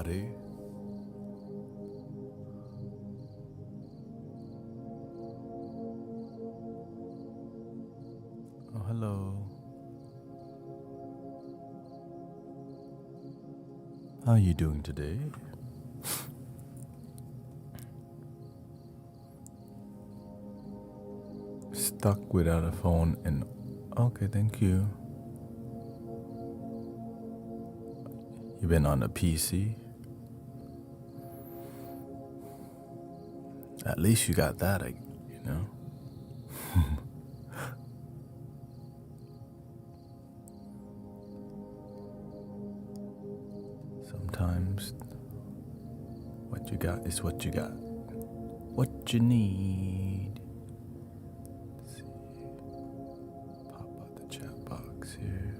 everybody. Oh, hello. How are you doing today? Stuck without a phone and... Okay, thank you. You've been on a PC? At least you got that, you know? Sometimes what you got is what you got. What you need. Let's see. Pop out the chat box here.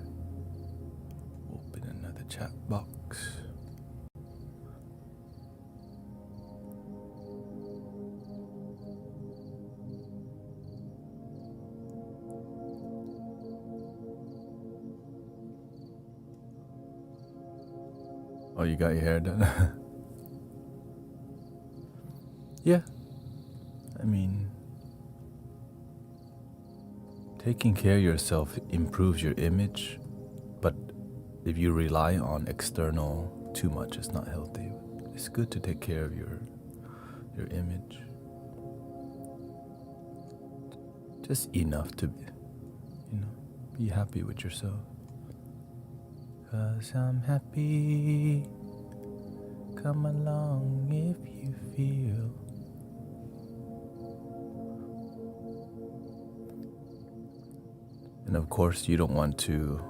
Open another chat box. Oh, you got your hair done? Yeah. I mean, taking care of yourself improves your image, but if you rely on external too much, it's not healthy. It's good to take care of your image. Just enough to, be happy with yourself. 'Cause I'm happy. Come along if you feel. And of course, you don't want to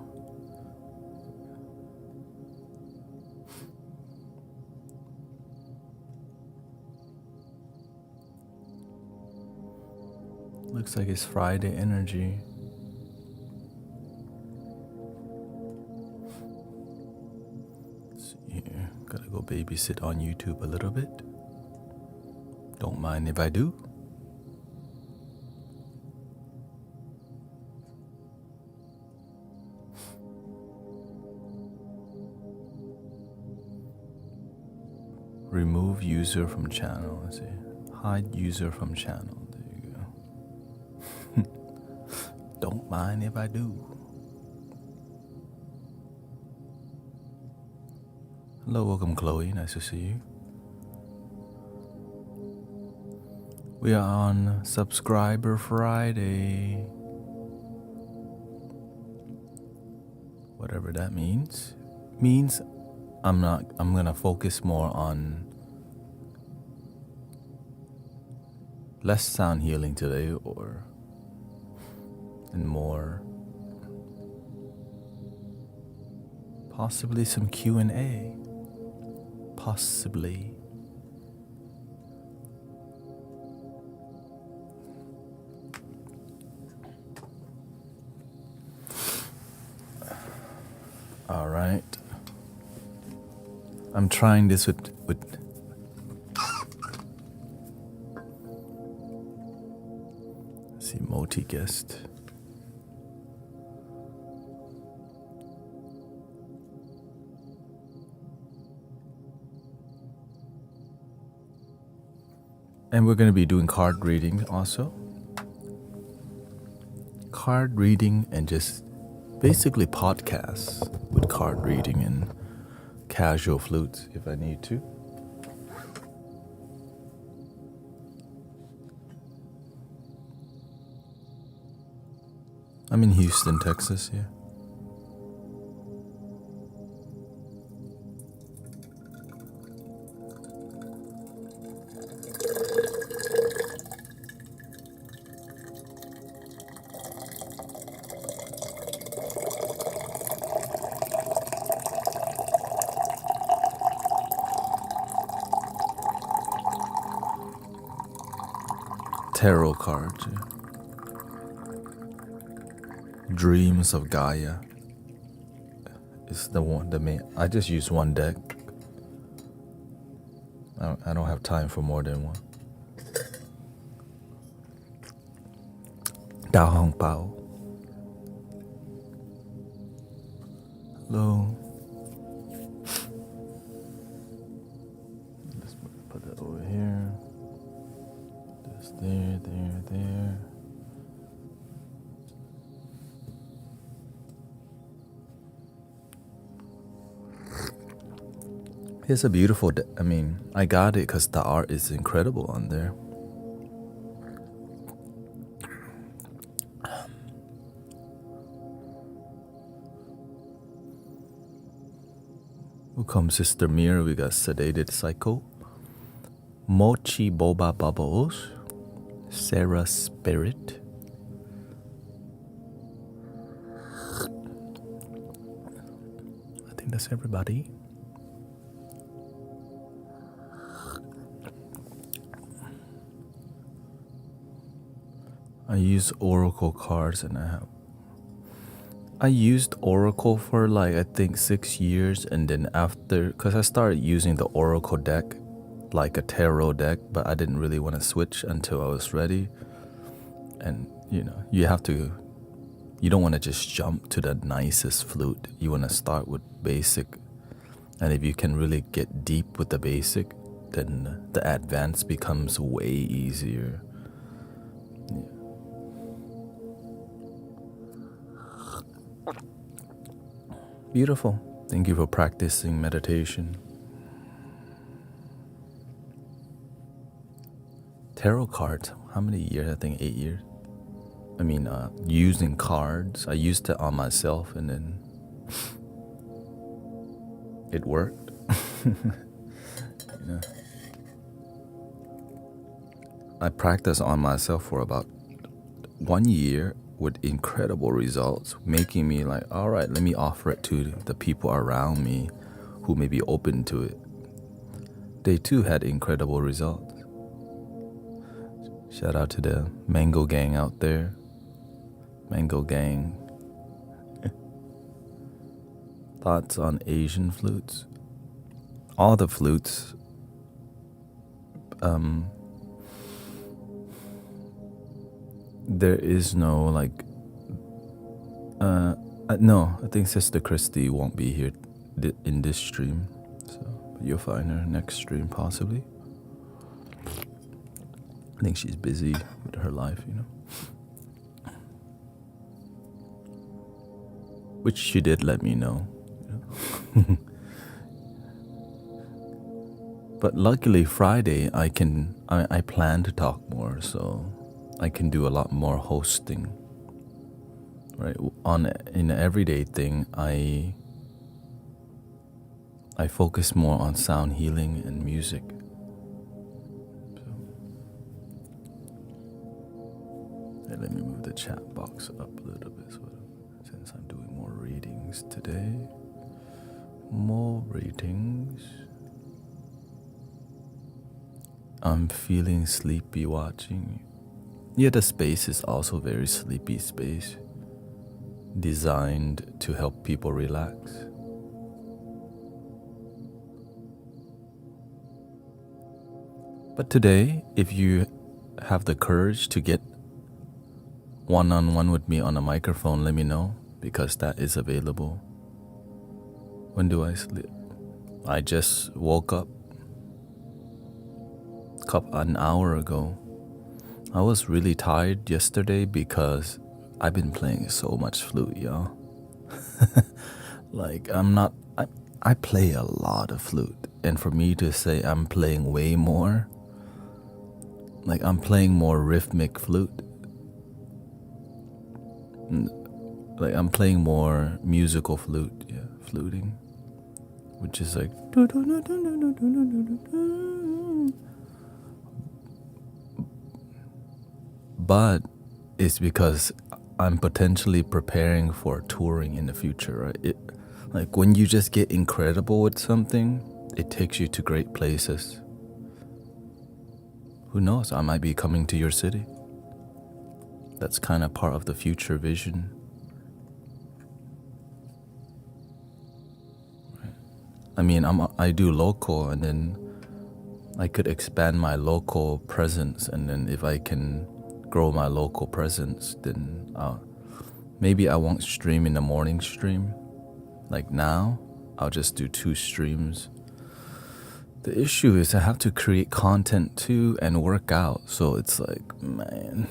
looks like it's Friday energy. Gotta go babysit on YouTube a little bit. Don't mind if I do. Remove user from channel. Let's see. Hide user from channel. There you go. Don't mind if I do. Hello, welcome Chloe, nice to see you. We are on Subscriber Friday. Whatever that means. Means I'm gonna focus more on less sound healing today and more possibly some Q&A. Possibly. All right. I'm trying this with let's see, multi-guest. And we're going to be doing card reading also. Card reading and just basically podcasts with card reading and casual flutes if I need to. I'm in Houston, Texas, yeah. Tarot cards. Yeah. Dreams of Gaia is the main. I just use one deck. I don't have time for more than one. Da Hong Pao. Hello. right there. It's a beautiful, I got it because the art is incredible on there. Welcome, Sister Mir. We got Sedated Psycho, Mochi Boba Bubbles, Sarah Spirit. I think that's everybody. I use Oracle cards and I used Oracle for like I think 6 years, and then after, because I started using the Oracle deck like a tarot deck, but I didn't really want to switch until I was ready. And you don't want to just jump to the nicest flute. You want to start with basic, and if you can really get deep with the basic, then the advance becomes way easier. Yeah. Beautiful. Thank you for practicing meditation. Tarot cards. How many years? I think 8 years. Using cards. I used it on myself, and then it worked. I practiced on myself for about 1 year with incredible results, making me like, all right, let me offer it to the people around me who may be open to it. They too had incredible results. Shout out to the Mango Gang out there. Mango Gang. Thoughts on Asian flutes? All the flutes. There is no no, I think Sister Christy won't be here in this stream, so but you'll find her next stream possibly. I think she's busy with her life, which she did let me know. But luckily Friday I plan to talk more, so I can do a lot more hosting. Right, in the everyday thing, I focus more on sound healing and music. So, let me move the chat box up a little bit, since I'm doing more readings today. More readings. I'm feeling sleepy watching. Yeah, the space is also very sleepy space, designed to help people relax. But today, if you have the courage to get one-on-one with me on a microphone, let me know, because that is available. When do I sleep? I just woke up an hour ago. I was really tired yesterday because I've been playing so much flute, y'all. I play a lot of flute, and for me to say I'm playing way more, like I'm playing more rhythmic flute, like I'm playing more musical flute, fluting, which is like, but it's because I'm potentially preparing for touring in the future, right? Like when you just get incredible with something, it takes you to great places. Who knows? I might be coming to your city. That's kind of part of the future vision. Right. I do local, and then I could expand my local presence, and then if I can grow my local presence, then maybe I won't stream in the morning stream. Like now, I'll just do 2 streams. The issue is I have to create content too and work out, so it's like, man,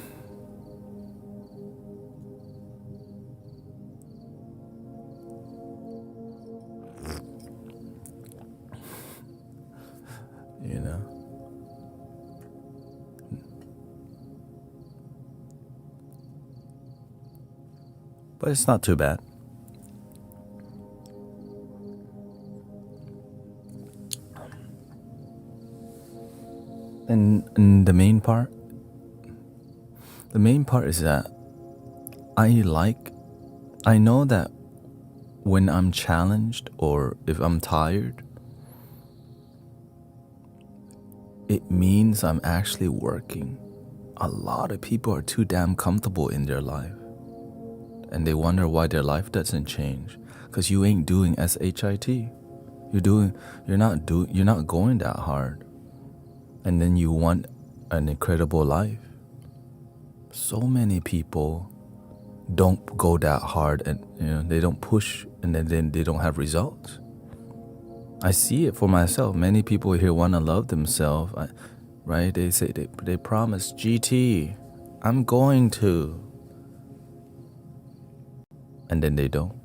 But it's not too bad. And the main part is that I know that when I'm challenged or if I'm tired, it means I'm actually working. A lot of people are too damn comfortable in their life, and they wonder why their life doesn't change, because you ain't doing SHIT. You're not going that hard, and then you want an incredible life. So many people don't go that hard, and they don't push, and then they don't have results. I see it for myself. Many people here want to love themselves, right? They say they promise, GT, I'm going to, and then they don't.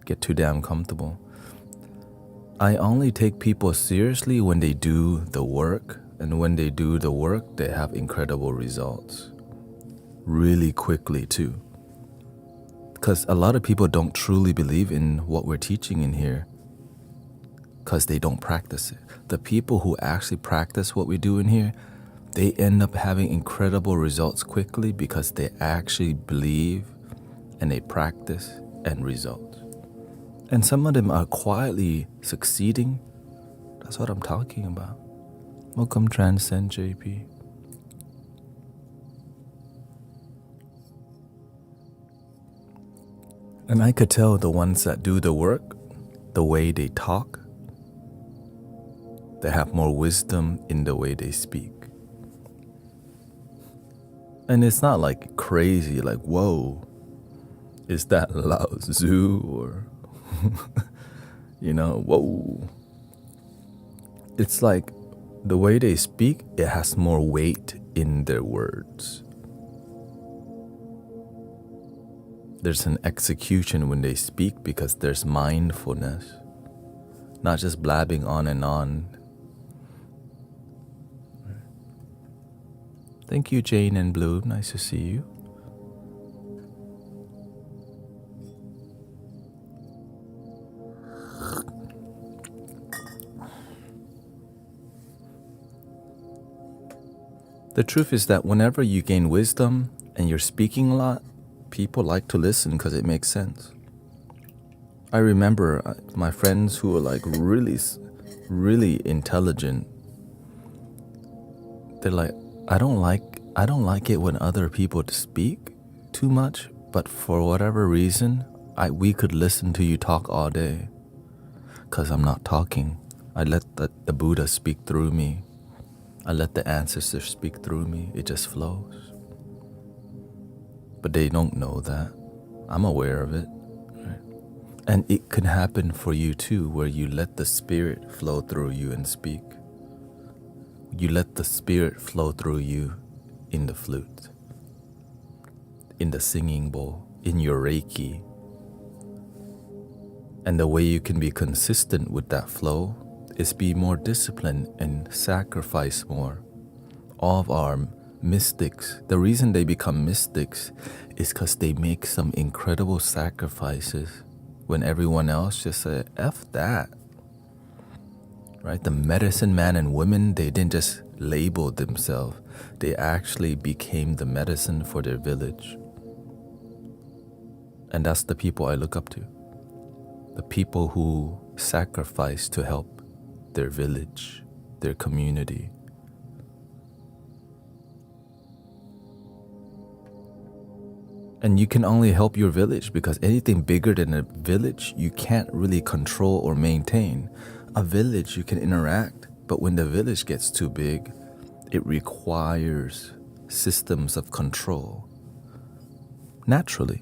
Get too damn comfortable. I only take people seriously when they do the work, and when they do the work, they have incredible results. Really quickly too. Because a lot of people don't truly believe in what we're teaching in here, because they don't practice it. The people who actually practice what we do in here, they end up having incredible results quickly because they actually believe and they practice and results. And some of them are quietly succeeding. That's what I'm talking about. Welcome, Transcend JP. And I could tell the ones that do the work, the way they talk, they have more wisdom in the way they speak. And it's not like crazy, like, whoa, is that Lao Tzu or, whoa. It's like the way they speak, it has more weight in their words. There's an execution when they speak because there's mindfulness, not just blabbing on and on. Thank you, Jane and Bloom. Nice to see you. The truth is that whenever you gain wisdom and you're speaking a lot, people like to listen because it makes sense. I remember my friends who were like really, really intelligent. They're like, I don't like it when other people speak too much, but for whatever reason, we could listen to you talk all day. Because I'm not talking. I let the Buddha speak through me. I let the ancestors speak through me. It just flows. But they don't know that. I'm aware of it. Right? And it can happen for you too, where you let the spirit flow through you and speak. You let the spirit flow through you in the flute, in the singing bowl, in your Reiki. And the way you can be consistent with that flow is be more disciplined and sacrifice more. All of our mystics, the reason they become mystics is because they make some incredible sacrifices when everyone else just said, F that. Right? The medicine man and women, they didn't just label themselves. They actually became the medicine for their village. And that's the people I look up to. The people who sacrifice to help their village, their community. And you can only help your village because anything bigger than a village, you can't really control or maintain. A village, you can interact, but when the village gets too big, it requires systems of control. Naturally.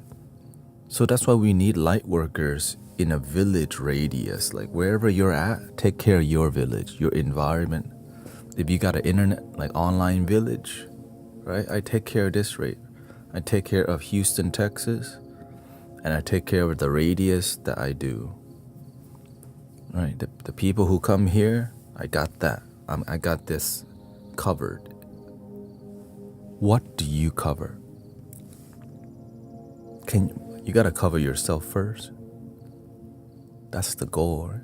So that's why we need light workers in a village radius. Like wherever you're at, take care of your village, your environment. If you got an internet, like online village, right? I take care of this rate. I take care of Houston, Texas, and I take care of the radius that I do. Right? The people who come here, I got that. I got this covered. What do you cover? You gotta cover yourself first. That's the goal, right?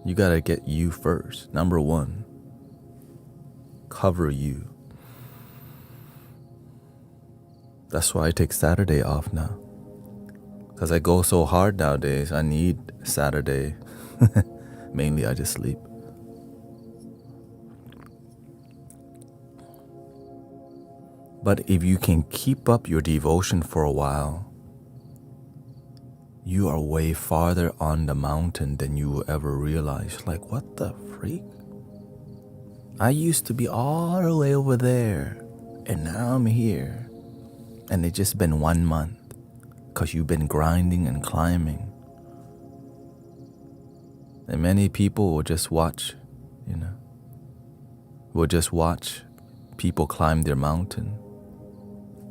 You gotta get you first. Number one, cover you. That's why I take Saturday off now. Because I go so hard nowadays, I need Saturday. Mainly I just sleep. But if you can keep up your devotion for a while, you are way farther on the mountain than you will ever realize. Like, what the freak? I used to be all the way over there, and now I'm here. And it's just been 1 month, because you've been grinding and climbing. And many people will just watch, will just watch people climb their mountain.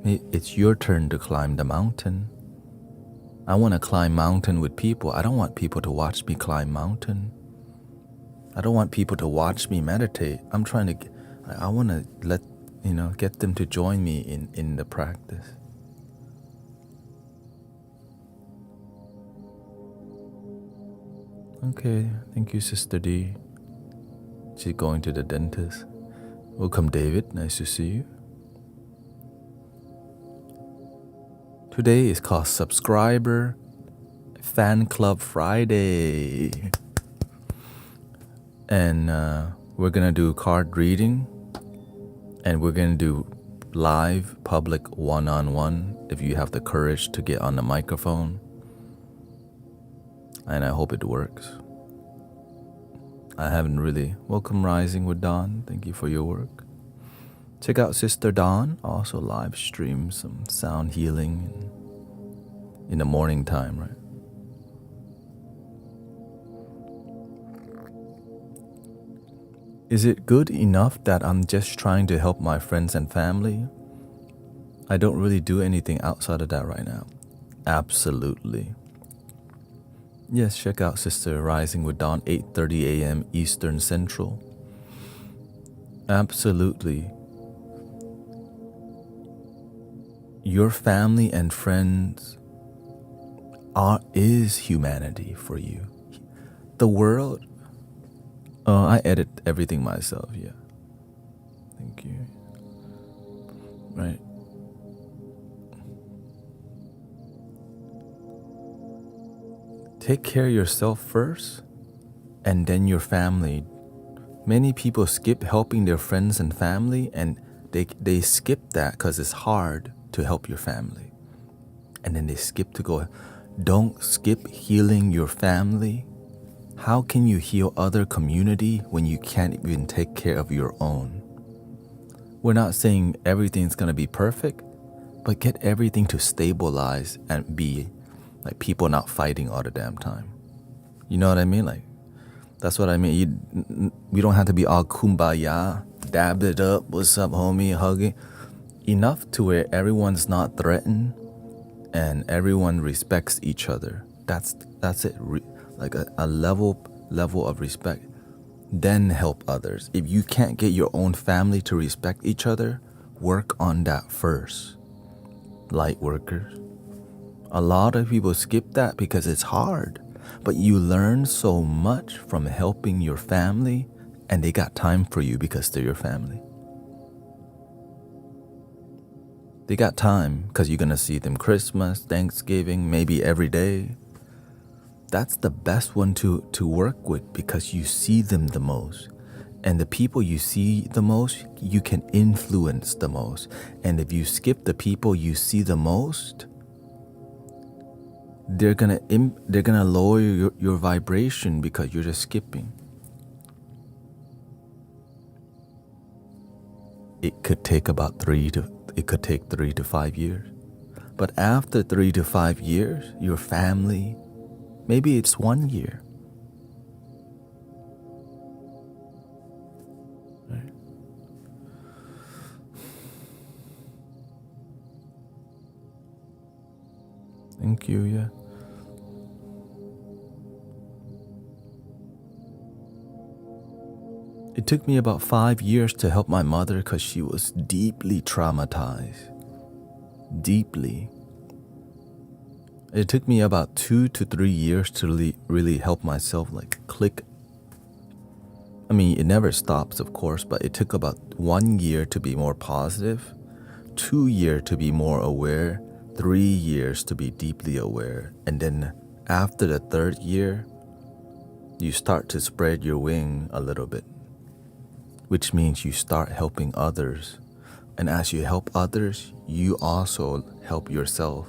It's your turn to climb the mountain. I want to climb mountain with people. I don't want people to watch me climb mountain. I don't want people to watch me meditate. I want to get them to join me in the practice. Okay, thank you, Sister D. She's going to the dentist. Welcome, David. Nice to see you. Today is called Subscriber Fan Club Friday. And we're going to do card reading. And we're going to do live public one-on-one if you have the courage to get on the microphone. And I hope it works. I haven't really. Welcome, Rising with Dawn. Thank you for your work. Check out Sister Dawn. Also live stream some sound healing in the morning time, right? Is it good enough that I'm just trying to help my friends and family? I don't really do anything outside of that right now. Absolutely. Yes, check out Sister Rising with Dawn, 8:30 a.m. Eastern Central. Absolutely. Your family and friends is humanity for you. The world, I edit everything myself, yeah. Thank you. Right. Take care of yourself first, and then your family. Many people skip helping their friends and family, and they skip that because it's hard to help your family. And then they skip to go. Don't skip healing your family. How can you heal other community when you can't even take care of your own? We're not saying everything's going to be perfect, but get everything to stabilize and be like people not fighting all the damn time. You know what I mean? Like, that's what I mean. We don't have to be all kumbaya, dabbed it up, what's up, homie, hugging. Enough to where everyone's not threatened and everyone respects each other. That's it. Like a level of respect. Then help others. If you can't get your own family to respect each other, work on that first. Light workers. A lot of people skip that because it's hard. But you learn so much from helping your family, and they got time for you because they're your family. They got time because you're going to see them Christmas, Thanksgiving, maybe every day. That's the best one to work with because you see them the most. And the people you see the most, you can influence the most. And if you skip the people you see the most, they're gonna lower your vibration because you're just skipping. It could take 3 to 5 years. But after 3 to 5 years, your family, maybe it's 1 year. Right? Thank you, yeah. It took me about 5 years to help my mother because she was deeply traumatized. Deeply. It took me about 2 to 3 years to really help myself like click. I mean, it never stops, of course, but it took about 1 year to be more positive, 2 years to be more aware, 3 years to be deeply aware. And then after the 3rd year, you start to spread your wing a little bit, which means you start helping others. And as you help others, you also help yourself.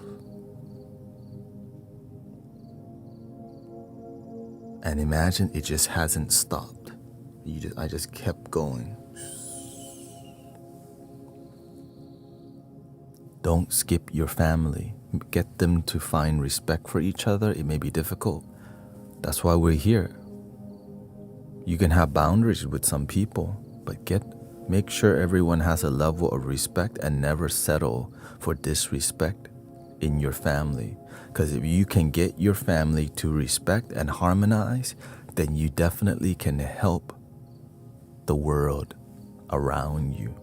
And imagine it just hasn't stopped. I just kept going. Don't skip your family. Get them to find respect for each other. It may be difficult. That's why we're here. You can have boundaries with some people, but make sure everyone has a level of respect and never settle for disrespect in your family. Because if you can get your family to respect and harmonize, then you definitely can help the world around you.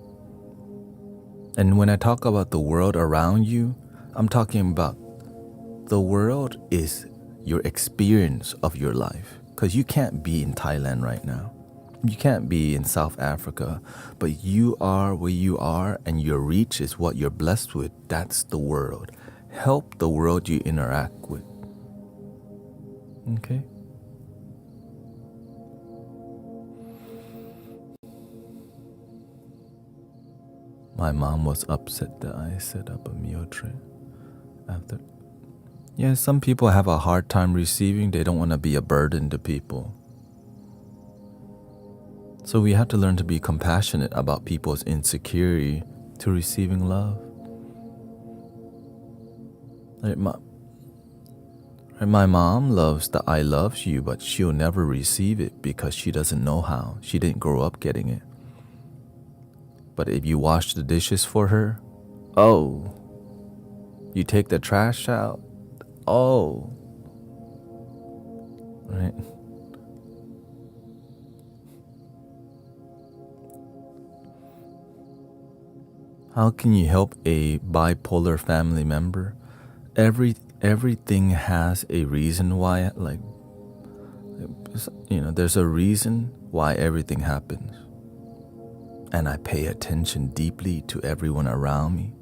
And when I talk about the world around you, I'm talking about the world is your experience of your life. Because you can't be in Thailand right now. You can't be in South Africa, but you are where you are, and your reach is what you're blessed with. That's the world. Help the world you interact with. Okay? My mom was upset that I set up a meal tray after. Yeah, some people have a hard time receiving. They don't want to be a burden to people. So we have to learn to be compassionate about people's insecurity to receiving love. Like my mom loves the I loves you, but she'll never receive it because she doesn't know how. She didn't grow up getting it. But if you wash the dishes for her, oh, you take the trash out, oh, right? How can you help a bipolar family member? Everything has a reason why, there's a reason why everything happens. And I pay attention deeply to everyone around me.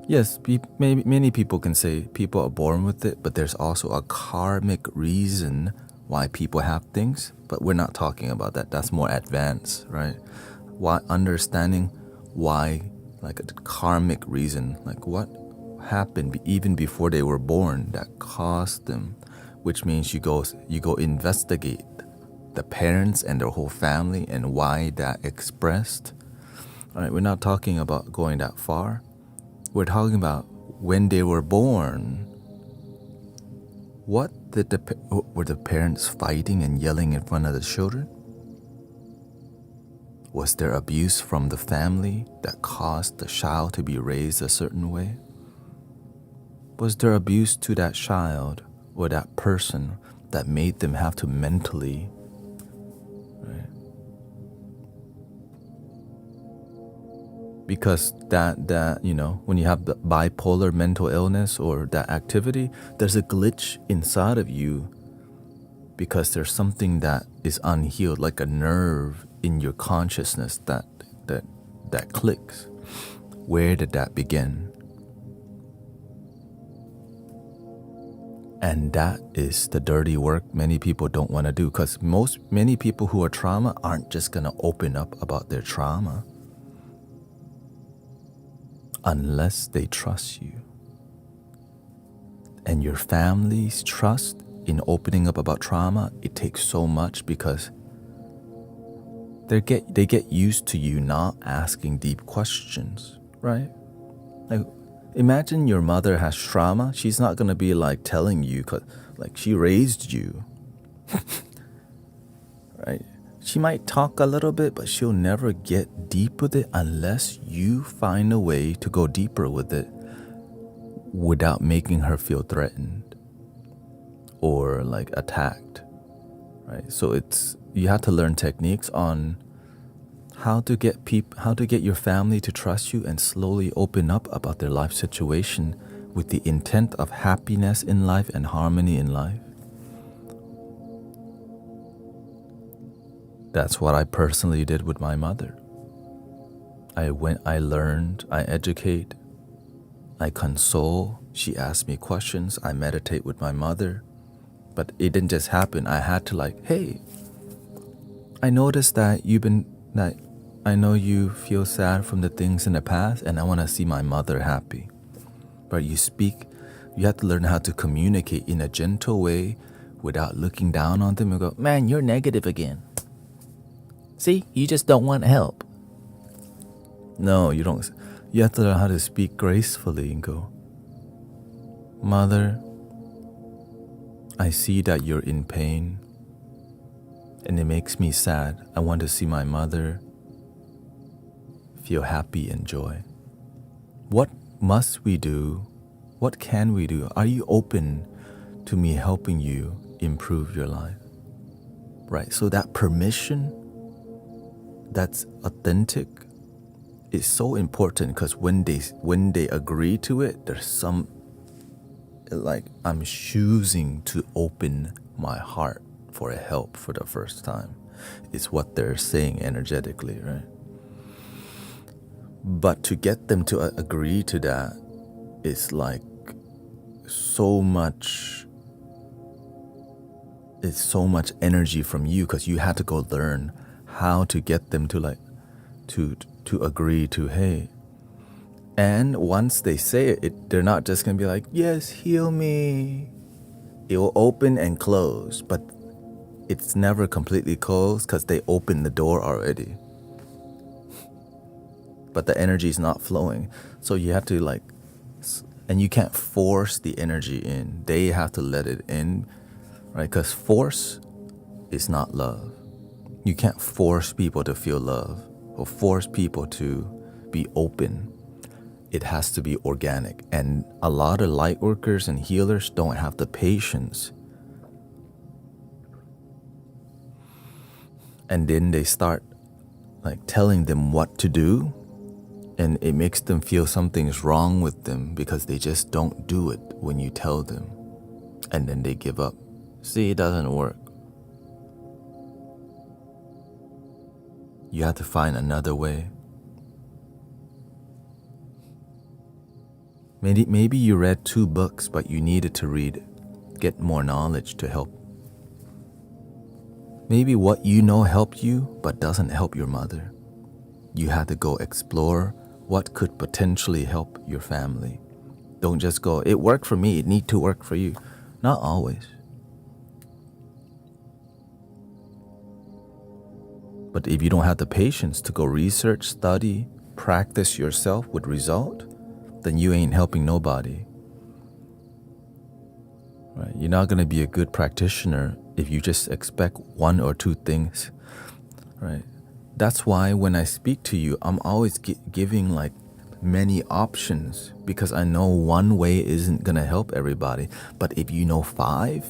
Yes, many people can say people are born with it, but there's also a karmic reason why people have things, but we're not talking about that. That's more advanced, right? Why understanding why, like a karmic reason, like what happened even before they were born that caused them, which means you go investigate the parents and their whole family and why that expressed. All right, we're not talking about going that far. We're talking about when they were born. What were the parents fighting and yelling in front of the children? Was there abuse from the family that caused the child to be raised a certain way? Was there abuse to that child or that person that made them have to mentally, right? Because that when you have the bipolar mental illness or that activity, there's a glitch inside of you because there's something that is unhealed, like a nerve in your consciousness that clicks. Where did that begin? And that is the dirty work many people don't want to do, because many people who are trauma aren't just going to open up about their trauma unless they trust you. And your family's trust in opening up about trauma, it takes so much because they get used to you not asking deep questions, right? Like, imagine your mother has trauma. She's not going to be like telling you, like she raised you, right? She might talk a little bit, but she'll never get deep with it unless you find a way to go deeper with it without making her feel threatened or like attacked, right? So you have to learn techniques on how to get your family to trust you and slowly open up about their life situation with the intent of happiness in life and harmony in life. That's what I personally did with my mother. I learned, I educate, I console. She asked me questions, I meditate with my mother. But it didn't just happen. I had to hey, I noticed that I know you feel sad from the things in the past, and I want to see my mother happy. But you have to learn how to communicate in a gentle way without looking down on them and go, man, you're negative again. See, you just don't want help. No, you don't. You have to learn how to speak gracefully and go, Mother, I see that you're in pain, and it makes me sad. I want to see my mother feel happy and joy. What must we do? What can we do? Are you open to me helping you improve your life? Right, so that permission that's authentic is so important, because when they agree to it, there's some, I'm choosing to open my heart for help for the first time. It's what they're saying energetically, right? But to get them to agree to that is so much. It's so much energy from you, because you had to go learn how to get them to agree to, hey. And once they say it, they're not just gonna be like, yes, heal me. It will open and close, but it's never completely closed because they opened the door already. But the energy is not flowing. So you have to and you can't force the energy in. They have to let it in, right? Because force is not love. You can't force people to feel love or force people to be open. It has to be organic. And a lot of light workers and healers don't have the patience. And then they start telling them what to do, and it makes them feel something's wrong with them because they just don't do it when you tell them. And then they give up. See, it doesn't work. You have to find another way. Maybe you read 2 books, but you needed to get more knowledge to help. Maybe what you know helped you, but doesn't help your mother. You had to go explore what could potentially help your family. Don't just go, it worked for me, it need to work for you. Not always. But if you don't have the patience to go research, study, practice yourself with result, then you ain't helping nobody. Right? You're not going to be a good practitioner if you just expect 1 or 2 things. Right? That's why when I speak to you, I'm always giving many options, because I know one way isn't going to help everybody. But if you know 5,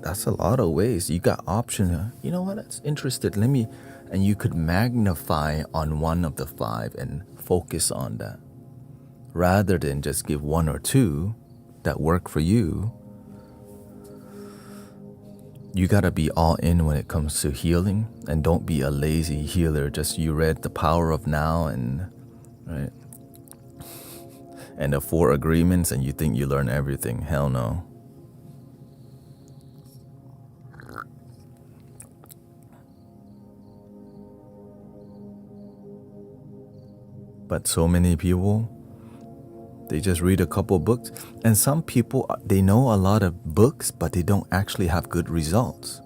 that's a lot of ways. You got options. You know what? That's interested. And you could magnify on one of the 5 and focus on that, rather than just give 1 or 2 that work for you. You gotta be all in when it comes to healing, and don't be a lazy healer. Just you read The Power of Now and the 4 Agreements, and you think you learn everything. Hell no. But so many people, they just read a couple books. And some people, they know a lot of books, but they don't actually have good results.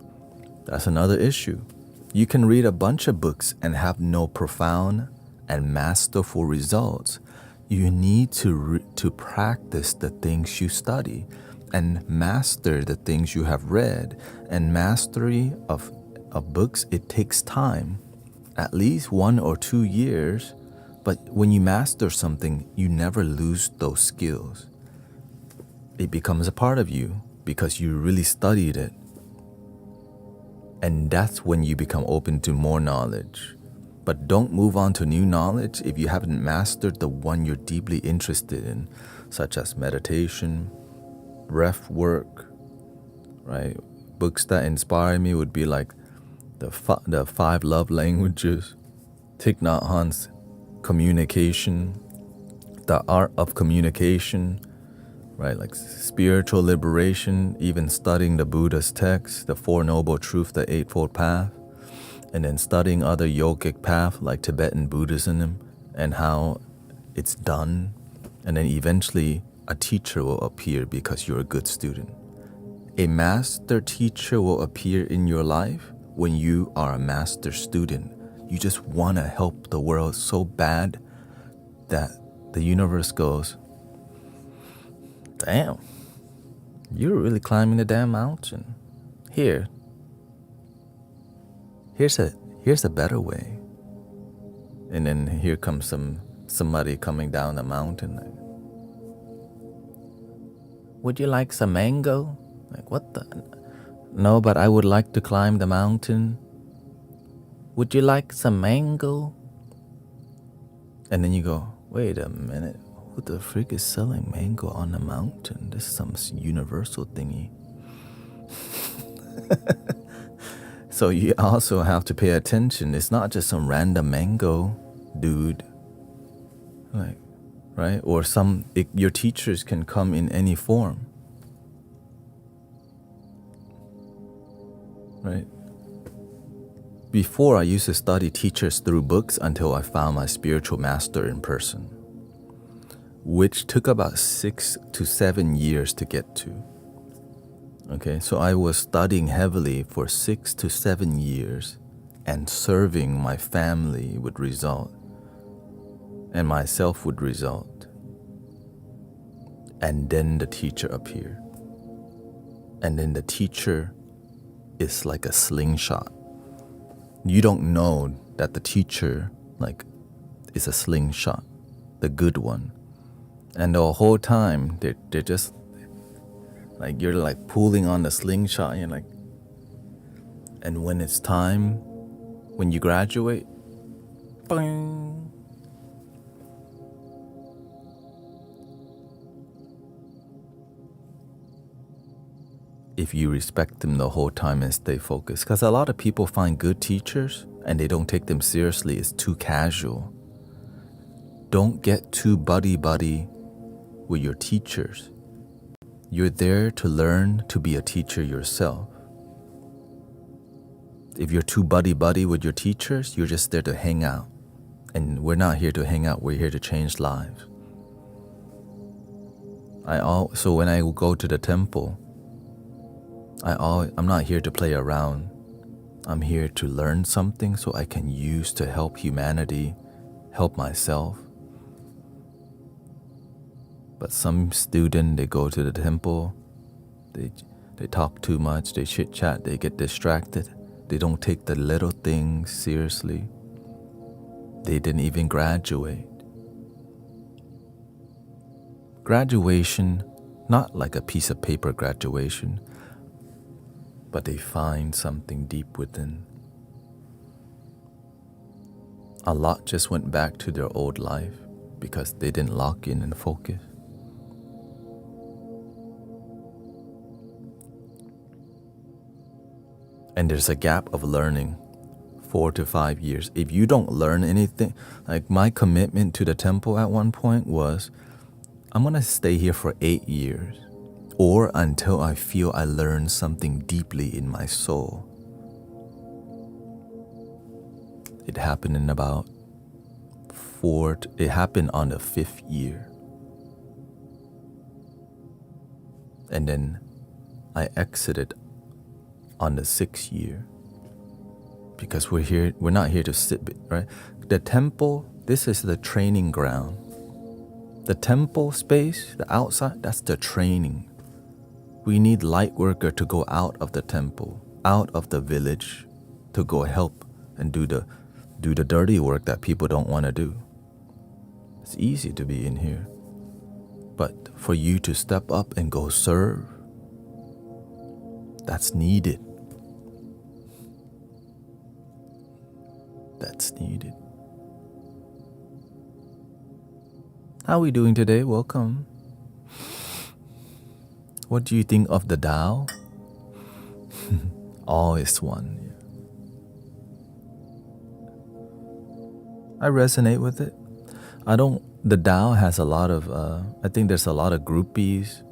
That's another issue. You can read a bunch of books and have no profound and masterful results. You need to practice the things you study and master the things you have read. And mastery of books, it takes time, at least 1 or 2 years. But when you master something, you never lose those skills. It becomes a part of you because you really studied it. And that's when you become open to more knowledge. But don't move on to new knowledge if you haven't mastered the one you're deeply interested in, such as meditation, breath work, right? Books that inspire me would be like the five love languages, Thich Nhat Hanh's Communication, the art of communication, right? Like spiritual liberation, even studying the Buddha's texts, the Four Noble Truths, the Eightfold Path, and then studying other yogic paths like Tibetan Buddhism and how it's done. And then eventually a teacher will appear because you're a good student. A master teacher will appear in your life when you are a master student. You just want to help the world so bad that the universe goes, damn, you're really climbing the damn mountain. Here's a better way. And then here comes somebody coming down the mountain. Like, would you like some mango? Like, what the? No, but I would like to climb the mountain. Would you like some mango? And then you go, wait a minute. Who the freak is selling mango on the mountain? This is some universal thingy. So you also have to pay attention. It's not just some random mango dude. Like, right? Or your teachers can come in any form. Right? Before, I used to study teachers through books until I found my spiritual master in person, which took about 6 to 7 years to get to. Okay, so I was studying heavily for 6 to 7 years, and serving my family would result, and myself would result. And then the teacher appeared. And then the teacher is like a slingshot. You don't know that the teacher is a slingshot, the good one. And the whole time they're just like, you're like pulling on the slingshot, and and when it's time, when you graduate, bang. If you respect them the whole time and stay focused. Because a lot of people find good teachers and they don't take them seriously. It's too casual. Don't get too buddy-buddy with your teachers. You're there to learn to be a teacher yourself. If you're too buddy-buddy with your teachers, you're just there to hang out. And we're not here to hang out, we're here to change lives. So when I go to the temple, I'm not here to play around. I'm here to learn something so I can use to help humanity, help myself. But some student, they go to the temple, they talk too much, they chit-chat, they get distracted. They don't take the little things seriously. They didn't even graduate. Graduation, not like a piece of paper graduation, but they find something deep within. A lot just went back to their old life because they didn't lock in and focus. And there's a gap of learning, 4 to 5 years. If you don't learn anything, like my commitment to the temple at one point was, I'm gonna stay here for 8 years. Or until I feel I learned something deeply in my soul. It happened in about it happened on the 5th year. And then I exited on the 6th year. Because we're not here to sit, right? The temple, this is the training ground. The temple space, the outside, that's the training. We need light worker to go out of the temple, out of the village, to go help and do the dirty work that people don't want to do. It's easy to be in here. But for you to step up and go serve, that's needed. it's needed. How are we doing today? Welcome. What do you think of the Tao? All is one. I resonate with it. The Tao has a lot of, I think there's a lot of groupies.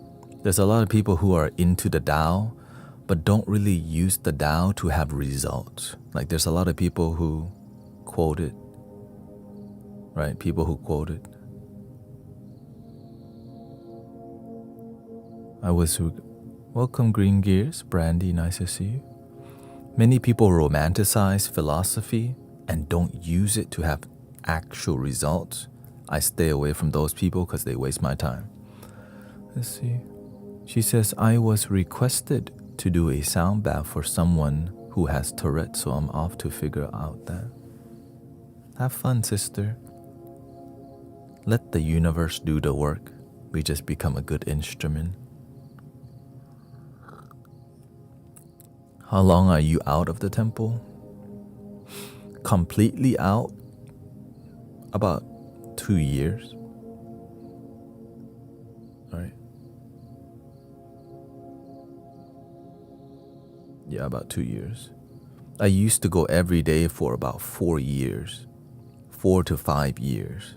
There's a lot of people who are into the Tao, but don't really use the Tao to have results. Like there's a lot of people who quote it, right? People who quote it. Welcome Green Gears, Brandy, nice to see you. Many people romanticize philosophy and don't use it to have actual results. I stay away from those people because they waste my time. Let's see. She says, I was requested to do a sound bath for someone who has Tourette, so I'm off to figure out that. Have fun, sister. Let the universe do the work. We just become a good instrument. How long are you out of the temple? Completely out? About 2 years. All right. Yeah, about 2 years. I used to go every day for about 4 years. 4 to 5 years.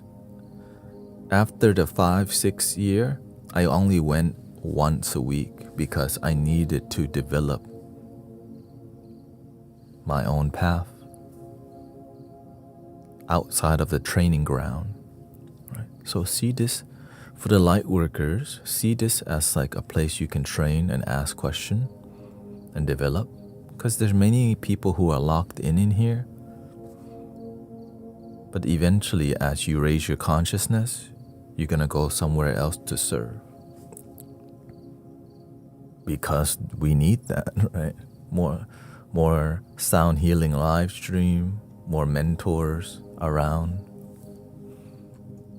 After the 5-6 year, I only went once a week because I needed to develop my own path outside of the training ground. Right? So see this, for the light workers, see this as like a place you can train and ask questions and develop. Because there's many people who are locked in here. But eventually, as you raise your consciousness, you're going to go somewhere else to serve. Because we need that, right? More sound healing live stream, more mentors around,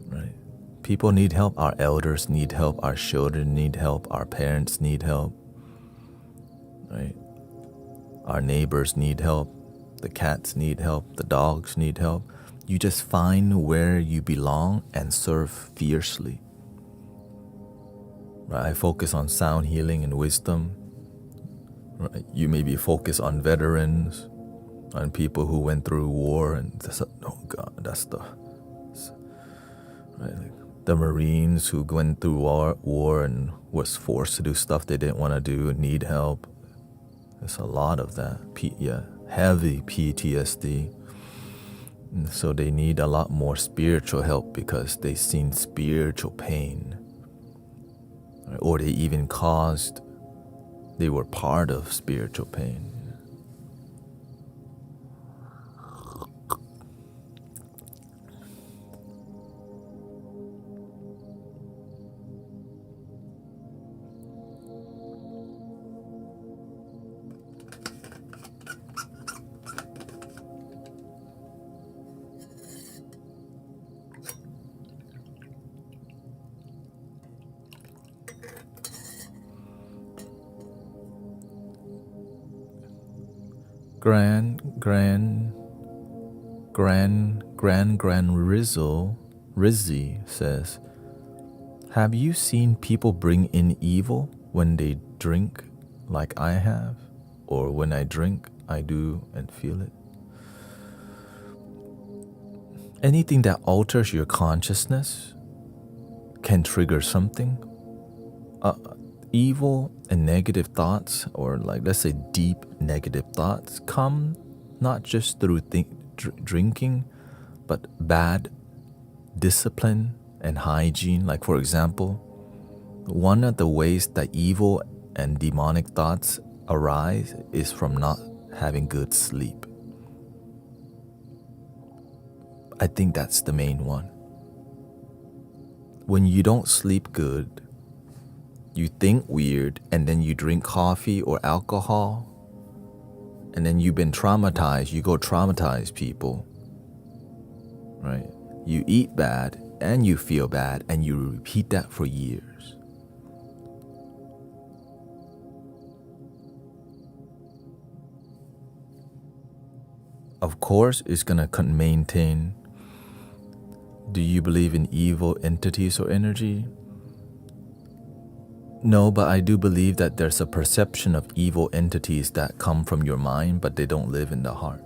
right? People need help. Our elders need help. Our children need help. Our parents need help, right? Our neighbors need help. The cats need help. The dogs need help. You just find where you belong and serve fiercely. Right? I focus on sound healing and wisdom. Right? You maybe focus on veterans, on people who went through war, and that's the right, like the Marines who went through war and was forced to do stuff they didn't want to do and need help. There's a lot of that. Heavy PTSD. And so they need a lot more spiritual help because they've seen spiritual pain, right? Or they were part of spiritual pain. Grand Rizzi says, have you seen people bring in evil when they drink like I have? Or when I drink, I do and feel it? Anything that alters your consciousness can trigger something. Evil and negative thoughts, or like let's say deep negative thoughts, come not just through drinking, but bad discipline and hygiene. Like for example, one of the ways that evil and demonic thoughts arise is from not having good sleep. I think that's the main one. When you don't sleep good, you think weird, and then you drink coffee or alcohol, and then you've been traumatized, you go traumatize people, right? You eat bad, and you feel bad, and you repeat that for years. Of course, it's going to maintain. Do you believe in evil entities or energy? No, but I do believe that there's a perception of evil entities that come from your mind, but they don't live in the heart.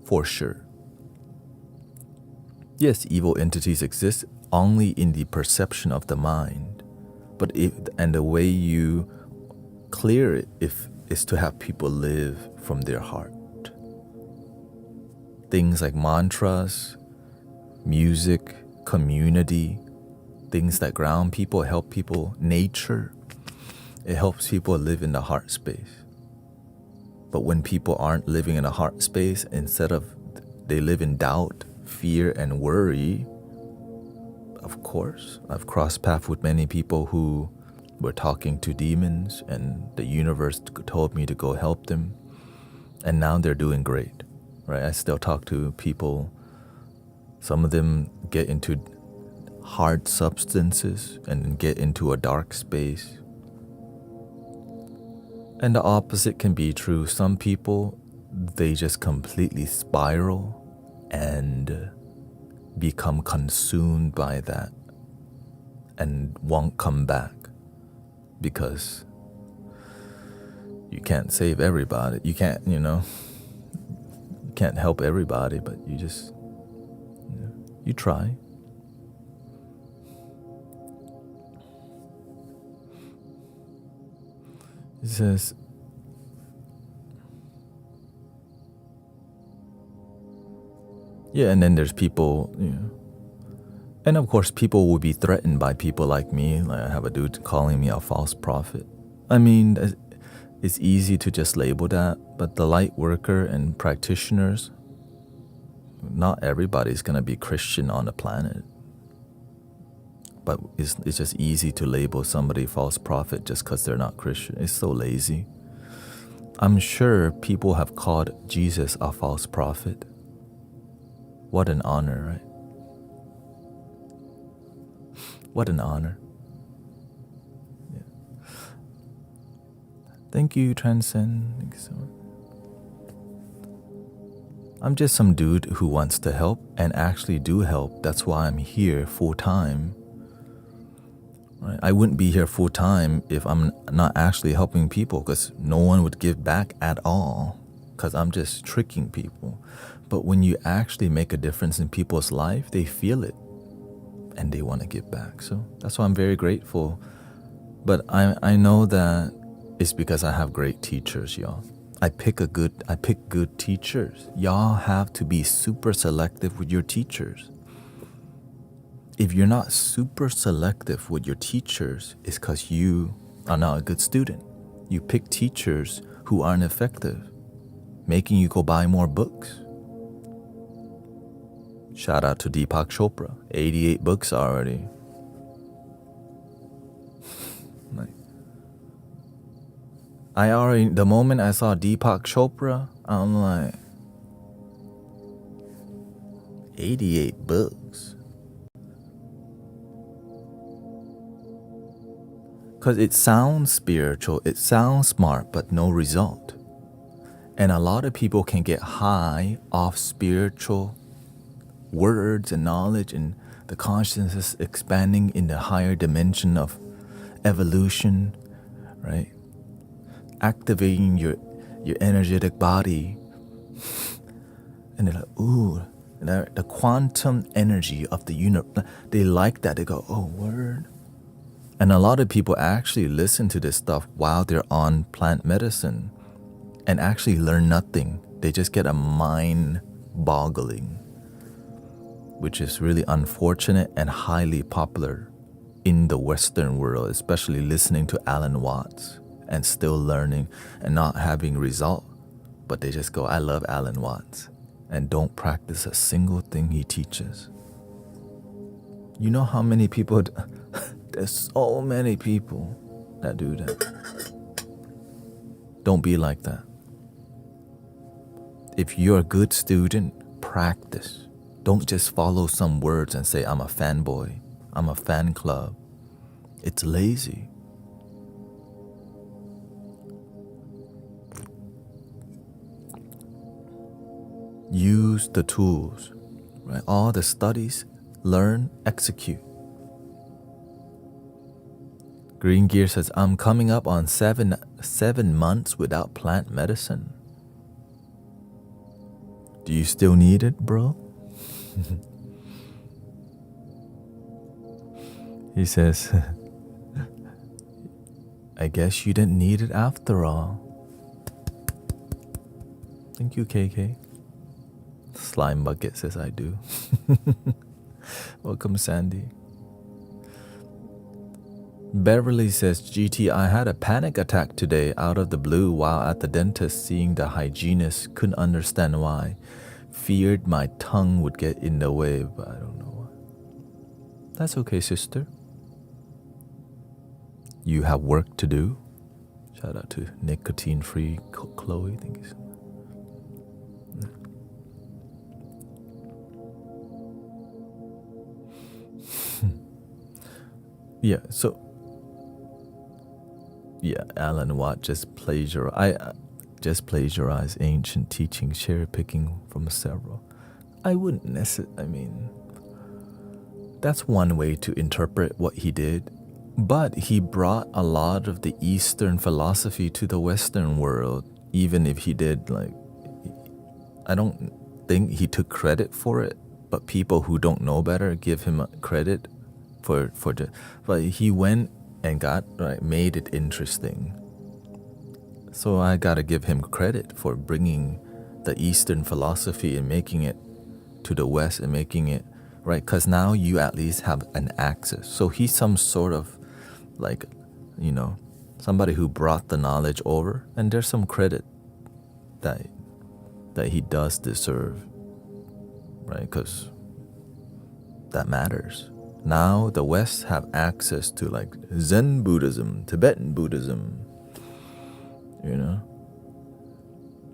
For sure. Yes, evil entities exist only in the perception of the mind. But the way you clear it is to have people live from their heart. Things like mantras, music, community, things that ground people, help people, nature. It helps people live in the heart space. But when people aren't living in a heart space, instead of they live in doubt, fear, and worry, of course, I've crossed paths with many people who were talking to demons and the universe told me to go help them. And now they're doing great, right? I still talk to people. Some of them get into hard substances and get into a dark space. And the opposite can be true. Some people, they just completely spiral and become consumed by that and won't come back because you can't save everybody. You can't, you can't help everybody, but you just, you try. It says, yeah, and then there's people, and of course people will be threatened by people like me. Like I have a dude calling me a false prophet. I mean, it's easy to just label that, but the light worker and practitioners, not everybody's going to be Christian on the planet. But it's just easy to label somebody false prophet just because they're not Christian. It's so lazy. I'm sure people have called Jesus a false prophet. What an honor, right? What an honor. Yeah. Thank you, Transcend. Thank you so much. I'm just some dude who wants to help and actually do help. That's why I'm here full time. Right? I wouldn't be here full time if I'm not actually helping people, because no one would give back at all, because I'm just tricking people. But when you actually make a difference in people's life, they feel it and they want to give back. So that's why I'm very grateful. But I know that it's because I have great teachers, y'all. I pick good teachers. Y'all have to be super selective with your teachers. If you're not super selective with your teachers, it's because you are not a good student. You pick teachers who aren't effective, making you go buy more books. Shout out to Deepak Chopra, 88 books already. The moment I saw Deepak Chopra, I'm like, 88 books. Because it sounds spiritual, it sounds smart, but no result. And a lot of people can get high off spiritual words and knowledge and the consciousness expanding in the higher dimension of evolution, right? Activating your energetic body. And they're like, ooh, the quantum energy of the universe. They like that. They go, oh, word. And a lot of people actually listen to this stuff while they're on plant medicine and actually learn nothing. They just get a mind boggling, which is really unfortunate and highly popular in the Western world, especially listening to Alan Watts and still learning and not having result. But they just go, I love Alan Watts, and don't practice a single thing he teaches. You know how many people... There's so many people that do that. Don't be like that. If you're a good student, practice. Don't just follow some words and say, I'm a fanboy, I'm a fan club. It's lazy. Use the tools, right? All the studies, learn, execute. Green Gear says, I'm coming up on seven months without plant medicine. Do you still need it, bro? He says, I guess you didn't need it after all. Thank you, KK. Slime Bucket says I do. Welcome, Sandy. Beverly says, GT, I had a panic attack today out of the blue while at the dentist seeing the hygienist. Couldn't understand why. Feared my tongue would get in the way, but I don't know why. That's okay, sister. You have work to do. Shout out to nicotine-free Chloe. Thank you so much. Yeah, so Alan Watt just plagiarized ancient teachings, cherry picking from several. I wouldn't necessarily. That's one way to interpret what he did, but he brought a lot of the Eastern philosophy to the Western world. Even if he did, I don't think he took credit for it, but people who don't know better give him credit but he went and made it interesting. So I gotta give him credit for bringing the Eastern philosophy and making it to the West and making it right, because now you at least have an access. So he's some sort of somebody who brought the knowledge over, and there's some credit that he does deserve, right? Because that matters. Now the West have access to Zen Buddhism, Tibetan Buddhism,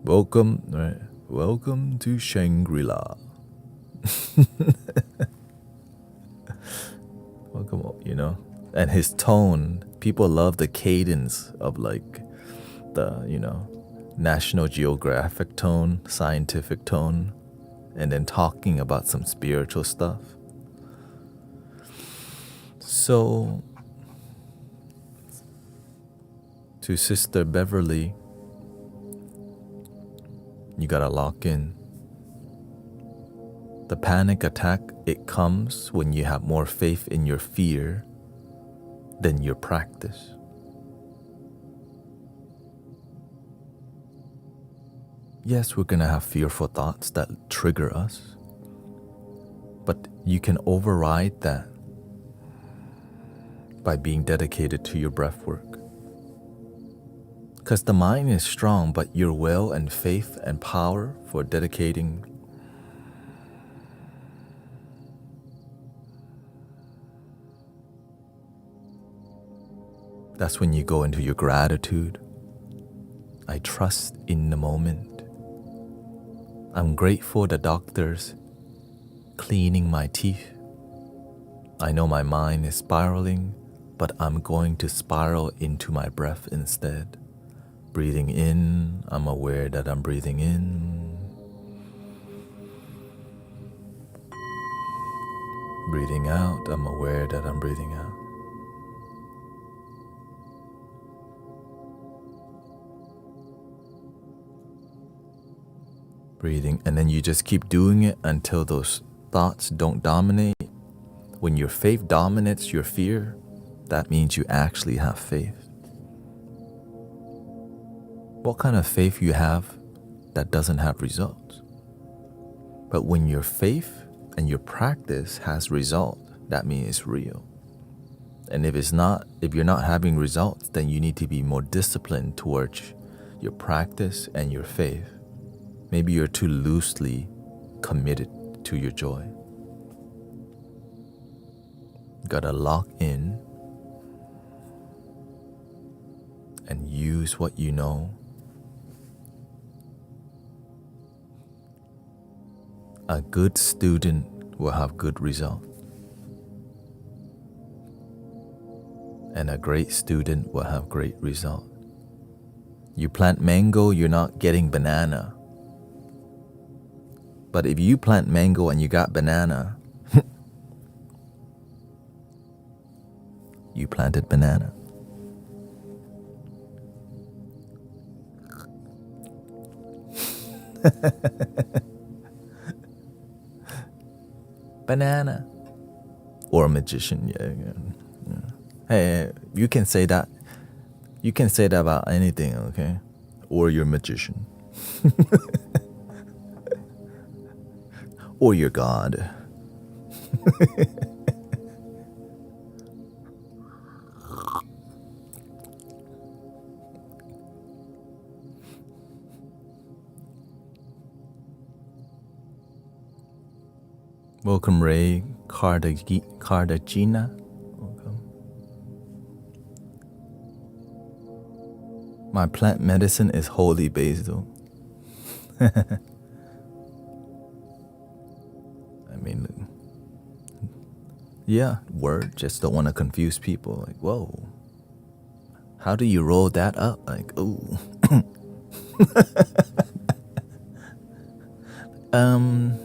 Welcome to Shangri-La. Welcome, and his tone, people love the cadence of the, National Geographic tone, scientific tone, and then talking about some spiritual stuff. So, to Sister Beverly, you gotta lock in. The panic attack, it comes when you have more faith in your fear than your practice. Yes, we're gonna have fearful thoughts that trigger us, but you can override that by being dedicated to your breath work. Because the mind is strong, but your will and faith and power for dedicating that's when you go into your gratitude. I trust in the moment. I'm grateful the doctors cleaning my teeth. I know my mind is spiraling, but I'm going to spiral into my breath instead. Breathing in, I'm aware that I'm breathing in. Breathing out, I'm aware that I'm breathing out. Breathing, and then you just keep doing it until those thoughts don't dominate. When your faith dominates your fear, that means you actually have faith. What kind of faith you have that doesn't have results? But when your faith and your practice has result, that means it's real. And if you're not having results, then you need to be more disciplined towards your practice and your faith. Maybe you're too loosely committed to your joy. You gotta lock in and use what you know. A good student will have good results. And a great student will have great results. You plant mango, you're not getting banana. But if you plant mango and you got banana, you planted banana. Banana. Or a magician, yeah. Hey, you can say that. You can say that about anything, okay? Or you're a magician. Or you're God. Welcome, Ray Cartagena. Welcome. My plant medicine is holy basil. I mean, yeah, word. Just don't want to confuse people. Like, whoa, how do you roll that up? Like, ooh.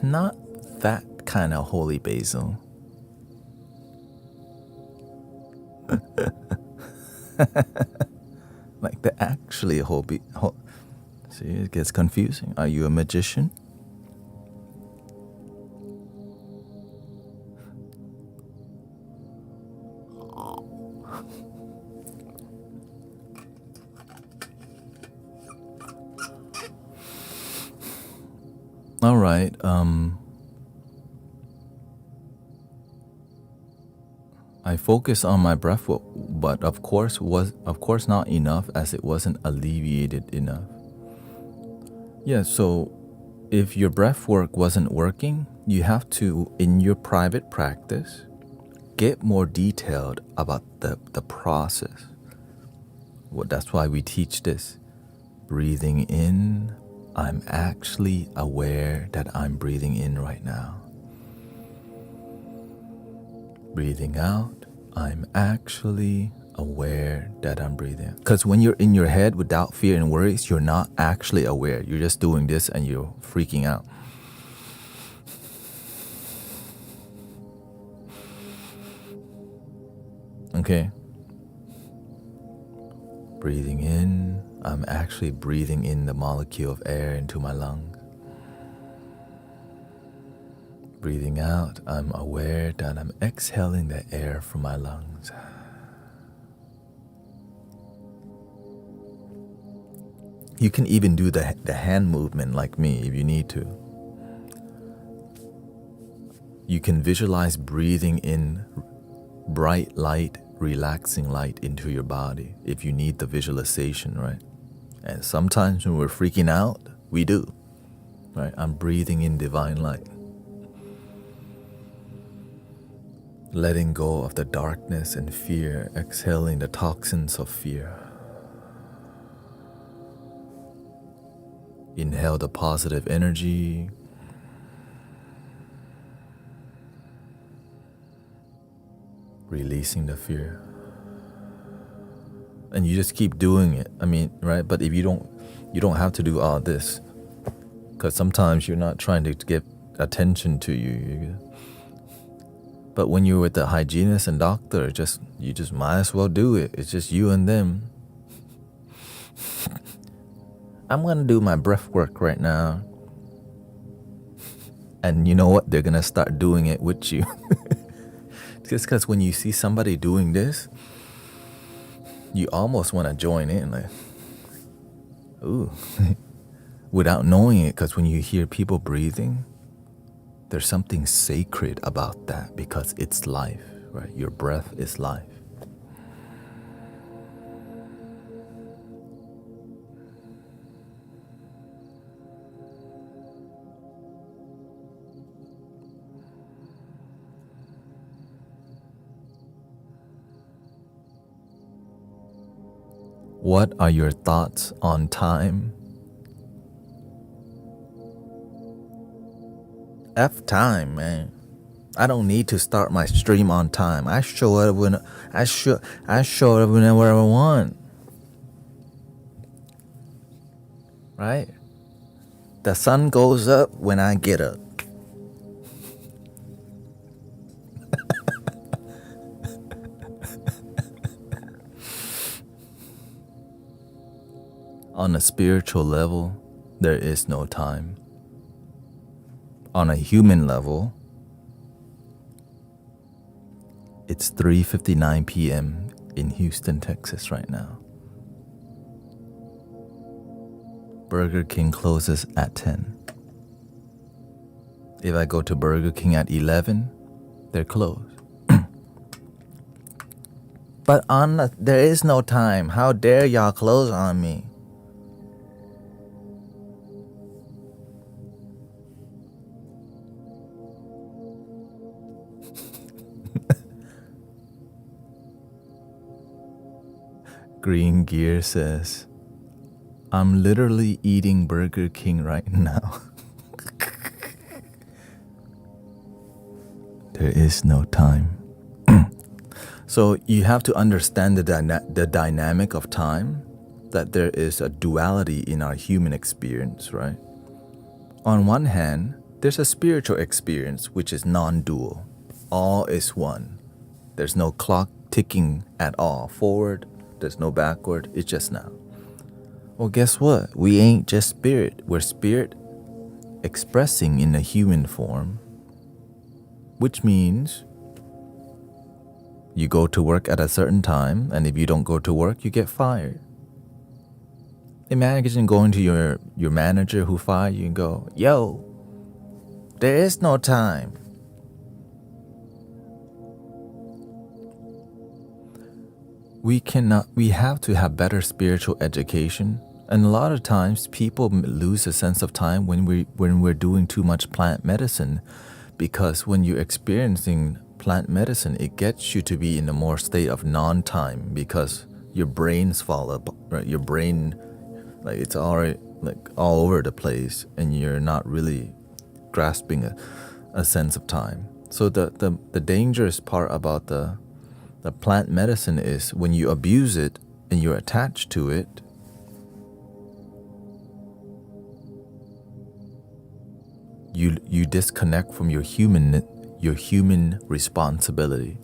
Not that kind of holy basil. Like the actually see, it gets confusing. Are you a magician? All right. I focus on my breath, but of course not enough, as it wasn't alleviated enough. Yeah, so if your breath work wasn't working, you have to, in your private practice, get more detailed about the process. Well, that's why we teach this. Breathing in, I'm actually aware that I'm breathing in right now. Breathing out, I'm actually aware that I'm breathing. Because when you're in your head without fear and worries, you're not actually aware. You're just doing this and you're freaking out. Okay? Breathing in, I'm actually breathing in the molecule of air into my lungs. Breathing out, I'm aware that I'm exhaling the air from my lungs. You can even do the hand movement like me if you need to. You can visualize breathing in bright light, relaxing light into your body if you need the visualization, right? And sometimes when we're freaking out, we do, right? I'm breathing in divine light. Letting go of the darkness and fear, exhaling the toxins of fear. Inhale the positive energy. Releasing the fear. And you just keep doing it. I mean, right? But if you don't have to do all this. Because sometimes you're not trying to get attention to you. But when you're with the hygienist and doctor, you just might as well do it. It's just you and them. I'm going to do my breath work right now. And you know what? They're going to start doing it with you. Just because when you see somebody doing this, you almost want to join in. Like, ooh. Without knowing it, because when you hear people breathing, there's something sacred about that because it's life, right? Your breath is life. What are your thoughts on time? F time, man. I don't need to start my stream on time. I show up whenever I want. Right? The sun goes up when I get up. On a spiritual level, there is no time. On a human level, it's 3:59 p.m. in Houston, Texas right now. Burger King closes at 10. If I go to Burger King at 11, they're closed. But there is no time. How dare y'all close on me? Green Gear says, I'm literally eating Burger King right now. There is no time. So you have to understand the dynamic of time, that there is a duality in our human experience, right? On one hand, there's a spiritual experience which is non-dual. All is one. There's no clock ticking at all forward. There's no backward. It's just now. Well, guess what? We ain't just spirit. We're spirit expressing in a human form, which means you go to work at a certain time, and if you don't go to work, you get fired. Imagine going to your manager who fired you and go, yo, there is no time. We have to have better spiritual education. And a lot of times people lose a sense of time when we're doing too much plant medicine, because when you're experiencing plant medicine, it gets you to be in a more state of non-time, because your brains fall up, right? Your brain, like, it's already like all over the place, and you're not really grasping a sense of time. So the dangerous part about the plant medicine is when you abuse it and you're attached to it, you disconnect from your human responsibility,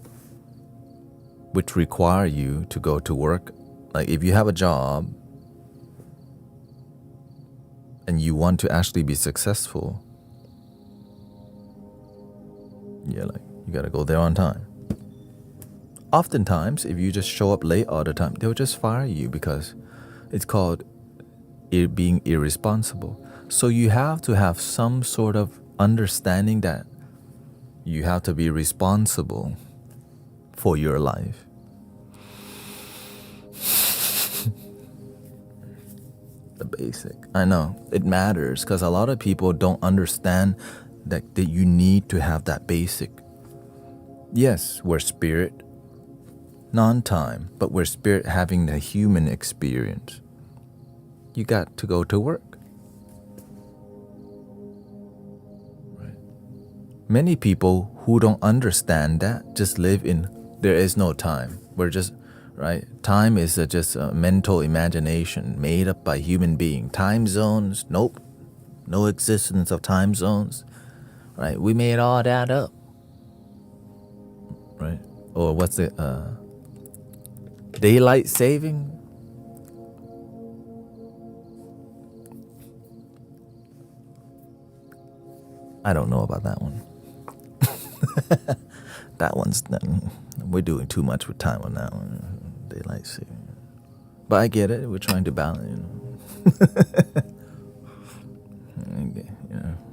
which require you to go to work. Like if you have a job and you want to actually be successful, like you gotta go there on time. Oftentimes, if you just show up late all the time, they'll just fire you because it's called being irresponsible. So you have to have some sort of understanding that you have to be responsible for your life. The basic. I know, it matters because a lot of people don't understand that you need to have that basic. Yes, we're spirit, non-time, but we're spirit having the human experience. You got to go to work. Right. Many people who don't understand that just live in there is no time. We're just, right? Time is just a mental imagination made up by human being. Time zones, nope. No existence of time zones. Right? We made all that up. Right? Or what's it? Daylight saving? I don't know about that one. That one's we're doing too much with time on that one. Daylight saving. But I get it. We're trying to balance, yeah.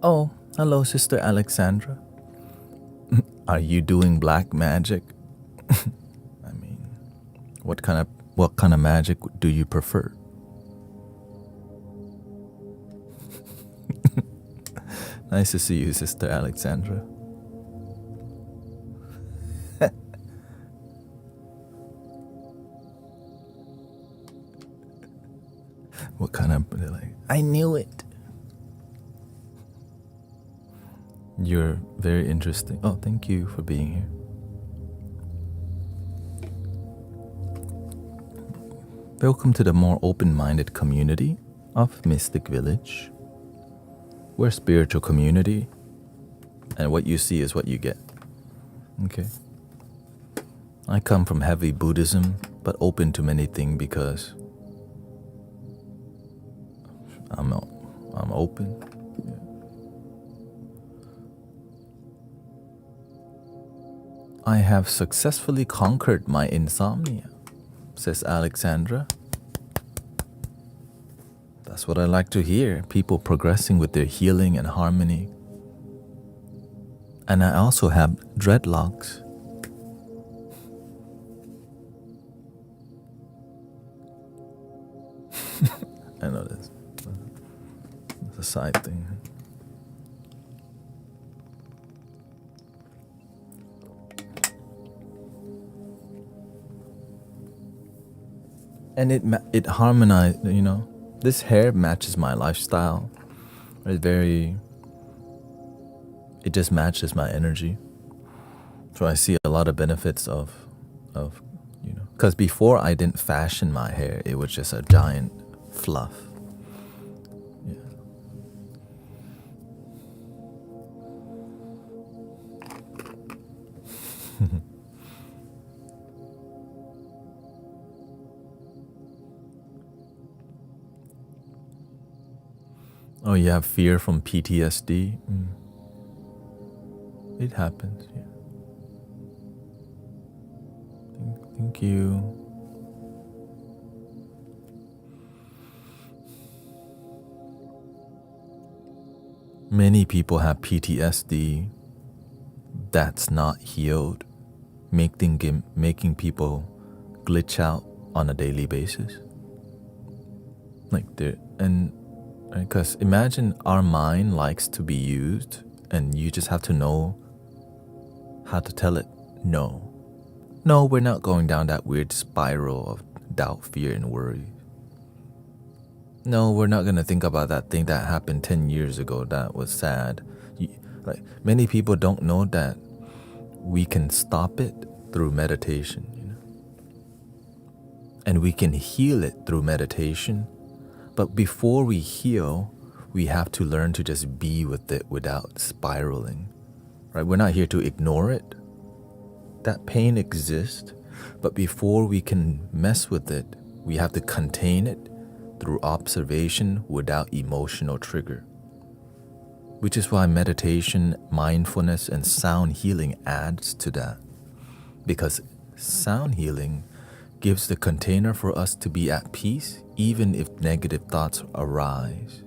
Oh, hello, Sister Alexandra. Are you doing black magic? I mean, what kind of magic do you prefer? Nice to see you, Sister Alexandra. What kind of, like, I knew it. You're very interesting. Oh, thank you for being here. Welcome to the more open-minded community of Mystic Village. We're a spiritual community, and what you see is what you get. Okay. I come from heavy Buddhism, but open to many things because I'm open. Yeah. I have successfully conquered my insomnia, says Alexandra. That's what I like to hear. People progressing with their healing and harmony. And I also have dreadlocks. I know this. It's a side thing. And it harmonized, you know. This hair matches my lifestyle. It just matches my energy. So I see a lot of benefits of you know, because before I didn't fashion my hair, it was just a giant fluff. Yeah. Oh, you have fear from PTSD? It happens, yeah. Thank you. Many people have PTSD that's not healed, making people glitch out on a daily basis. Because imagine our mind likes to be used, and you just have to know how to tell it no. No, we're not going down that weird spiral of doubt, fear, and worry. No, we're not going to think about that thing that happened 10 years ago that was sad. Many people don't know that we can stop it through meditation, you know? And we can heal it through meditation. But before we heal, we have to learn to just be with it without spiraling. Right? We're not here to ignore it. That pain exists, but before we can mess with it, we have to contain it through observation without emotional trigger. Which is why meditation, mindfulness, and sound healing adds to that. Because sound healing gives the container for us to be at peace even if negative thoughts arise.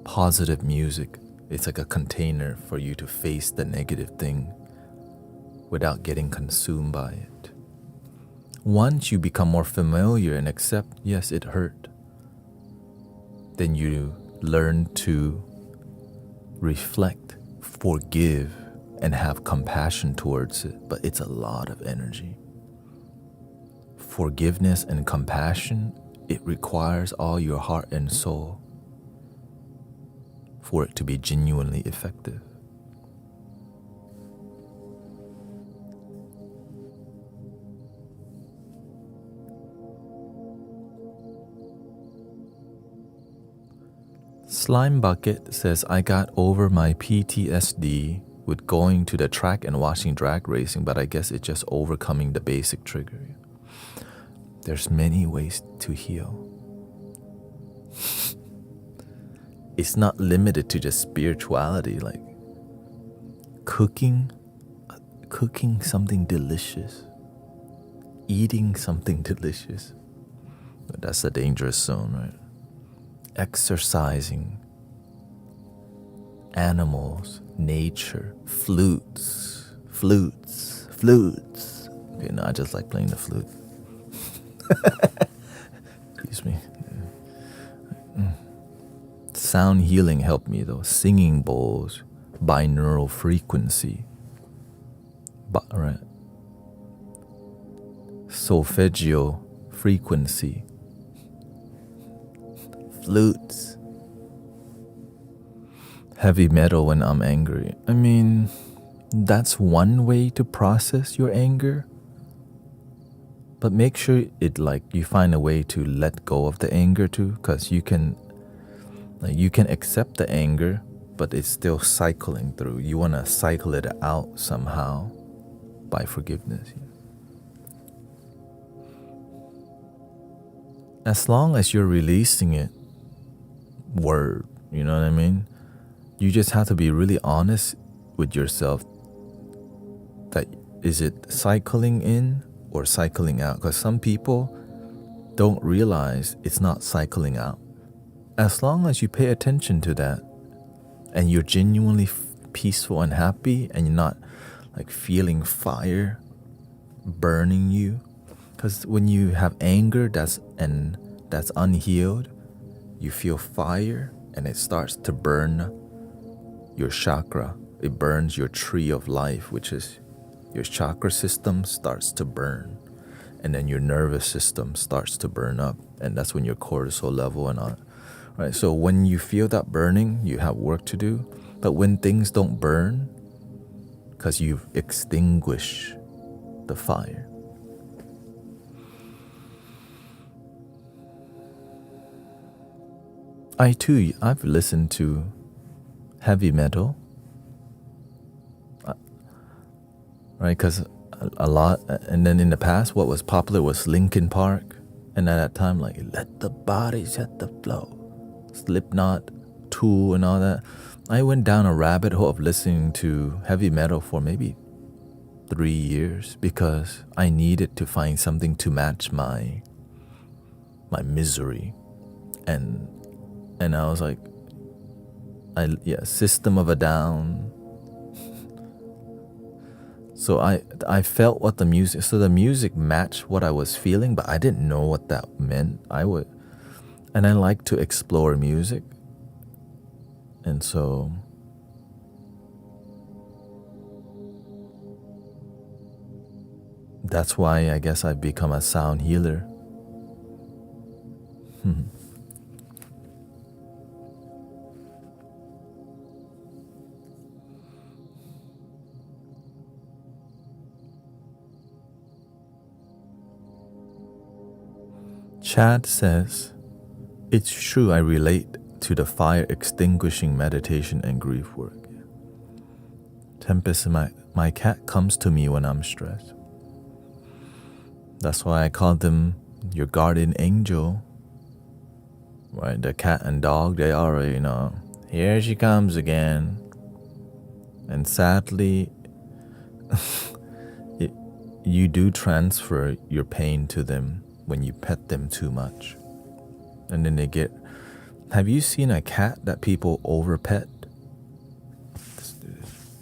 Positive music, it's like a container for you to face the negative thing without getting consumed by it. Once you become more familiar and accept, yes, it hurt, then you learn to reflect, forgive, and have compassion towards it. But it's a lot of energy. Forgiveness and compassion, it requires all your heart and soul for it to be genuinely effective. Slime Bucket says, I got over my PTSD with going to the track and watching drag racing, but I guess it's just overcoming the basic trigger. There's many ways to heal. It's not limited to just spirituality, like cooking something delicious, eating something delicious. That's a dangerous zone, right? Exercising, animals, nature, flutes. Okay, no, I just like playing the flute. Excuse me. Sound healing helped me though. Singing bowls, binaural frequency, right? Solfeggio frequency, flutes, heavy metal when I'm angry. I mean, that's one way to process your anger, But make sure you find a way to let go of the anger too, because you can accept the anger, but it's still cycling through. You want to cycle it out somehow by forgiveness. As long as you're releasing it, word, you know what I mean? You just have to be really honest with yourself that is it cycling in or cycling out? Because some people don't realize it's not cycling out. As long as you pay attention to that and you're genuinely peaceful and happy and you're not like feeling fire burning you, because when you have anger that's unhealed, you feel fire and it starts to burn your chakra. It burns your tree of life, which is your chakra system starts to burn, and then your nervous system starts to burn up, and that's when your cortisol level and all. Right, so when you feel that burning, you have work to do. But when things don't burn, because you've extinguished the fire. I've listened to heavy metal, right? Because a lot, and then in the past, what was popular was Linkin Park, and at that time, like let the body set the flow, Slipknot, Tool, and all that. I went down a rabbit hole of listening to heavy metal for maybe 3 years because I needed to find something to match my misery, and I was like, System of a Down. So I felt what the music matched what I was feeling, but I didn't know what that meant. And I like to explore music, and so that's why I guess I've become a sound healer. Chad says, it's true, I relate to the fire extinguishing meditation and grief work. Tempest, my cat comes to me when I'm stressed. That's why I call them your guardian angel. Right, the cat and dog, they already know. Here she comes again. And sadly, you do transfer your pain to them when you pet them too much. And then they get... Have you seen a cat that people over pet?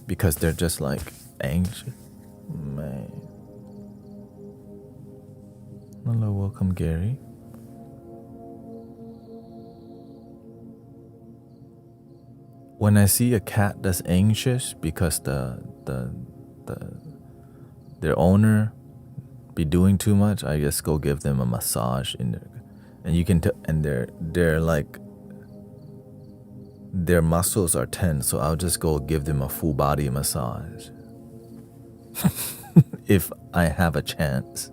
Because they're just like anxious. Man. Hello, welcome, Gary. When I see a cat that's anxious because their owner be doing too much, I just go give them a massage in there, and you can and they're like, their muscles are tense, so I'll just go give them a full body massage if I have a chance.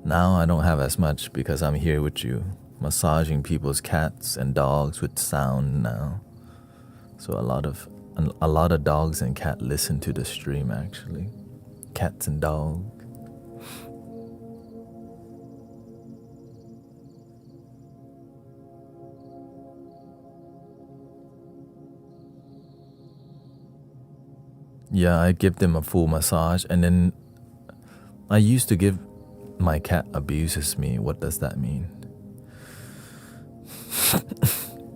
Now I don't have as much because I'm here with you, massaging people's cats and dogs with sound now. So a lot of dogs and cats listen to the stream, actually. Cats and dogs. Yeah, I give them a full massage, and then I used to give... My cat abuses me. What does that mean?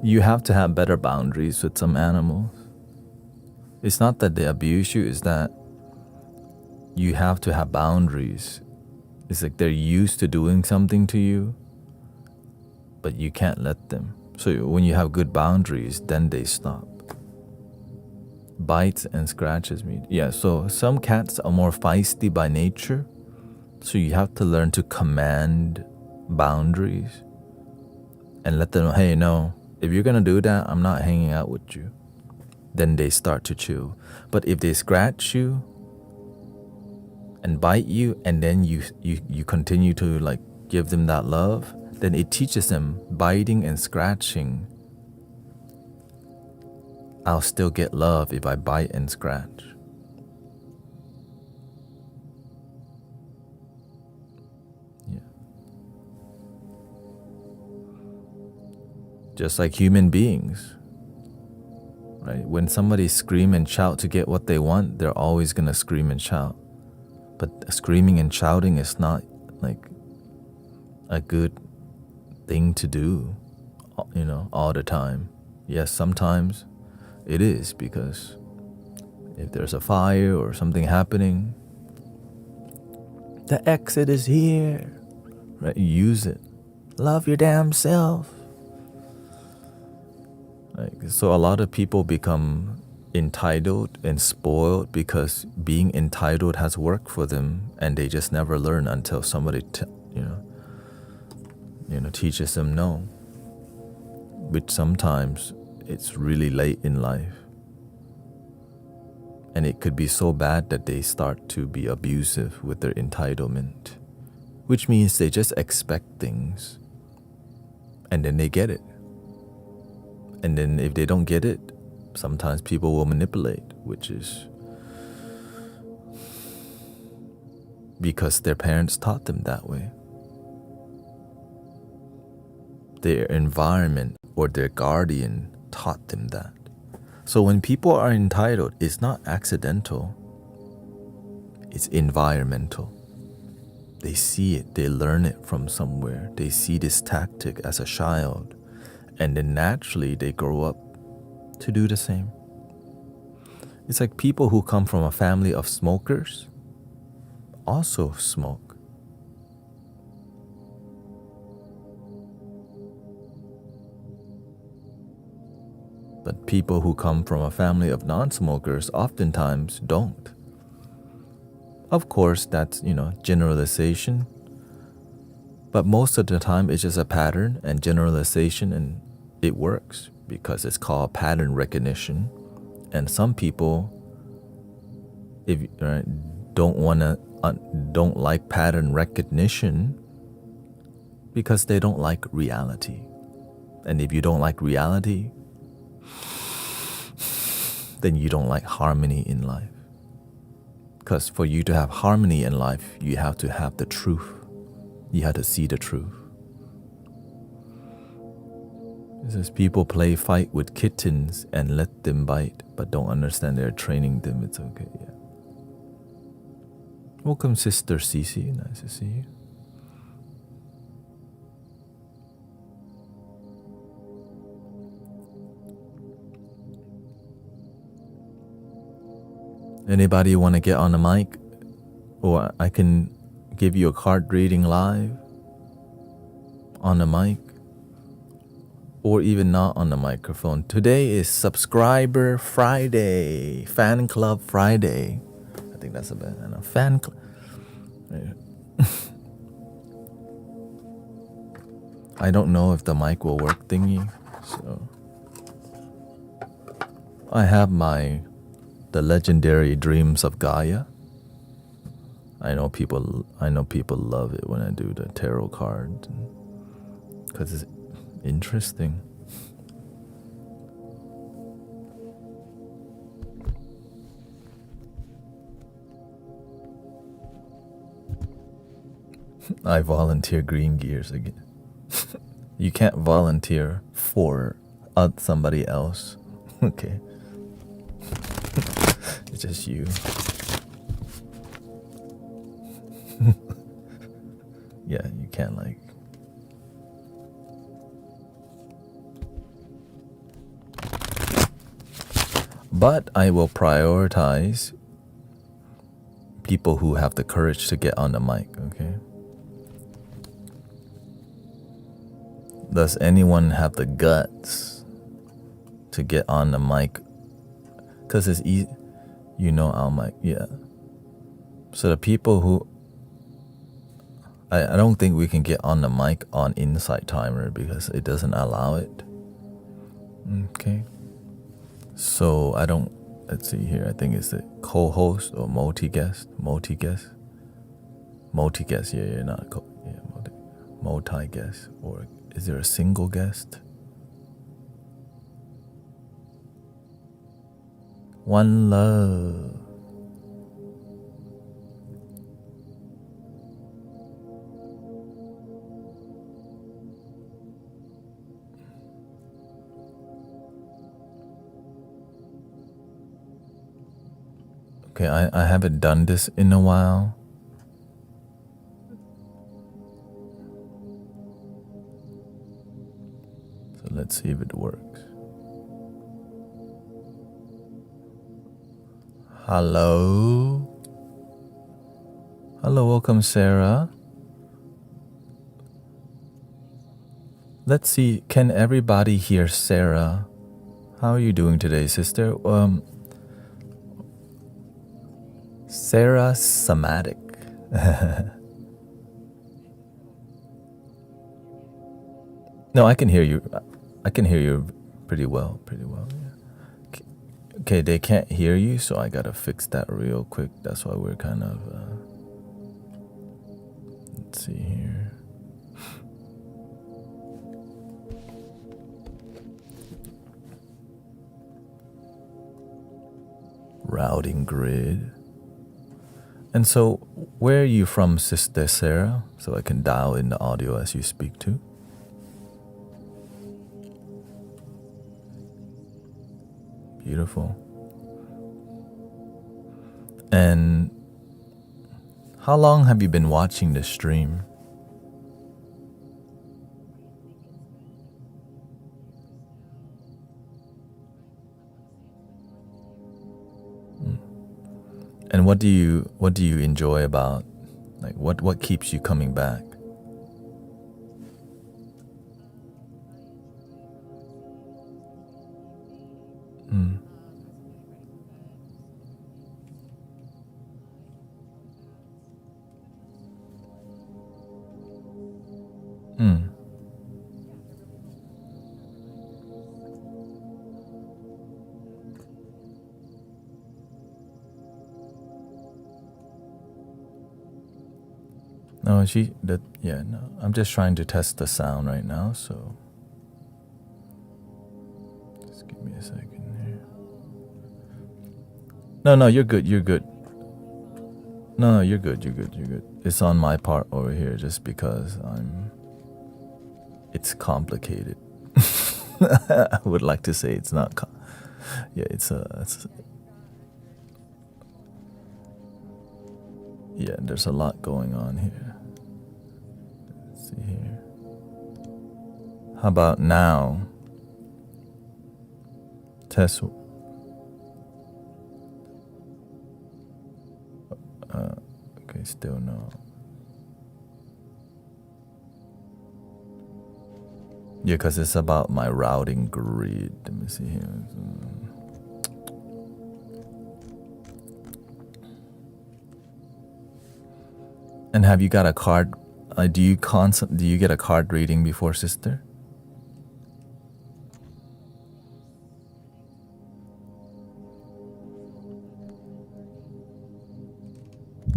You have to have better boundaries with some animals. It's not that they abuse you, it's that you have to have boundaries. It's like they're used to doing something to you, but you can't let them. So when you have good boundaries, then they stop. Bites and scratches me. Yeah, so some cats are more feisty by nature, so you have to learn to command boundaries and let them know, hey, no, if you're gonna do that, I'm not hanging out with you. Then they start to chill. But if they scratch you and bite you, and then you continue to like give them that love, then it teaches them biting and scratching. I'll still get love if I bite and scratch. Yeah. Just like human beings. Right? When somebody scream and shout to get what they want, they're always gonna scream and shout. But screaming and shouting is not like a good thing to do, all the time. Yes, sometimes it is, because if there's a fire or something happening, the exit is here, right? You use it. Love your damn self. So a lot of people become entitled and spoiled because being entitled has worked for them, and they just never learn until somebody teaches them no, which sometimes it's really late in life, and it could be so bad that they start to be abusive with their entitlement, which means they just expect things and then they get it. And then if they don't get it, sometimes people will manipulate, which is because their parents taught them that way. Their environment or their guardian taught them that. So when people are entitled, it's not accidental. It's environmental. They see it, they learn it from somewhere. They see this tactic as a child, and then naturally they grow up to do the same. It's like people who come from a family of smokers also smoke. But people who come from a family of non-smokers oftentimes don't. Of course, that's, generalization. But most of the time, it's just a pattern and generalization, and it works because it's called pattern recognition. And some people, don't like pattern recognition because they don't like reality. And if you don't like reality, then you don't like harmony in life. Because for you to have harmony in life, you have to have the truth. You have to see the truth. It says people play fight with kittens and let them bite, but don't understand they're training them. It's okay, yeah. Welcome, Sister Cece. Nice to see you. Anybody want to get on the mic? Or I can give you a card reading live on the mic, or even not on the microphone. Today is Subscriber Friday, Fan Club Friday. I think that's a bit, fan club. I don't know if the mic will work thingy, so I have the legendary Dreams of Gaia. I know people love it when I do the tarot cards because it's interesting. I volunteer green gears again. You can't volunteer for somebody else. Okay. It's just you. Yeah, you can't But I will prioritize people who have the courage to get on the mic, okay? Does anyone have the guts to get on the mic? Because it's easy, our mic, yeah. So the people who, I don't think we can get on the mic on Insight Timer because it doesn't allow it. Okay. So let's see here, I think it's the co-host or multi-guest. Multi-guest, yeah, not multi-guest. Or is there a single guest? One love. Okay, I haven't done this in a while. So let's see if it works. Hello? Hello, welcome Sarah. Let's see, can everybody hear Sarah? How are you doing today, sister? Sarah Somatic. No, I can hear you. I can hear you pretty well. Yeah. Okay, they can't hear you, so I gotta fix that real quick. That's why we're kind of. Let's see here. Routing grid. And so, where are you from, Sister Sarah? So I can dial in the audio as you speak too. Beautiful. And how long have you been watching the stream? And what do you enjoy about, like what keeps you coming back? No, no. I'm just trying to test the sound right now, so just give me a second here. No, you're good. No, you're good. It's on my part over here just because it's complicated. I would like to say it's not yeah, there's a lot going on here. Let's see here. How about now? Test. Okay, still no. Yeah, because it's about my routing grid. Let me see here. And have you got a card? Do you get a card reading before, sister?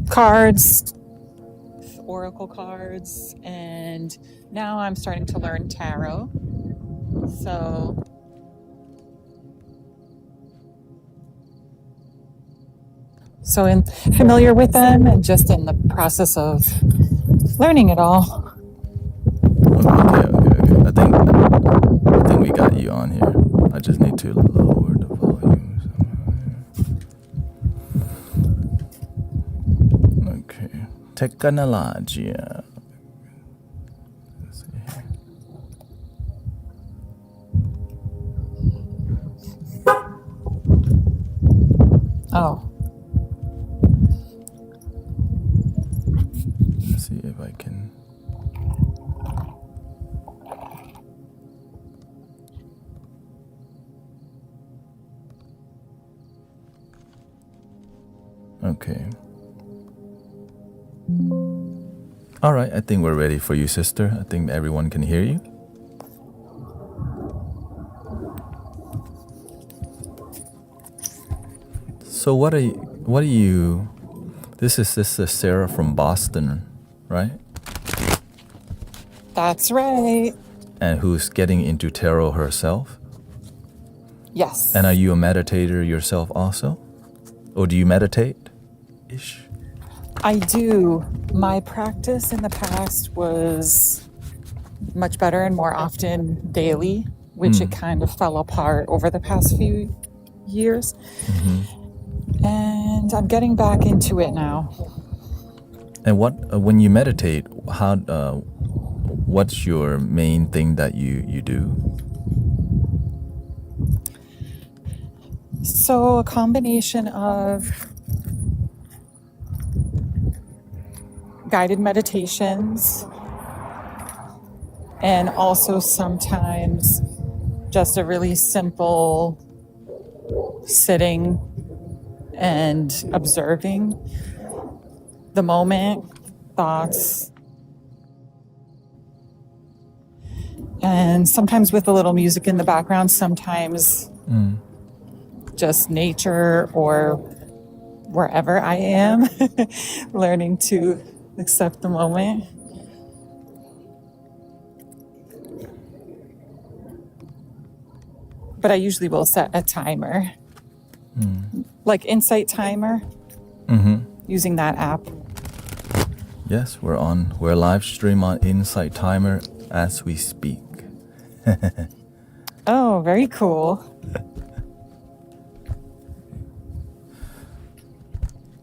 Cards, oracle cards, and now I'm starting to learn tarot. So I'm familiar with them and just in the process of learning it all. Okay. I think we got you on here. I just need to lower the volume. Okay. Technology. Let's see here. Oh. Let's see if I can. Okay. All right, I think we're ready for you, sister. I think everyone can hear you. So what are you? This is Sister Sarah from Boston. right? That's right. And who's getting into tarot herself. Yes. And are you a meditator yourself also? Or do you meditate? Ish. I do. My practice in the past was much better and more often daily, which it kind of fell apart over the past few years. And I'm getting back into it now. And what when you meditate, how what's your main thing that you do? So a combination of guided meditations and also sometimes just a really simple sitting and observing the moment, thoughts, and sometimes with a little music in the background, sometimes just nature or wherever I am, learning to accept the moment. But I usually will set a timer, like Insight Timer, using that app. Yes, we're live stream on Insight Timer as we speak. Oh, very cool.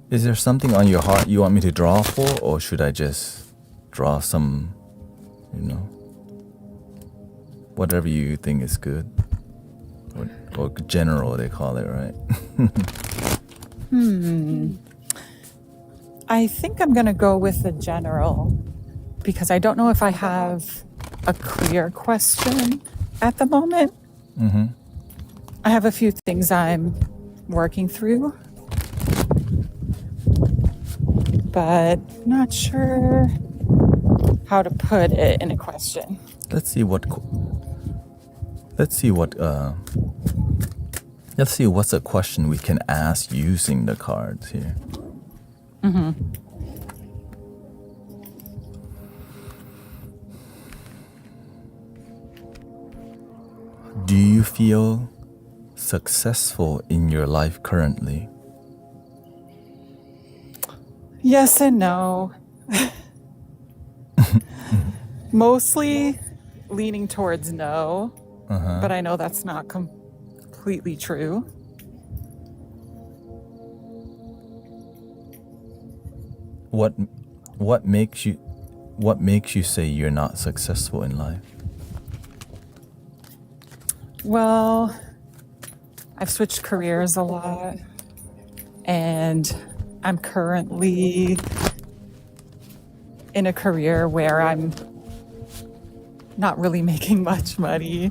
Is there something on your heart you want me to draw for, or should I just draw some, whatever you think is good? Or general, they call it, right? I think I'm going to go with the general because I don't know if I have a clear question at the moment. I have a few things I'm working through, but not sure how to put it in a question. Let's see what's a question we can ask using the cards here. Do you feel successful in your life currently? Yes and no. Mostly leaning towards no, but I know that's not completely true. What makes you say you're not successful in life? Well, I've switched careers a lot, and I'm currently in a career where I'm not really making much money.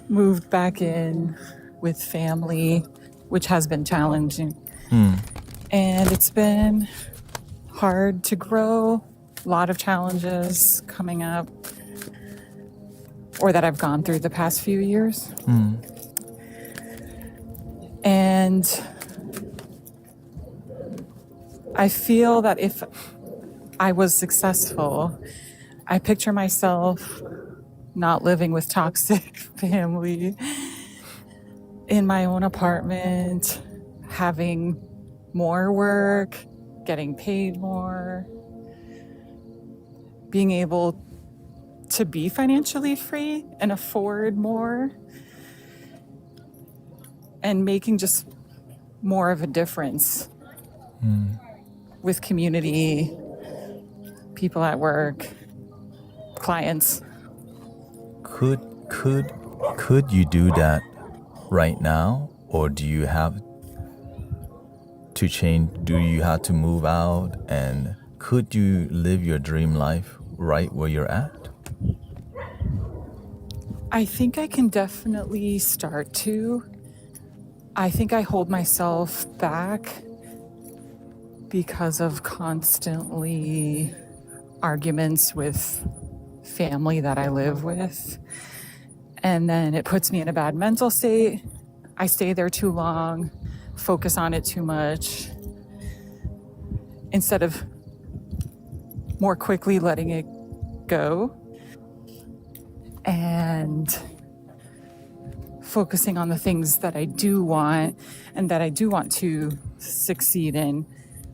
Moved back in with family, which has been challenging. And it's been hard to grow. A lot of challenges coming up, or that I've gone through the past few years. And I feel that if I was successful, I picture myself not living with toxic family, in my own apartment, having more work, getting paid more, being able to be financially free and afford more, and making just more of a difference with community, people at work, clients. Could you do that right now, or do you have to change? Do you have to move out, and could you live your dream life right where you're at? I think I can definitely start to. I think I hold myself back because of constantly arguments with family that I live with. And then it puts me in a bad mental state. I stay there too long, focus on it too much, instead of more quickly letting it go and focusing on the things that I do want and that I do want to succeed in.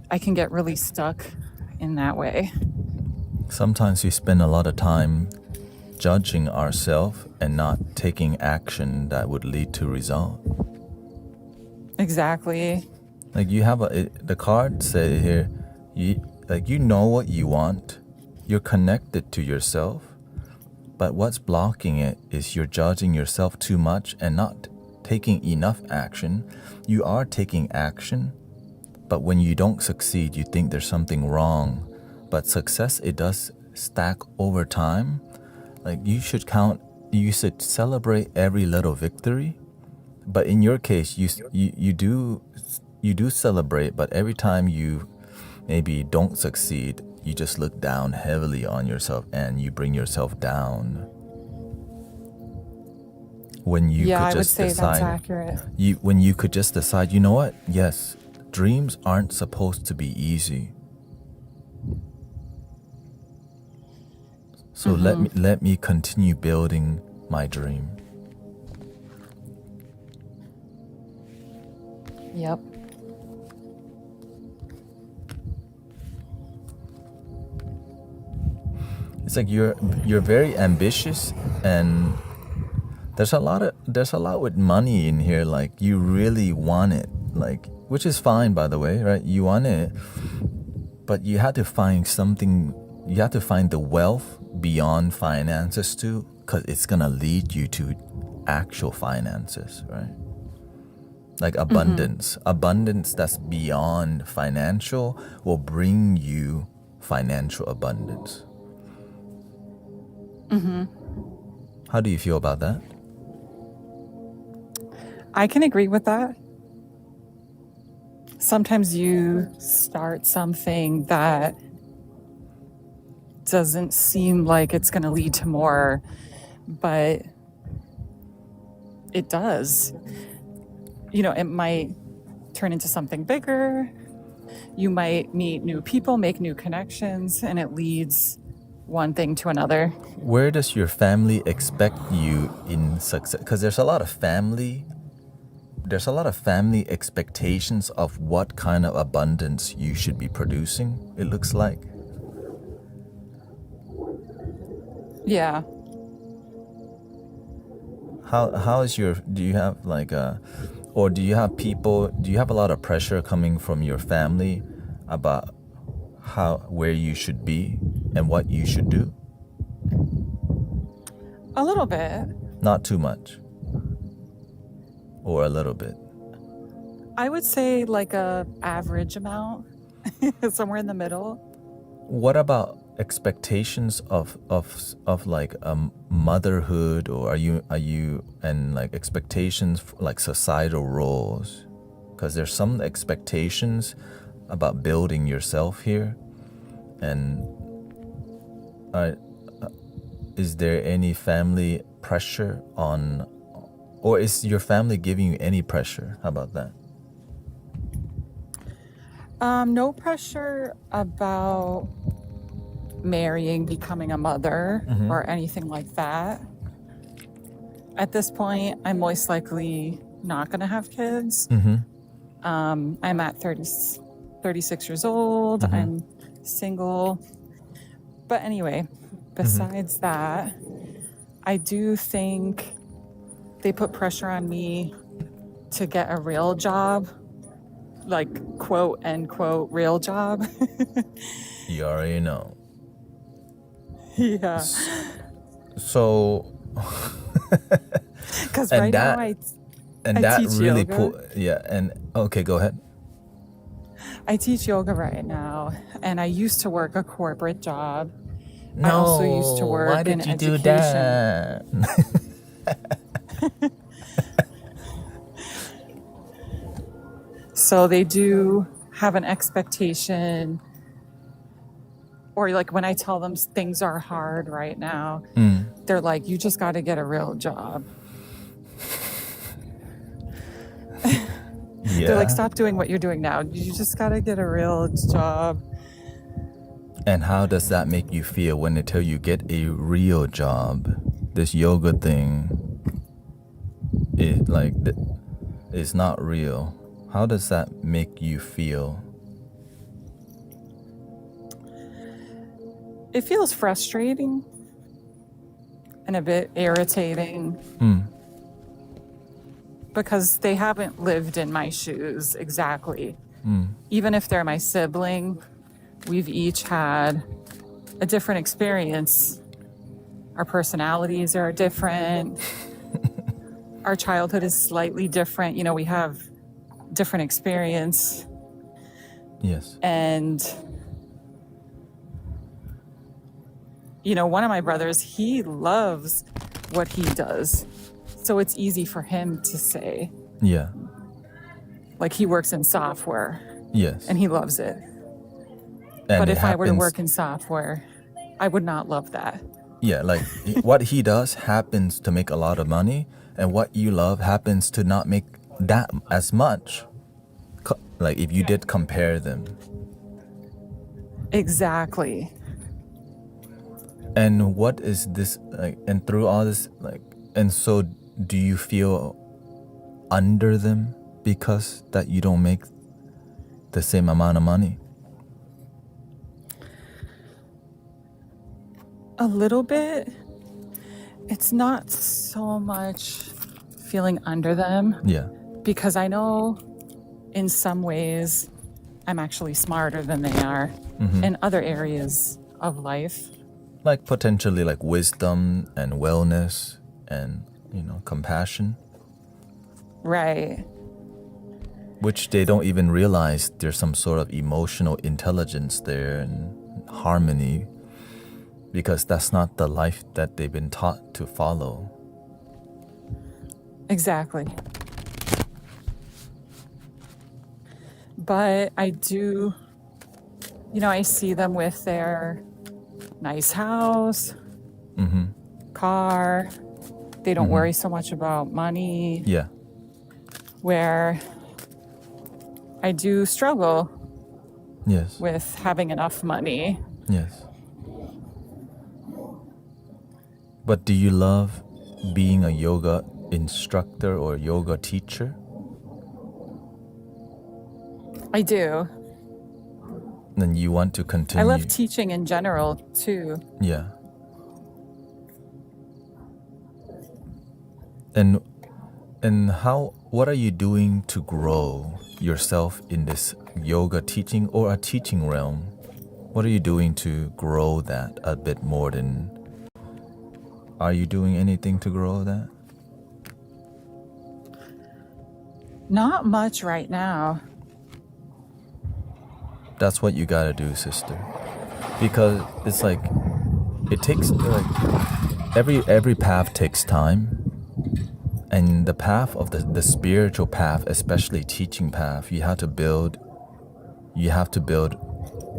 I can get really stuck in that way. Sometimes we spend a lot of time judging ourselves and not taking action that would lead to result. Exactly. Like you have the card say here, you know what you want, you're connected to yourself, but what's blocking it is you're judging yourself too much and not taking enough action. You are taking action, but when you don't succeed, you think there's something wrong. But success, it does stack over time. Like you should celebrate every little victory. But in your case, you do celebrate, but every time you maybe don't succeed, you just look down heavily on yourself and you bring yourself down. When you could just I would say decide, that's accurate. when you could just decide, you know what? Yes, dreams aren't supposed to be easy. So let me continue building my dream. Yep. It's like you're very ambitious, and there's a lot with money in here. Like you really want it, like, which is fine, by the way, right? You want it, but you have to find something. You have to find the wealth beyond finances too, because it's gonna lead you to actual finances, right? Like abundance. Abundance that's beyond financial will bring you financial abundance. How do you feel about that? I can agree with that. Sometimes you start something that doesn't seem like it's going to lead to more, but it does. You know, it might turn into something bigger. You might meet new people, make new connections, and it leads one thing to another. Where does your family expect you in success? Because there's a lot of family expectations of what kind of abundance you should be producing, it looks like. Yeah. How is do you have or do you have a lot of pressure coming from your family about where you should be and what you should do? A little bit. Not too much. Or a little bit. I would say like a average amount, somewhere in the middle. What about expectations of like motherhood, or are you and like expectations like societal roles? Because there's some expectations about building yourself here, and is there any family pressure on, or is your family giving you any pressure? How about that? No pressure about marrying, becoming a mother, or anything like that. At this point, I'm most likely not going to have kids. I'm at 36 years old. I'm single. But anyway, besides that, I do think they put pressure on me to get a real job, like quote unquote real job. You already know. Yeah. So, because right now I teach really yoga. And okay, go ahead. I teach yoga right now, and I used to work a corporate job. No, I also used to work why did in you education. do that? So they do have an expectation, or like when I tell them things are hard right now, they're like, you just got to get a real job. Yeah. They're like, stop doing what you're doing now. You just got to get a real job. And how does that make you feel when until you get a real job? This yoga thing, it's not real. How does that make you feel? It feels frustrating and a bit irritating because they haven't lived in my shoes exactly. Even if they're my sibling, we've each had a different experience. Our personalities are different. Our childhood is slightly different. You know, we have different experience. Yes. And, you know, one of my brothers, he loves what he does. So it's easy for him to say. Yeah. Like, he works in software. Yes. And he loves it. And but it if I were to happens- work in software, I would not love that. Yeah, like what he does happens to make a lot of money, and what you love happens to not make that as much. Like if you did compare them. Exactly. And what is this like? And through all this, like, and so do you feel under them because that you don't make the same amount of money? A little bit. It's not so much feeling under them. Yeah. Because I know in some ways I'm actually smarter than they are in other areas of life. Like potentially like wisdom and wellness and, you know, compassion. Right. Which they don't even realize there's some sort of emotional intelligence there and harmony, because that's not the life that they've been taught to follow. Exactly. But I do, you know, I see them with their nice house, car. They don't worry so much about money. Yeah. Where I do struggle Yes. with having enough money. Yes. But do you love being a yoga instructor or yoga teacher? I do. Then you want to continue. I love teaching in general too. Yeah. And what are you doing to grow yourself in this yoga teaching or a teaching realm? What are you doing to grow that a bit more than? Are you doing anything to grow that? Not much right now. That's what you gotta do, sister. Because it's like, it takes like every path takes time. And the path of the spiritual path, especially teaching path, you have to build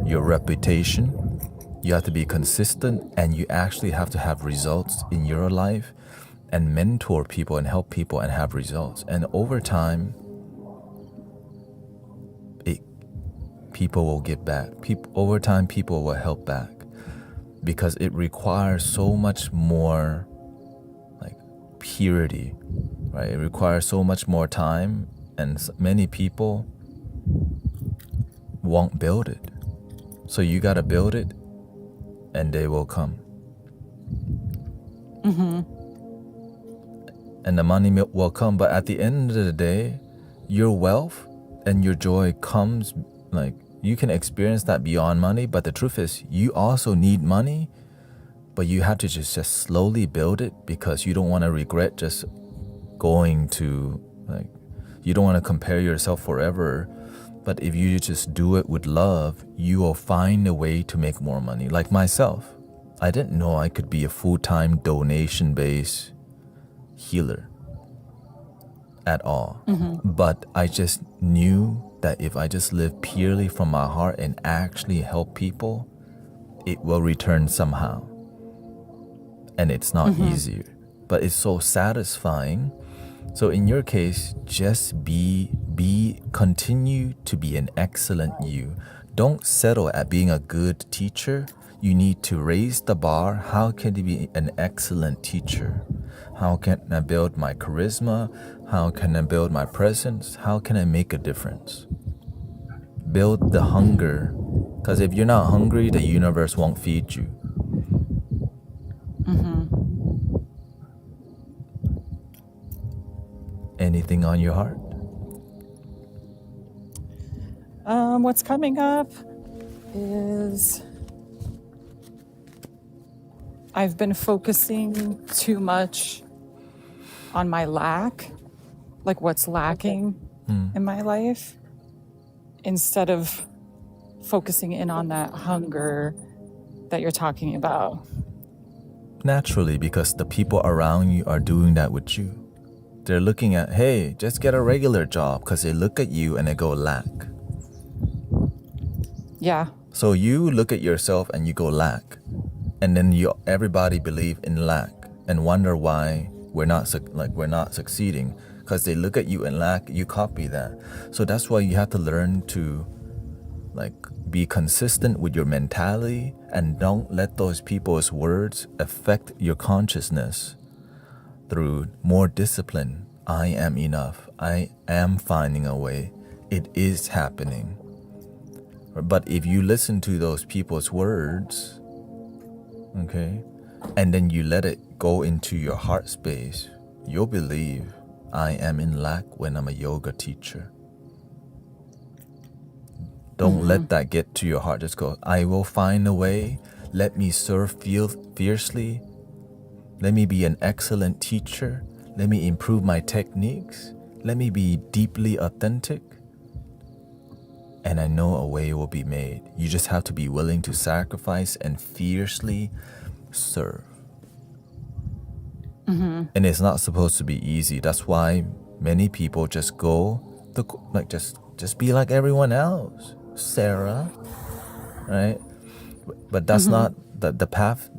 your reputation. You have to be consistent, and you actually have to have results in your life and mentor people and help people and have results. And over time, people will give back. Over time, people will help back, because it requires so much more like purity, right? It requires so much more time, and many people won't build it. So you gotta build it, and they will come. And the money will come, but at the end of the day, your wealth and your joy comes, like, you can experience that beyond money, but the truth is you also need money, but you have to just slowly build it, because you don't want to regret just going to, like, you don't want to compare yourself forever. But if you just do it with love, you will find a way to make more money. Like myself, I didn't know I could be a full-time donation-based healer at all. But I just knew that if I just live purely from my heart and actually help people, it will return somehow. And it's not easier, but it's so satisfying. So in your case, just continue to be an excellent you. Don't settle at being a good teacher. You need to raise the bar. How can I be an excellent teacher? How can I build my charisma? How can I build my presence? How can I make a difference? Build the hunger. Because if you're not hungry, the universe won't feed you. Anything on your heart? What's coming up is I've been focusing too much on my lack, like what's lacking in my life, instead of focusing in on that hunger that you're talking about. Naturally, because the people around you are doing that with you. They're looking at, hey, just get a regular job, because they look at you and they go lack. Yeah. So you look at yourself and you go lack. And then everybody believe in lack and wonder why we're not succeeding, because they look at you and lack, you copy that. So that's why you have to learn to be consistent with your mentality and don't let those people's words affect your consciousness through more discipline. I am enough. I am finding a way. It is happening. But if you listen to those people's words, okay, and then you let it go into your heart space, you'll believe I am in lack when I'm a yoga teacher. Don't let that get to your heart. Just go, I will find a way. Let me serve fiercely. Let me be an excellent teacher. Let me improve my techniques. Let me be deeply authentic. And I know a way will be made. You just have to be willing to sacrifice and fiercely serve. And it's not supposed to be easy. That's why many people just go, just be like everyone else. Sarah, right? But that's not the path.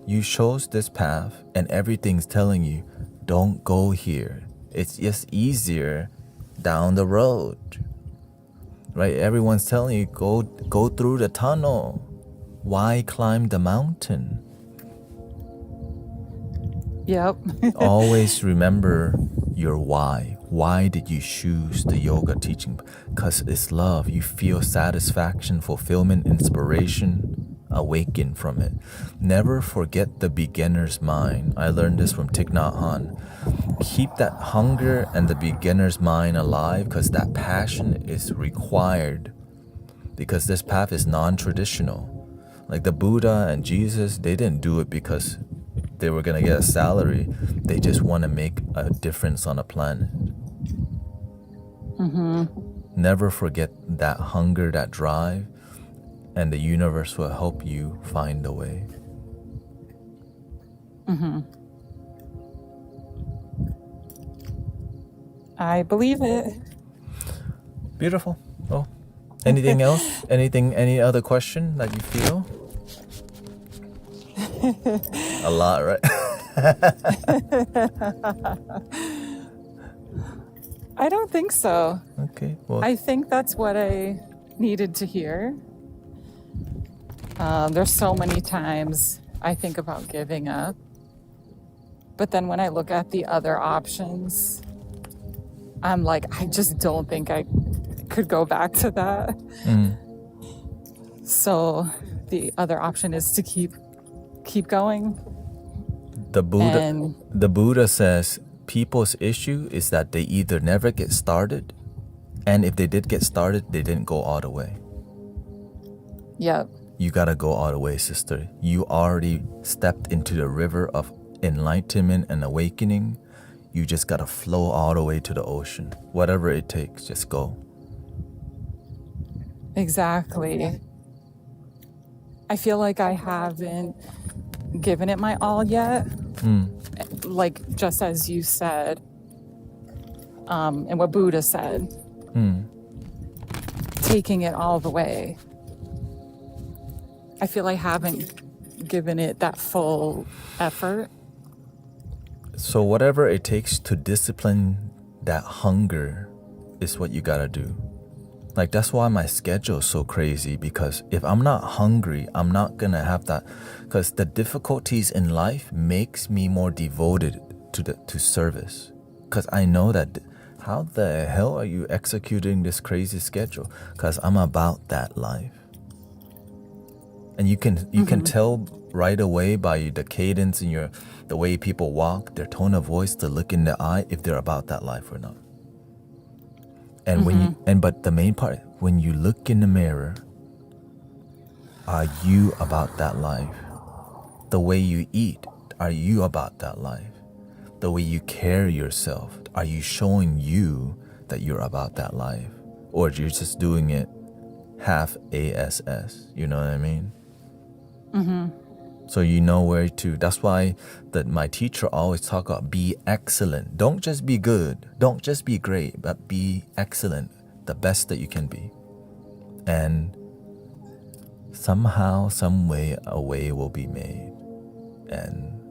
You chose this path and everything's telling you, don't go here. It's just easier down the road. Right? Everyone's telling you, go through the tunnel. Why climb the mountain? Yep. Always remember your why. Why did you choose the yoga teaching? Because it's love. You feel satisfaction, fulfillment, inspiration, awaken from it. Never forget the beginner's mind. I learned this from Thich Nhat Hanh. Keep that hunger and the beginner's mind alive, because that passion is required, because this path is non-traditional. Like the Buddha and Jesus, they didn't do it because they were going to get a salary. They just want to make a difference on the planet. Never forget that hunger, that drive, and the universe will help you find a way. I believe it. Beautiful. Oh, anything else? Any other question that you feel? A lot, right? I don't think so. Okay. Well, I think that's what I needed to hear. There's so many times I think about giving up. But then when I look at the other options, I'm like, I just don't think I could go back to that. So the other option is to keep going. the Buddha says people's issue is that they either never get started, and if they did get started, they didn't go all the way. Yep. You gotta go all the way, sister. You already stepped into the river of enlightenment and awakening. You just gotta flow all the way to the ocean. Whatever it takes, just go. Exactly. I feel like I haven't given it my all yet. Like, just as you said, and what Buddha said, taking it all the way. I feel I haven't given it that full effort. So whatever it takes to discipline that hunger is what you gotta do. Like, that's why my schedule is so crazy, because if I'm not hungry, I'm not gonna have that. Because the difficulties in life makes me more devoted to service. Because I know that how the hell are you executing this crazy schedule? Because I'm about that life. And you can tell right away by the cadence in the way people walk, their tone of voice, the look in the eye, if they're about that life or not. And but the main part, when you look in the mirror, are you about that life? The way you eat, are you about that life? The way you carry yourself, are you showing you that you're about that life? Or you're just doing it half ASS, you know what I mean? So you know where to. That's why my teacher always talk about be excellent. Don't just be good. Don't just be great, but be excellent, the best that you can be. And somehow, some way, a way will be made. And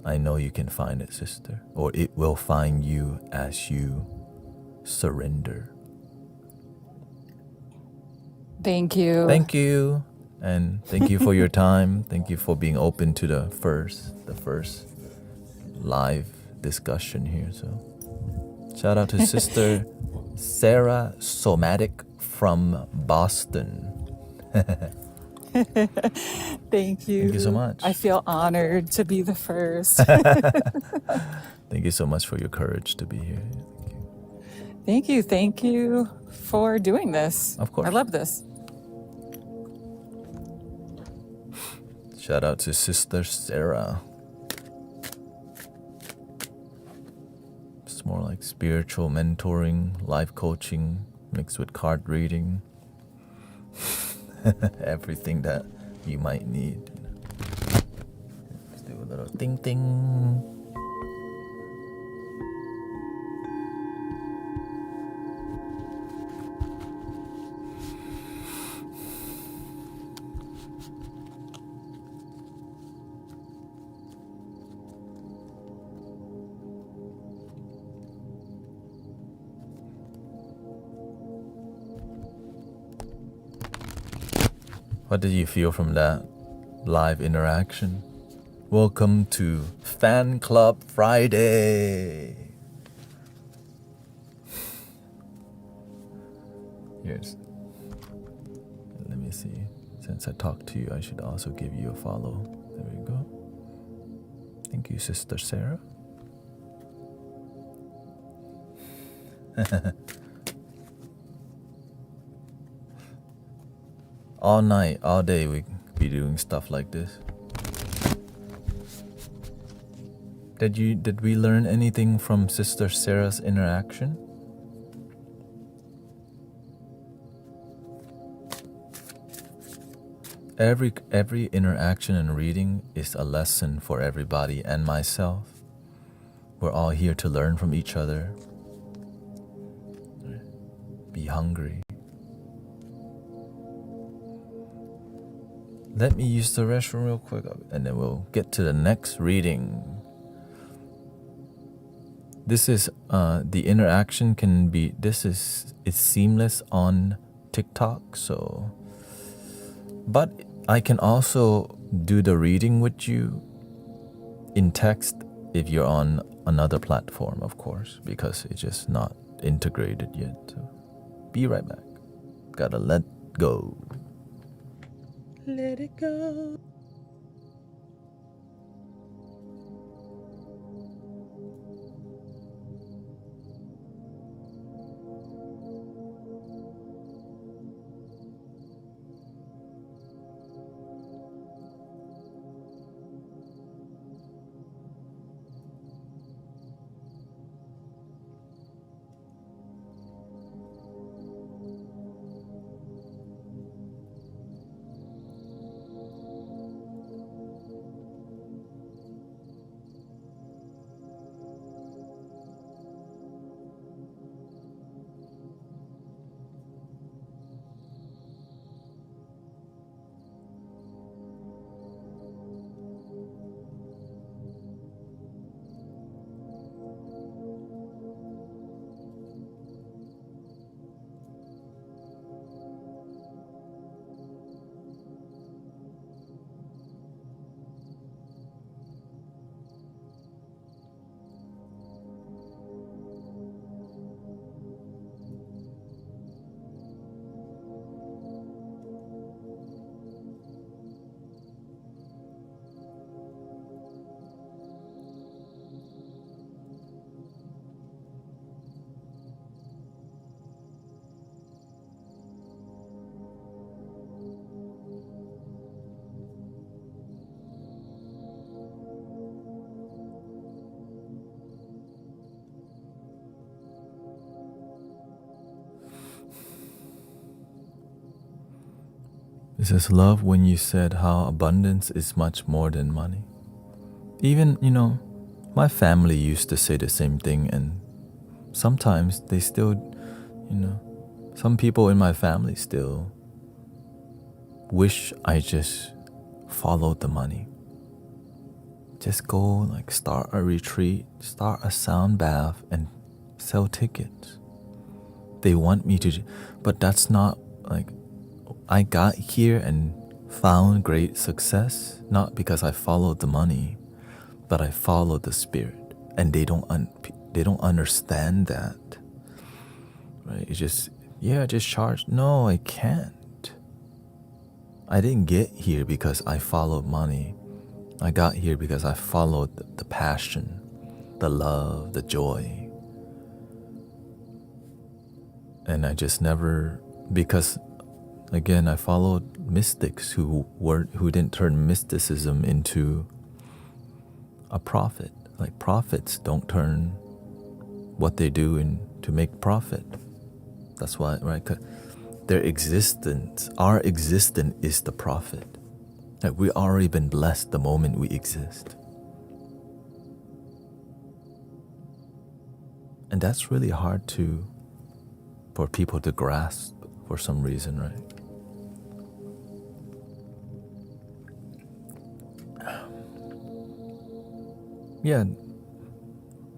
I know you can find it, sister. Or it will find you as you surrender. Thank you. Thank you. And thank you for your time. Thank you for being open to the first live discussion here. So shout out to Sister Sarah Somatic from Boston. Thank you. Thank you so much. I feel honored to be the first. Thank you so much for your courage to be here. Thank you. Thank you for doing this. Of course. I love this. Shout out to Sister Sarah. It's more like spiritual mentoring, life coaching, mixed with card reading. Everything that you might need. Let's do a little ding ding. What did you feel from that live interaction? Welcome to Fan Club Friday. Here's, let me see. Since I talked to you, I should also give you a follow. There we go. Thank you, Sister Sarah. All night, all day, we be doing stuff like this. Did we learn anything from Sister Sarah's interaction? Every interaction and reading is a lesson for everybody and myself. We're all here to learn from each other. Be hungry. Let me use the restroom real quick, and then we'll get to the next reading. This is the interaction can be. It's seamless on TikTok, so. But I can also do the reading with you in text if you're on another platform, of course, because it's just not integrated yet. So be right back. Gotta let go. Let it go. says, love when you said how abundance is much more than money. Even, my family used to say the same thing, and sometimes they still, some people in my family still wish I just followed the money. Just go start a retreat, start a sound bath, and sell tickets. They want me to, but that's not I got here and found great success, not because I followed the money, but I followed the spirit. And they don't understand that. Right? It's just, just charge. No, I can't. I didn't get here because I followed money. I got here because I followed the passion, the love, the joy. And I just never, because again, I followed mystics who didn't turn mysticism into a profit. Like prophets don't turn what they do to make profit. That's why, right? 'Cause their existence, our existence is the profit. Like we already been blessed the moment we exist. And that's really hard for people to grasp for some reason, right? Yeah,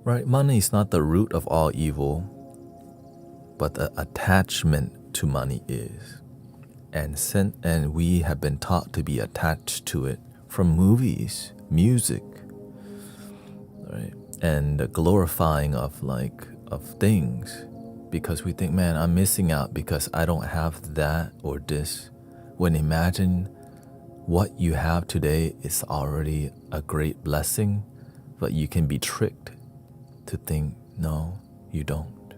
right. Money is not the root of all evil, but the attachment to money is. And we have been taught to be attached to it from movies, music, right? And the glorifying of things, because we think, man, I'm missing out because I don't have that or this. When imagine what you have today is already a great blessing, but you can be tricked to think, no, you don't.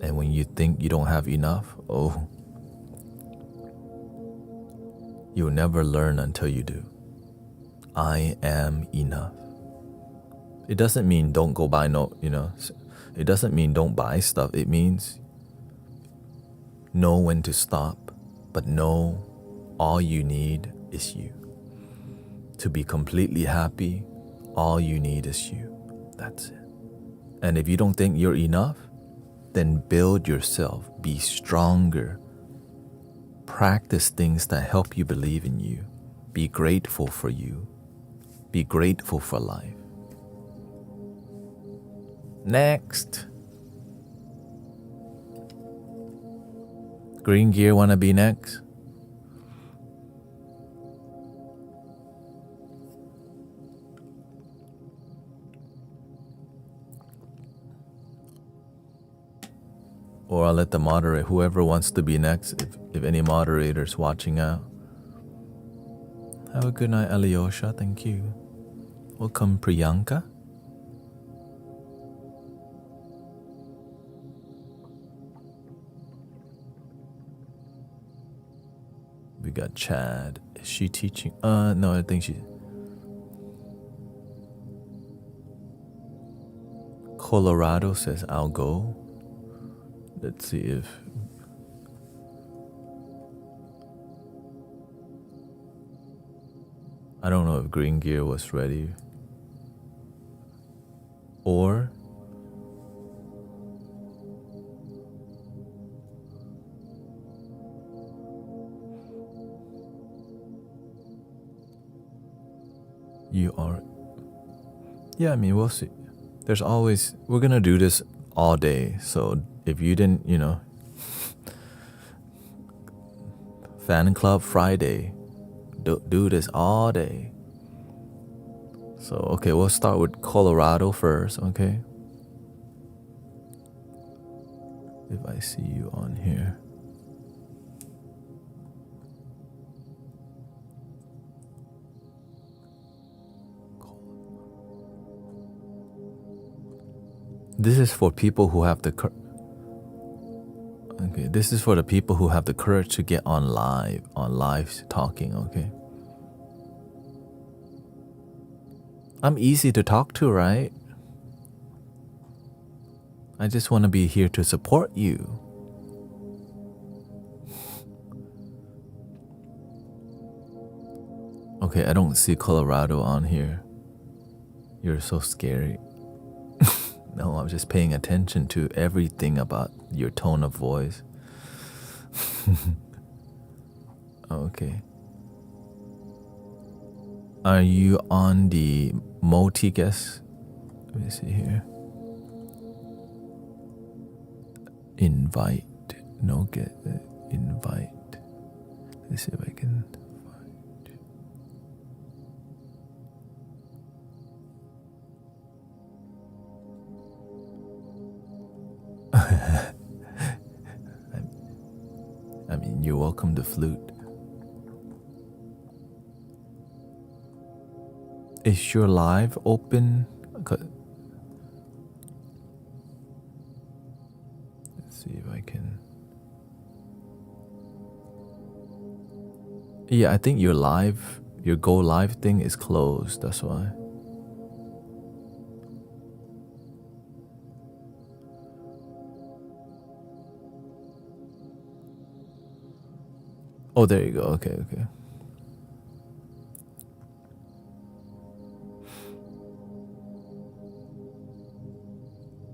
And when you think you don't have enough, you'll never learn until you do. I am enough. It doesn't mean don't go buy it doesn't mean don't buy stuff. It means know when to stop, but know all you need is you. To be completely happy, all you need is you. That's it. And if you don't think you're enough, then build yourself, be stronger. Practice things that help you believe in you. Be grateful for you. Be grateful for life. Next. Green Gear wanna be next? Or I'll let the moderator, whoever wants to be next, if any moderators watching out. Have a good night, Alyosha. Thank you. Welcome, Priyanka. We got Chad. Is she teaching? No, I think she. Colorado says, I'll go. Let's see if. I don't know if Green Gear was ready. Or. You are. Yeah, I mean, we'll see. There's always. We're gonna do this all day. So if you didn't, Fan Club Friday, do this all day. So, okay, we'll start with Colorado first, okay? If I see you on here. This is for people who have the okay. This is for the people who have the courage to get on live talking. Okay. I'm easy to talk to, right? I just want to be here to support you. Okay, I don't see Colorado on here. You're so scary. No, I'm just paying attention to everything about your tone of voice. Okay. Are you on the multi-guest? Let me see here. Invite. No, get invite. Let's see if I can find you. I mean, you're welcome to flute. Is your live open? Let's see if I can. Yeah, I think your go live thing is closed. That's why. Oh, there you go. Okay.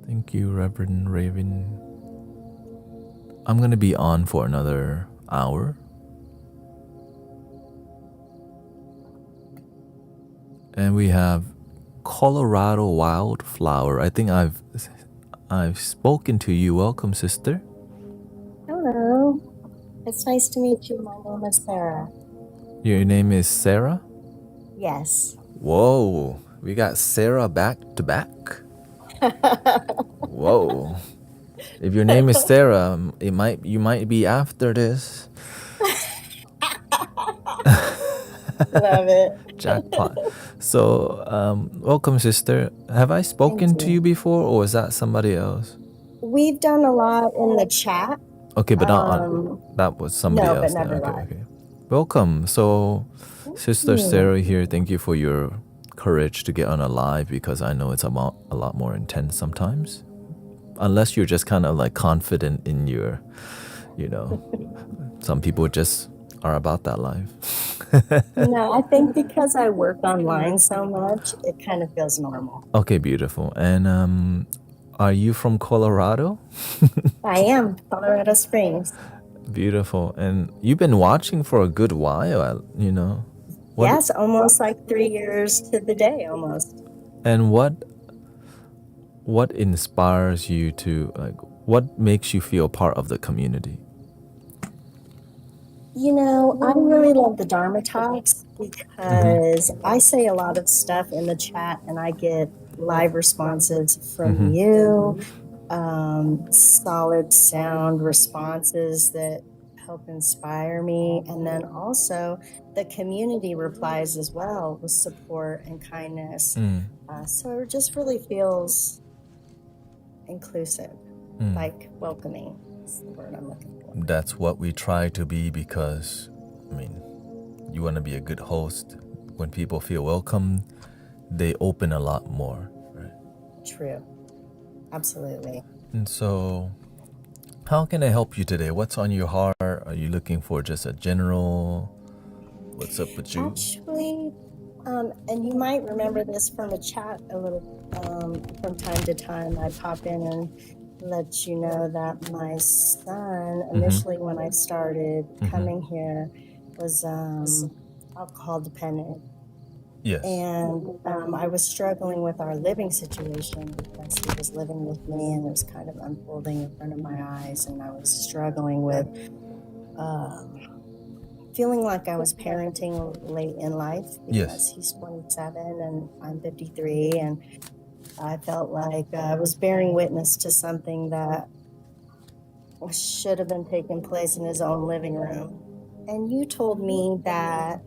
Thank you, Reverend Raven. I'm going to be on for another hour. And we have Colorado Wildflower. I think I've spoken to you. Welcome, sister. Hello. It's nice to meet you. My name is Sarah. Your name is Sarah? Yes. Whoa. We got Sarah back to back. Whoa. If your name is Sarah, you might be after this. Love it. Jackpot. So, welcome, sister. Have I spoken to you before, or is that somebody else? We've done a lot in the chat. Okay, but not on. That was somebody else. But never live. Okay. Welcome. So, Sister Sarah here. Thank you for your courage to get on a live, because I know it's a lot more intense sometimes. Unless you're just kind of like confident in your, some people just are about that life. No, I think because I work online so much, it kind of feels normal. Okay, beautiful. And are you from Colorado? I am, Colorado Springs. Beautiful. And you've been watching for a good while, Yes, almost like 3 years to the day, almost. And what inspires you to, what makes you feel part of the community? I really love the Dharma talks because I say a lot of stuff in the chat and I get live responses from you, solid sound responses that help inspire me. And then also the community replies as well with support and kindness. So it just really feels inclusive, like welcoming. That's the word I'm looking for. That's what we try to be, because, you want to be a good host. When people feel welcome, they open a lot more, right? True. Absolutely. And so, how can I help you today? What's on your heart? Are you looking for just a general, what's up with you? Actually, and you might remember this from the chat a little, from time to time, I pop in and let you know that my son, initially when I started coming here, was alcohol dependent. Yes. And I was struggling with our living situation because he was living with me and it was kind of unfolding in front of my eyes. And I was struggling with feeling like I was parenting late in life because he's 27 and I'm 53. And I felt like I was bearing witness to something that should have been taking place in his own living room. And you told me that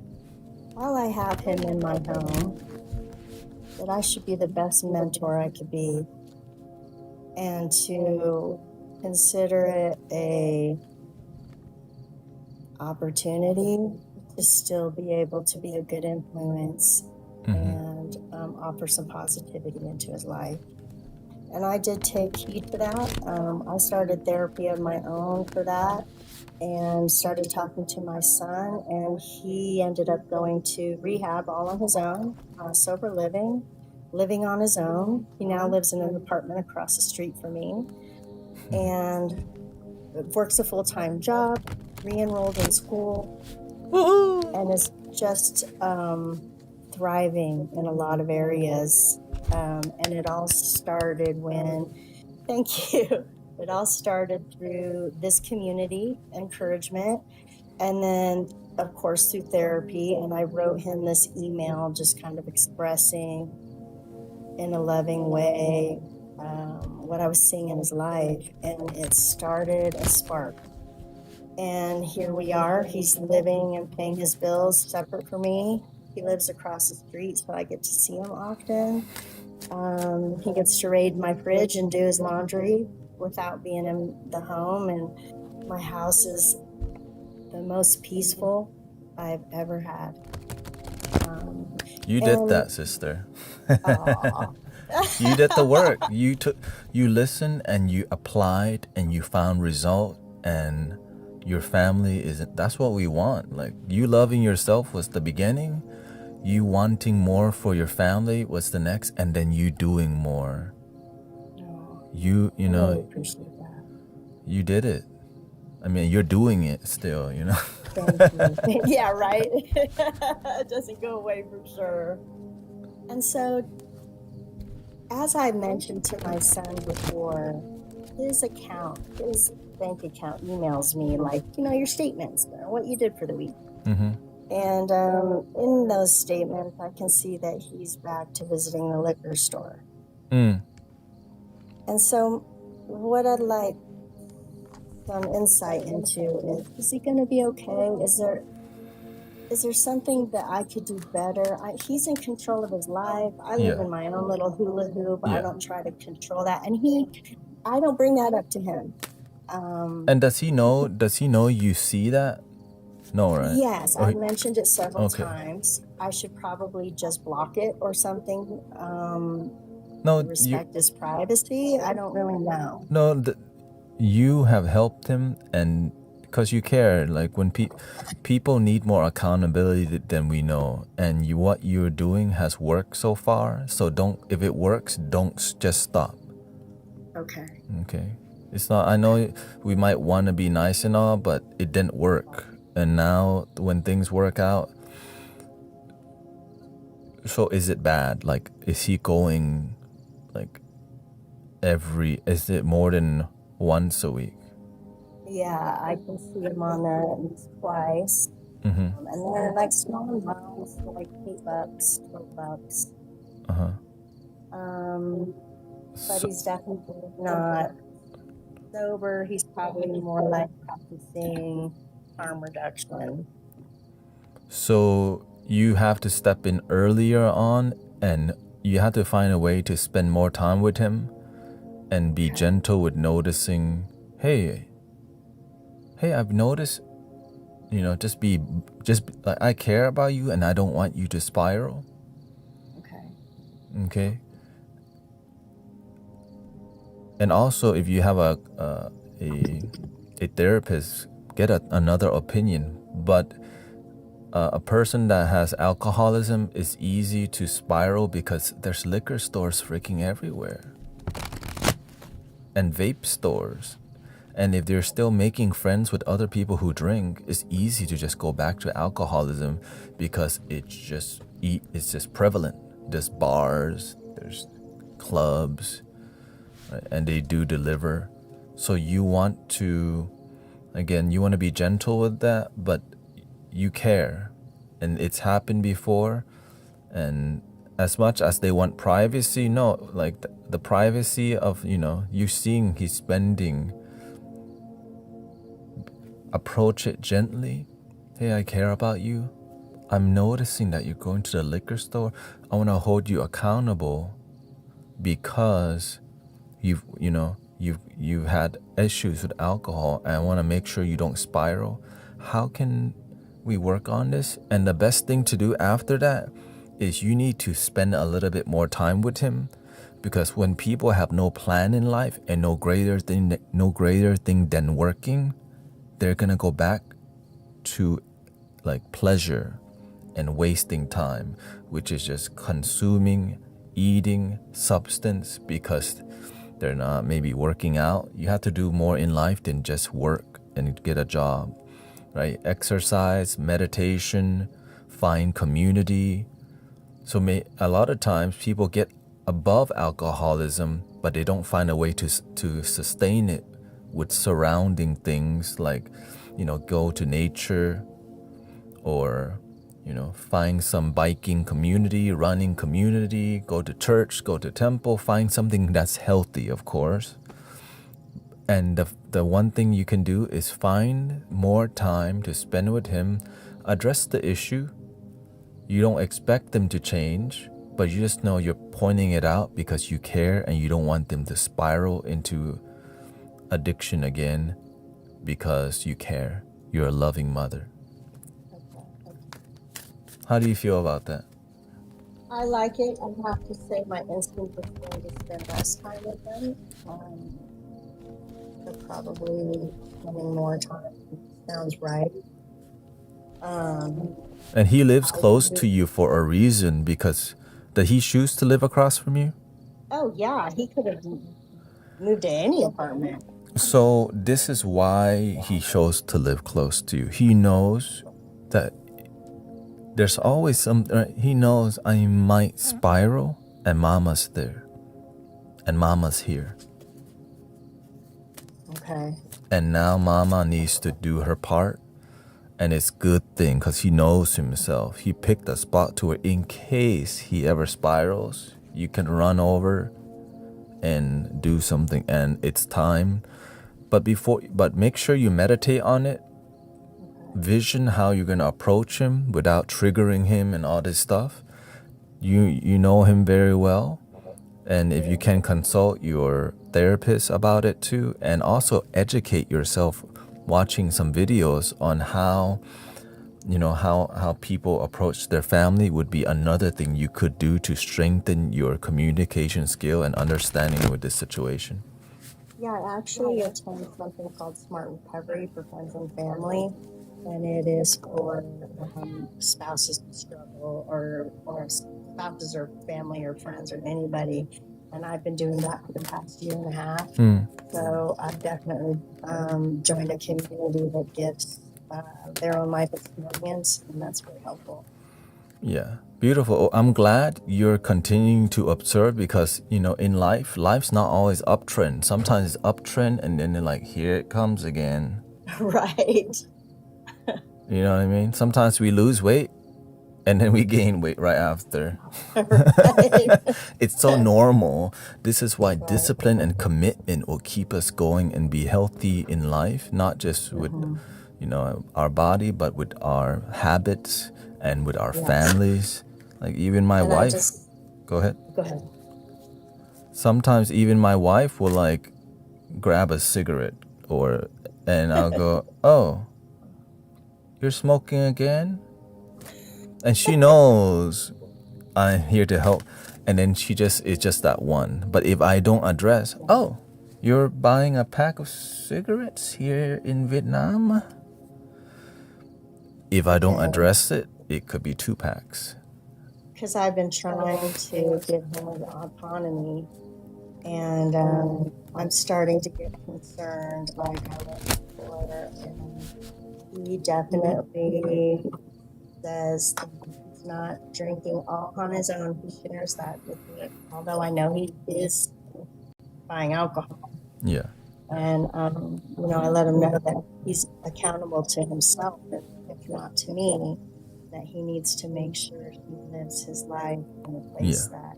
while I have him in my home, that I should be the best mentor I could be and to consider it a opportunity to still be able to be a good influence and offer some positivity into his life. And I did take heed to that. I started therapy of my own for that. and started talking to my son, and he ended up going to rehab all on his own, sober living on his own. He now lives in an apartment across the street from me and works a full-time job, re-enrolled in school, and is just thriving in a lot of areas. And it all started thank you. It all started through this community encouragement, and then, of course, through therapy. And I wrote him this email just kind of expressing in a loving way what I was seeing in his life, and it started a spark. And here we are. He's living and paying his bills separate from me. He lives across the street, so I get to see him often. He gets to raid my fridge and do his laundry without being in the home, and my house is the most peaceful I've ever had. You did that, sister. You did the work. You listened and you applied and you found result, and your family isn't. That's what we want. Like, you loving yourself was the beginning. You wanting more for your family was the next, and then you doing more. You know, I really appreciate that. You did it. I mean, you're doing it still, you know. Thank you. Yeah, right. It doesn't go away for sure. And so, as I mentioned to my son before, his bank account emails me like, your statements, what you did for the week. Mm-hmm. And in those statements, I can see that he's back to visiting the liquor store. Mm. And so what I'd like some insight into is he going to be okay? Is there something that I could do better? He's in control of his life. I live in my own little hula hoop. I don't try to control that. And I don't bring that up to him. And does he know you see that? No, right? Yes, I mentioned it several times. I should probably just block it or something. Respect his privacy. I don't really know. No, you have helped him, and because you care. Like, when people need more accountability than we know, and what you're doing has worked so far. So if it works, don't just stop. Okay. It's not. I know we might want to be nice and all, but it didn't work. And now when things work out, so is it bad? Like, is he going like is it more than once a week? Yeah, I can see him on there at least twice. Mm-hmm. And they're like small amounts, like $8, $12. But he's definitely not sober. He's probably more like practicing harm reduction. So you have to step in earlier on, and you have to find a way to spend more time with him and be gentle with noticing, hey, I've noticed, just like, I care about you and I don't want you to spiral. Okay. And also, if you have a therapist, get another opinion. But a person that has alcoholism is easy to spiral because there's liquor stores freaking everywhere, and vape stores. And if they're still making friends with other people who drink, it's easy to just go back to alcoholism because it's just prevalent. There's bars, there's clubs, right? And they do deliver. So you want to be gentle with that, but you care, and it's happened before. And as much as they want privacy, no, like the privacy of, you seeing he's spending, approach it gently. Hey, I care about you. I'm noticing that you're going to the liquor store. I want to hold you accountable because you've had issues with alcohol, and I want to make sure you don't spiral. How can we work on this? And the best thing to do after that is you need to spend a little bit more time with him, because when people have no plan in life and no greater thing than working, they're gonna go back to like pleasure and wasting time, which is just consuming, eating substance because they're not maybe working out. You have to do more in life than just work and get a job, right? Exercise, meditation, find community. So a lot of times people get above alcoholism, but they don't find a way to sustain it with surrounding things like, go to nature or, find some biking community, running community, go to church, go to temple, find something that's healthy, of course. And the one thing you can do is find more time to spend with him, address the issue. You don't expect them to change, but you just know you're pointing it out because you care and you don't want them to spiral into addiction again because you care. You're a loving mother. How do you feel about that? I like it. I have to say my instinct is going to spend less time with them. But probably spending more time sounds right. And he lives close to you for a reason because did he choose to live across from you? Oh, yeah. He could have moved to any apartment. So this is why he chose to live close to you. He knows that there's always he knows I might spiral and mama's there. And mama's here. Okay. And now mama needs to do her part. And it's a good thing because he knows himself. He picked a spot to where in case he ever spirals, you can run over and do something and it's time. But make sure you meditate on it. Vision how you're going to approach him without triggering him and all this stuff. You know him very well. And if you can consult your therapist about it too, and also educate yourself watching some videos on how people approach their family would be another thing you could do to strengthen your communication skill and understanding with this situation. Yeah, I actually attend something called Smart Recovery for Friends and Family, and it is for spouses who struggle or spouses or family or friends or anybody. And I've been doing that for the past year and a half. So I've definitely joined a community that gives their own life experience, and that's really helpful. Yeah, beautiful. I'm glad you're continuing to observe because, in life's not always uptrend. Sometimes it's uptrend and then they're like, here it comes again. Right. You know what I mean? Sometimes we lose weight and then we gain weight right after. Right. It's so normal. This is why discipline and commitment will keep us going and be healthy in life, not just with, our body, but with our habits and with our families. Like even my wife. Go ahead. Go ahead. Sometimes even my wife will like grab a cigarette and I'll go, oh, you're smoking again? And she knows I'm here to help. And then it's just that one. But if I don't address, oh, you're buying a pack of cigarettes here in Vietnam? If I don't address it, it could be 2 packs. Because I've been trying to give him an autonomy, and I'm starting to get concerned, like I went before, and he definitely says he's not drinking all on his own. He shares that with me, although I know he is buying alcohol. Yeah. And, I let him know that he's accountable to himself, if not to me, that he needs to make sure he lives his life in a place that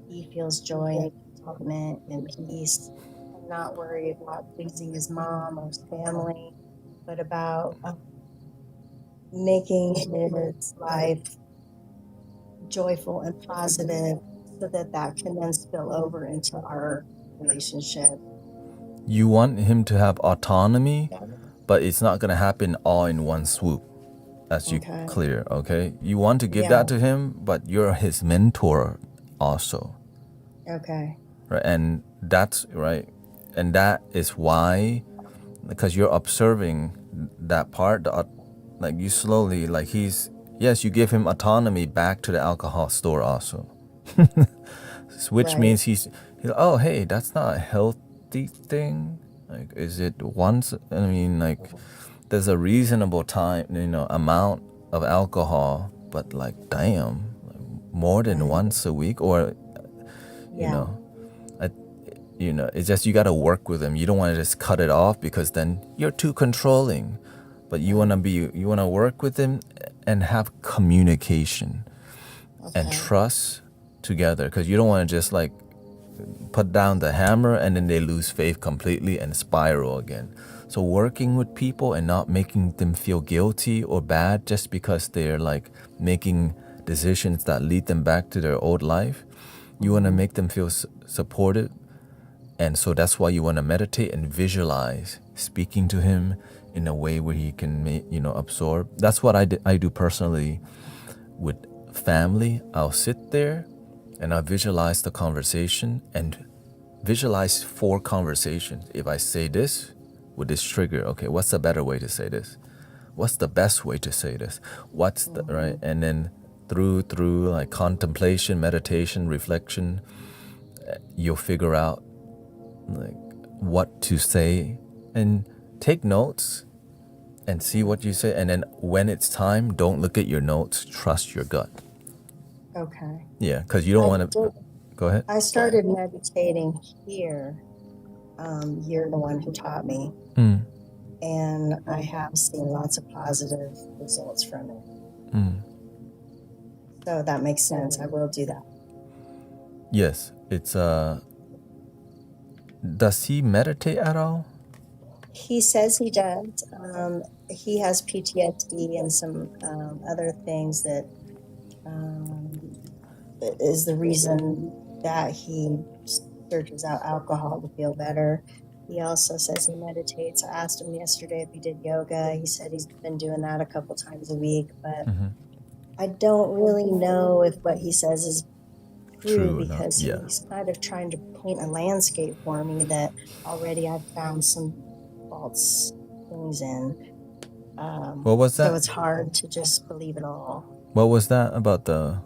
he feels joy, contentment, and peace, and not worried about pleasing his mom or his family, but about making his life joyful and positive so that can then spill over into our relationship. You want him to have autonomy, but it's not going to happen all in one swoop, as you clear, okay? You want to give that to him, but you're his mentor also. Okay. Right, and that's right. And that is why, because you're observing that part, like you slowly, like yes, you give him autonomy back to the alcohol store also. Which Right. means he's oh, hey, that's not a healthy thing. Like, is it once? I mean, like, there's a reasonable time, amount of alcohol, but like, damn, like, more than once a week, or Yeah. I, it's just you got to work with them. You don't want to just cut it off because then you're too controlling. But you want to work with them and have communication and trust together, because you don't want to just like put down the hammer and then they lose faith completely and spiral again. So working with people and not making them feel guilty or bad just because they're like making decisions that lead them back to their old life. You want to make them feel supported. And so that's why you want to meditate and visualize speaking to him in a way where he can, absorb. That's what I do personally with family. I'll sit there and I'll visualize the conversation and visualize 4 conversations. If I say this, with this trigger, okay, what's the better way to say this? What's the best way to say this? What's the right? And then through like contemplation, meditation, reflection, you'll figure out like what to say, and take notes and see what you say. And then when it's time, don't look at your notes, trust your gut. Okay. Yeah, because you don't want to. Go ahead. I started meditating here. You're the one who taught me. And I have seen lots of positive results from it. So that makes sense. I will do that. Yes, it's does he meditate at all? He says he does. He has PTSD and some other things that is the reason that he searches out alcohol to feel better. He also says he meditates. I asked him yesterday if he did yoga. He said he's been doing that a couple times a week, but I don't really know if what he says is true because he's kind of trying to paint a landscape for me that already I've found some false things in. What was that? So it's hard to just believe it all. What was that about the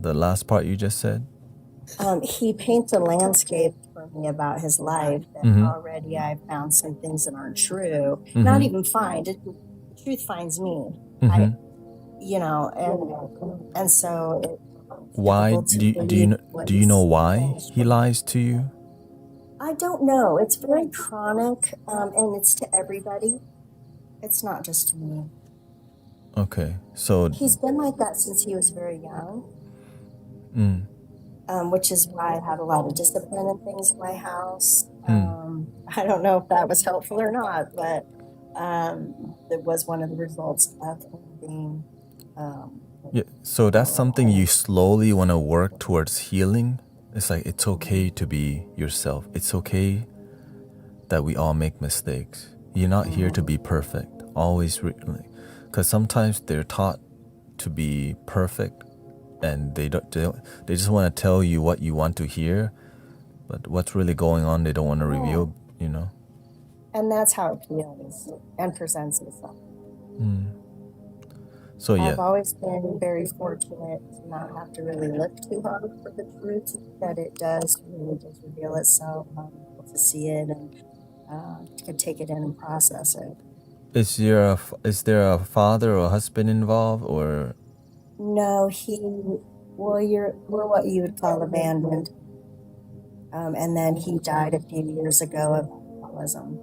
last part you just said? He paints a landscape for me about his life that already I've found some things that aren't true. Not even find it. The truth finds me. And so. Why do you know why he lies to you? I don't know. It's very chronic, and it's to everybody. It's not just to me. Okay, so he's been like that since he was very young. Which is why I have a lot of discipline and things in my house. I don't know if that was helpful or not, but it was one of the results of him being. Yeah, so that's something you slowly want to work towards healing. It's like, it's okay to be yourself. It's okay that we all make mistakes. You're not here to be perfect. Always, because sometimes they're taught to be perfect, and they just want to tell you what you want to hear, but what's really going on, they don't want to reveal. And that's how it feels and presents itself. So yeah, I've always been very fortunate to not have to really look too hard for the truth, that it really does reveal itself. I'm able to see it and can take it in and process it. Is there a father or a husband involved, or? No, we're what you would call abandoned. And then he died a few years ago of alcoholism.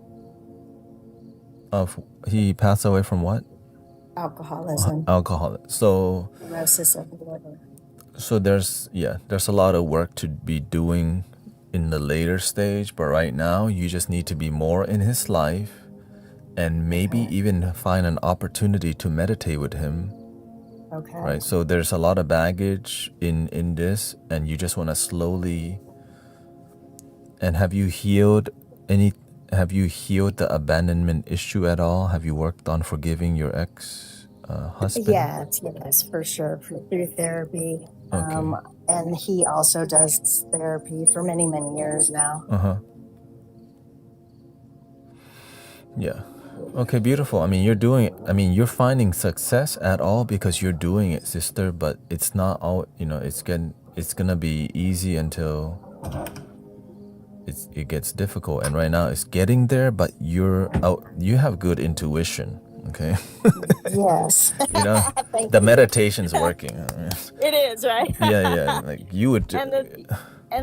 He passed away from what? Alcoholism. So cirrhosis of the liver. So there's a lot of work to be doing in the later stage, but right now you just need to be more in his life, and maybe even find an opportunity to meditate with him. Okay. Right. So there's a lot of baggage in this, and you just want to slowly. And have you healed the abandonment issue at all? Have you worked on forgiving your ex-husband? Yes, for sure, through therapy. Okay. And he also does therapy for many, many years now. Yeah. Okay, beautiful. I mean, you're doing it. I mean, you're finding success at all because you're doing it, sister, but it's not all, it's gonna be easy until it gets difficult. And right now it's getting there, but you have good intuition, okay? Yes. Thank The you. meditation's working. It is, right? Yeah, like you would And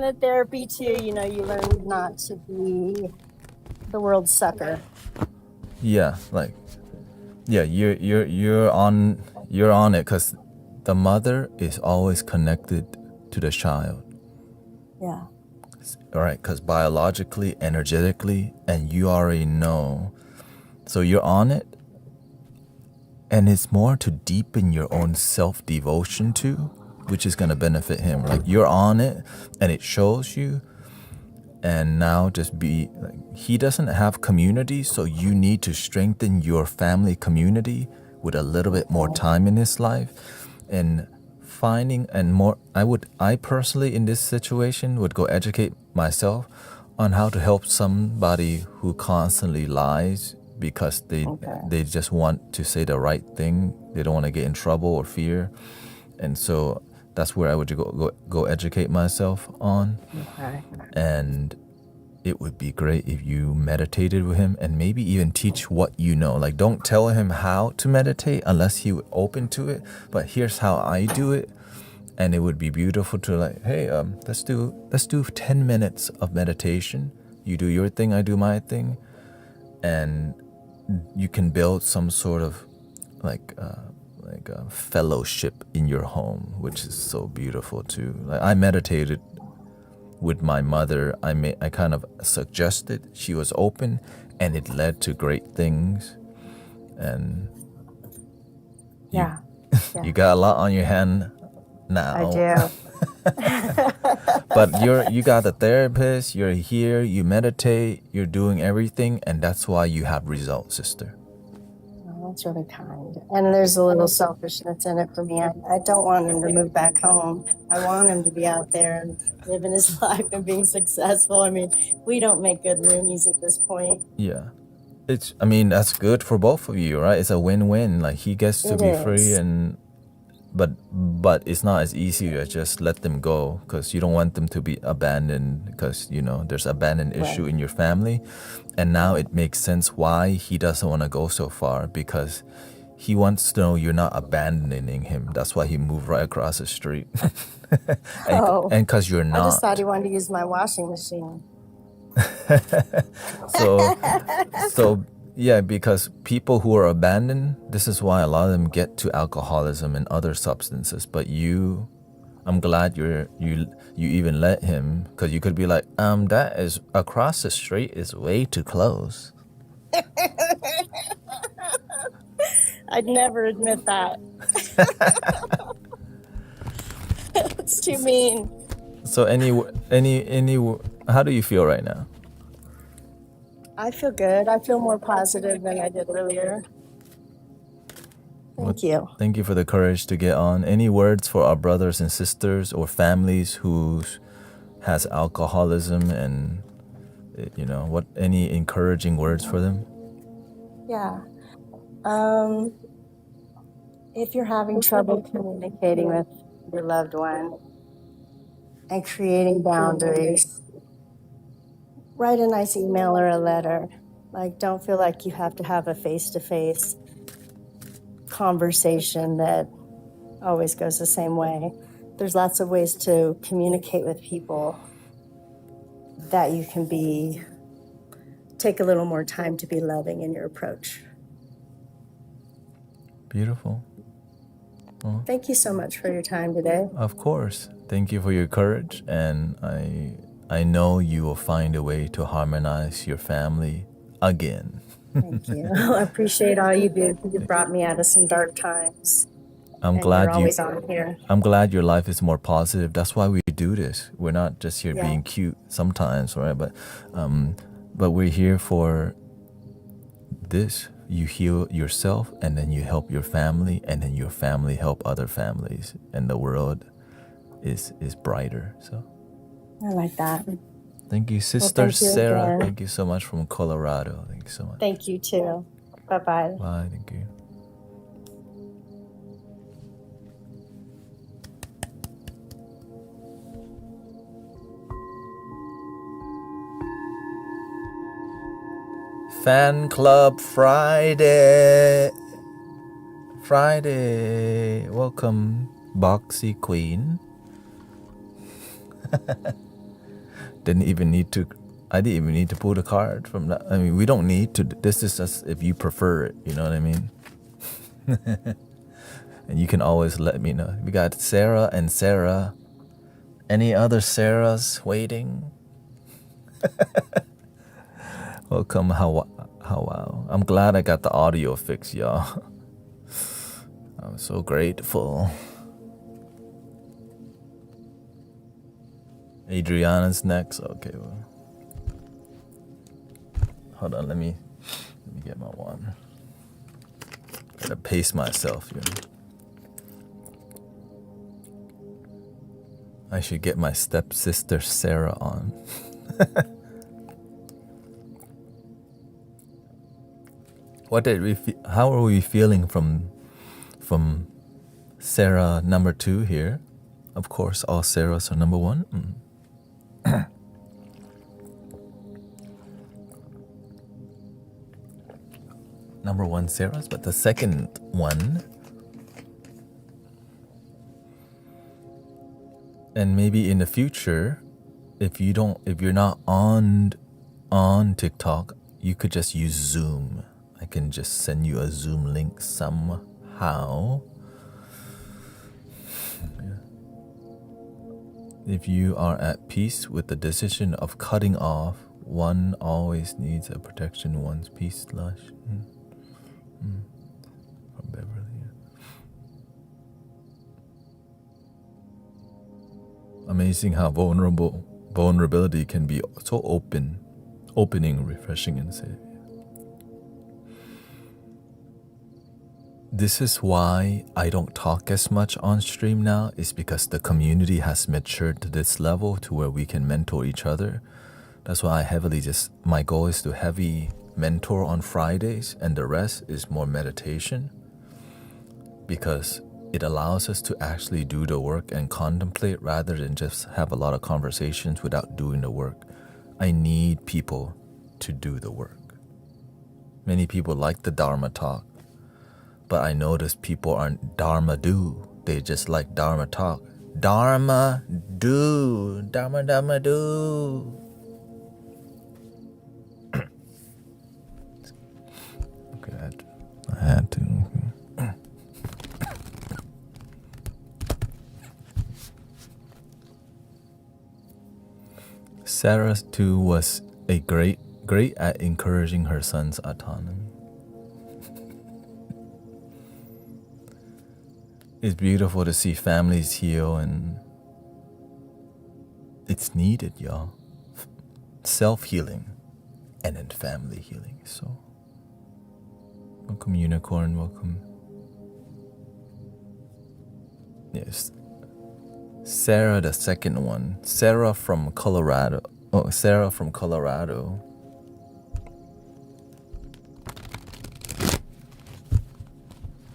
the therapy too, you learn not to be the world's sucker. Yeah, you're on it because the mother is always connected to the child. Yeah. All right, because biologically, energetically, and you already know. So you're on it, and it's more to deepen your own self-devotion to, which is going to benefit him. Like you're on it, and it shows you. And now just be like, he doesn't have community, so you need to strengthen your family community with a little bit more time in his life and finding and more. I personally in this situation would go educate myself on how to help somebody who constantly lies because they just want to say the right thing. They don't want to get in trouble or fear. And so that's where I would go educate myself on. Okay. And it would be great if you meditated with him and maybe even teach what you know. Like, don't tell him how to meditate unless he would open to it. But here's how I do it. And it would be beautiful to like, hey, let's do 10 minutes of meditation. You do your thing, I do my thing. And you can build some sort of like a fellowship in your home, which is so beautiful too. Like I meditated with my mother. I kind of suggested, she was open, and it led to great things. And you got a lot on your hand now. I do. But you got a therapist, you're here, you meditate, you're doing everything, and that's why you have results, sister. That's really kind. And there's a little selfishness in it for me. I don't want him to move back home. I want him to be out there and living his life and being successful. I mean, we don't make good roomies at this point. Yeah. That's good for both of you, right? It's a win-win. Like he gets to be free but it's not as easy to just let them go because you don't want them to be abandoned because, there's abandoned issue in your family. And now it makes sense why he doesn't want to go so far because he wants to know you're not abandoning him. That's why he moved right across the street. And because you're not. I just thought he wanted to use my washing machine. So yeah, because people who are abandoned, this is why a lot of them get to alcoholism and other substances. But I'm glad you even let him, because you could be like, that is across the street is way too close. I'd never admit that. It's too mean. So how do you feel right now? I feel good. I feel more positive than I did earlier. Thank you. Thank you for the courage to get on. Any words for our brothers and sisters or families who has alcoholism and, any encouraging words for them? Yeah. If you're having trouble communicating with your loved one and creating boundaries, write a nice email or a letter. Like, don't feel like you have to have a face-to-face conversation that always goes the same way. There's lots of ways to communicate with people that you can take a little more time to be loving in your approach. Beautiful. Well, thank you so much for your time today. Of course. Thank you for your courage, and I know you will find a way to harmonize your family again. Thank you. I appreciate all you do. You brought me out of some dark times. I'm glad you're always on here. I'm glad your life is more positive. That's why we do this. We're not just here being cute sometimes, right? But we're here for this. You heal yourself, and then you help your family, and then your family help other families, and the world is brighter. So I like that. Thank you, Well, Sister thank you Sarah. again. Thank you so much from Colorado. Thank you so much. Thank you too. Bye-bye. Bye. Thank you. Fan Club Friday. Friday. Welcome, Boxy Queen. Didn't even need to. I didn't even need to pull the card from that. I mean, we don't need to. This is just if you prefer it. You know what I mean? And you can always let me know. We got Sarah and Sarah. Any other Sarahs waiting? Welcome, how wow. I'm glad I got the audio fixed, y'all. I'm so grateful. Adriana's next. Okay, well. Hold on, let me get my one. Gotta pace myself, you know. I should get my stepsister Sarah on. How are we feeling from Sarah number 2 here? Of course, all Sarahs are number 1. Number 1 Sarahs, but the second one, and maybe in the future, if you're not on TikTok, you could just use Zoom. I can just send you a Zoom link somehow. Yeah. If you are at peace with the decision of cutting off, one always needs a protection. One's peace slush. From Beverly. Amazing how vulnerability can be so opening, refreshing, and safe. This is why I don't talk as much on stream now, is because the community has matured to this level to where we can mentor each other. That's why my goal is to heavy mentor on Fridays, and the rest is more meditation, because it allows us to actually do the work and contemplate rather than just have a lot of conversations without doing the work. I need people to do the work. Many people like the Dharma talk, but I notice people aren't Dharma do. They just like Dharma talk. Dharma do. Dharma Dharma do. Okay, I had to. Sarah too was a great at encouraging her son's autonomy. It's beautiful to see families heal, and it's needed, y'all. Self-healing and then family healing. So, welcome, Unicorn. Welcome. Yes. Sarah, the second one. Sarah from Colorado. Oh, Sarah from Colorado.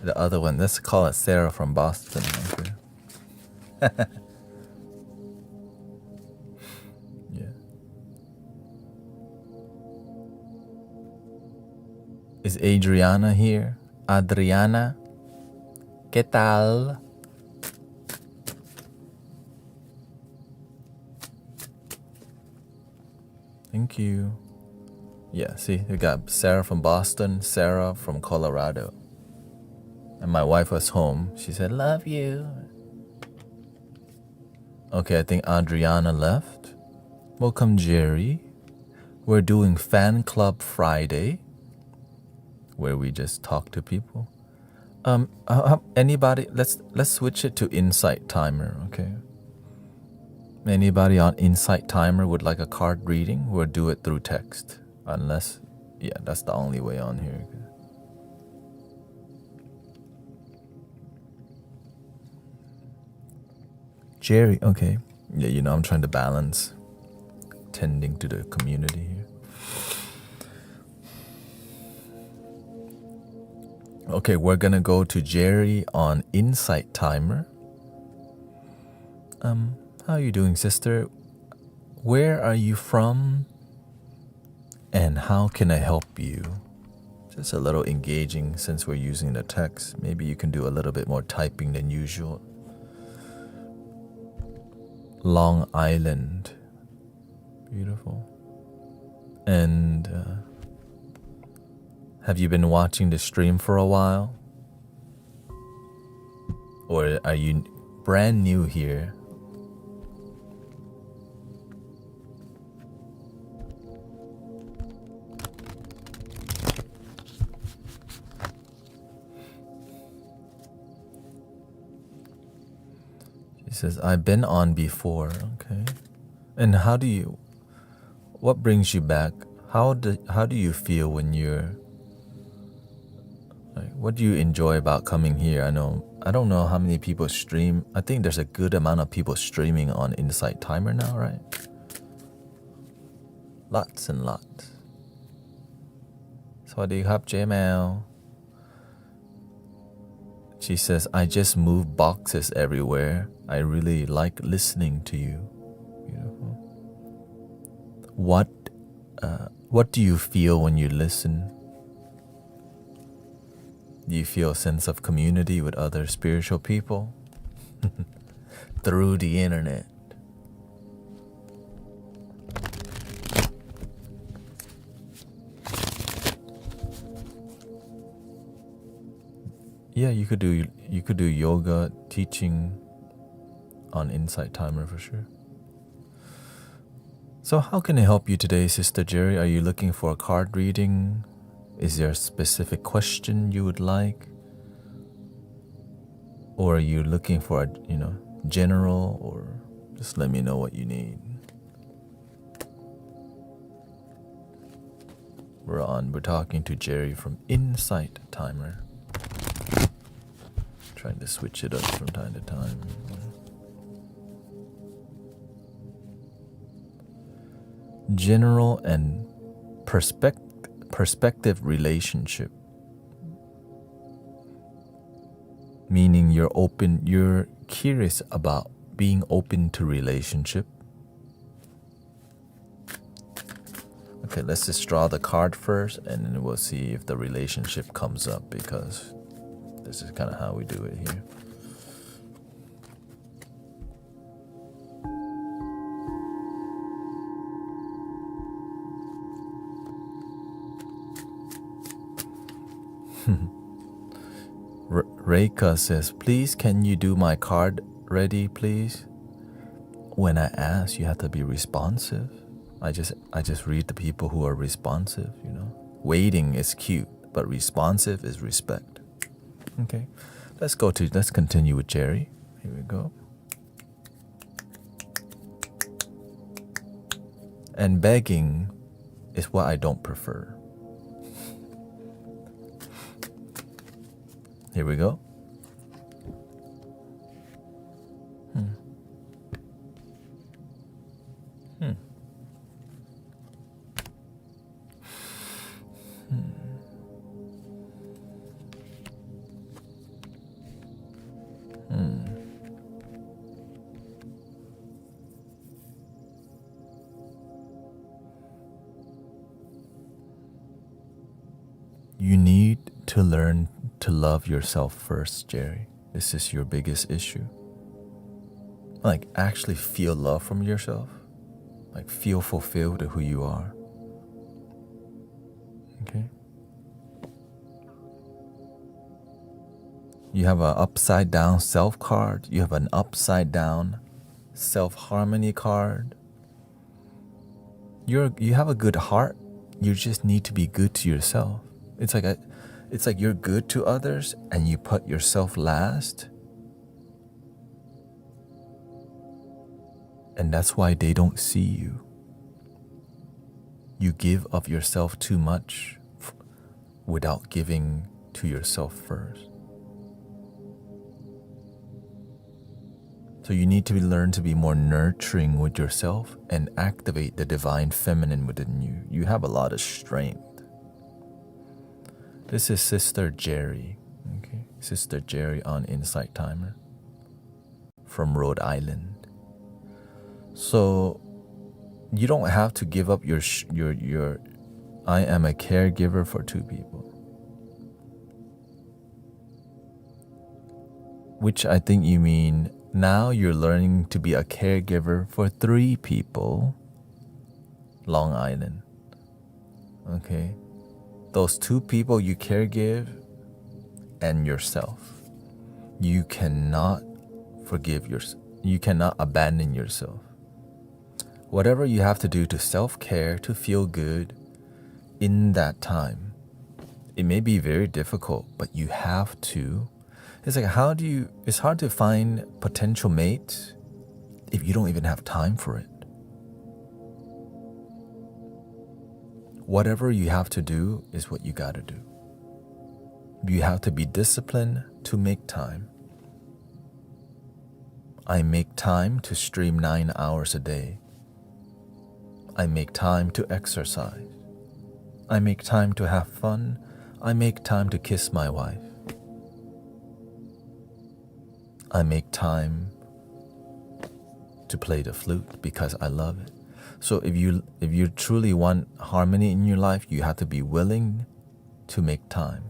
The other one, let's call it Sarah from Boston. Okay. Yeah. Is Adriana here? Adriana? ¿Qué tal? Thank you. Yeah, see, we got Sarah from Boston, Sarah from Colorado. And my wife was home. She said, love you. Okay, I think Adriana left. Welcome, Jerry. We're doing Fan Club Friday, where we just talk to people. Anybody, let's switch it to Insight Timer, okay? Anybody on Insight Timer would like a card reading? We'll do it through text. Unless, yeah, that's the only way on here. Jerry, okay. Yeah, I'm trying to balance tending to the community here. Okay, we're gonna go to Jerry on Insight Timer. How are you doing, sister? Where are you from? And how can I help you? Just a little engaging since we're using the text. Maybe you can do a little bit more typing than usual. Long Island. Beautiful. And have you been watching the stream for a while? Or are you brand new here? She says, I've been on before. Okay. And what brings you back? How do you feel when you're, like, what do you enjoy about coming here? I don't know how many people stream. I think there's a good amount of people streaming on Insight Timer now, right? Lots and lots. สวัสดีครับเจ๊แมว She says, I just move boxes everywhere. I really like listening to you. Beautiful. What do you feel when you listen? Do you feel a sense of community with other spiritual people? Through the internet. Yeah, you could do yoga teaching on Insight Timer for sure. So how can I help you today, Sister Jerry? Are you looking for a card reading? Is there a specific question you would like? Or are you looking for a, general, or just let me know what you need. We're talking to Jerry from Insight Timer. Trying to switch it up from time to time. General and perspective relationship. Meaning you're curious about being open to relationship. Okay, let's just draw the card first and then we'll see if the relationship comes up, because this is kind of how we do it here. Reika says, please can you do my card ready, please? When I ask, you have to be responsive. I just read the people who are responsive, Waiting is cute, but responsive is respect. Okay, let's continue with Jerry. Here we go. And begging is what I don't prefer. Here we go. You need to learn to love yourself first, Jerry. This is your biggest issue. Like, actually feel love from yourself. Like, feel fulfilled with who you are. Okay? You have an upside down self card. You have an upside down self-harmony card. You have a good heart. You just need to be good to yourself. It's like you're good to others and you put yourself last. And that's why they don't see you. You give of yourself too much without giving to yourself first. So you need to learn to be more nurturing with yourself and activate the divine feminine within you. You have a lot of strength. This is Sister Jerry. Okay, Sister Jerry on Insight Timer from Rhode Island. So you don't have to give up your I am a caregiver for 2 people. Which I think you mean now you're learning to be a caregiver for 3 people. Long Island. Okay. Those 2 people you caregive and yourself. You cannot forgive yourself. You cannot abandon yourself. Whatever you have to do to self-care, to feel good in that time, it may be very difficult, but you have to. It's like, it's hard to find potential mates if you don't even have time for it. Whatever you have to do is what you gotta do. You have to be disciplined to make time. I make time to stream 9 hours a day. I make time to exercise. I make time to have fun. I make time to kiss my wife. I make time to play the flute because I love it. So if you truly want harmony in your life, you have to be willing to make time.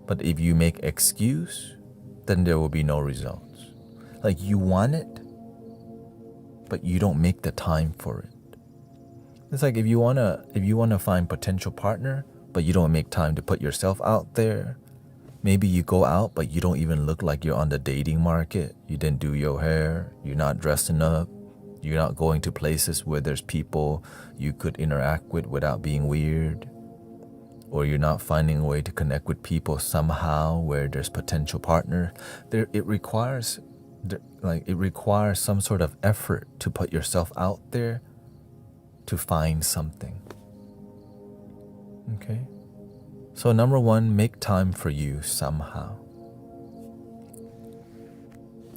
But if you make excuse, then there will be no results. Like, you want it, but you don't make the time for it. It's like if you wanna find potential partner, but you don't make time to put yourself out there. Maybe you go out, but you don't even look like you're on the dating market. You didn't do your hair. You're not dressing up. You're not going to places where there's people you could interact with without being weird. Or you're not finding a way to connect with people somehow where there's potential partner. It requires some sort of effort to put yourself out there to find something. Okay? So number 1, make time for you somehow.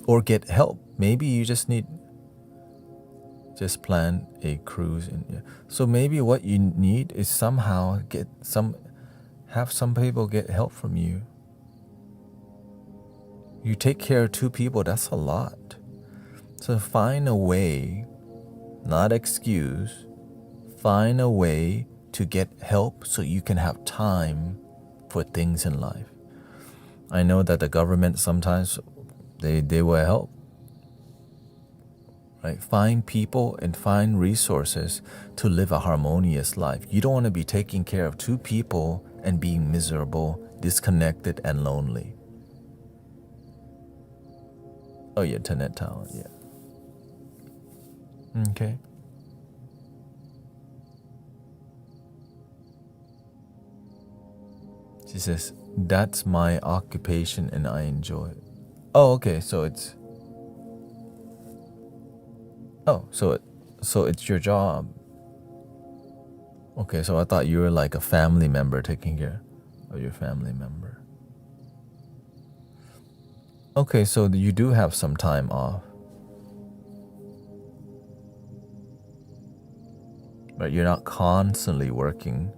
Or get help. Maybe you just plan a cruise. So maybe what you need is somehow have some people get help from you. You take care of 2 people, that's a lot. So find a way, not excuse, find a way to get help so you can have time for things in life. I know that the government sometimes they will help. Right? Find people and find resources to live a harmonious life. You don't want to be taking care of 2 people and being miserable, disconnected, and lonely. Oh yeah, Thanet talent, yeah. Okay. She says, that's my occupation and I enjoy it. Oh, okay, so it's your job. Okay, so I thought you were like a family member taking care of your family member. Okay, so you do have some time off. But you're not constantly working.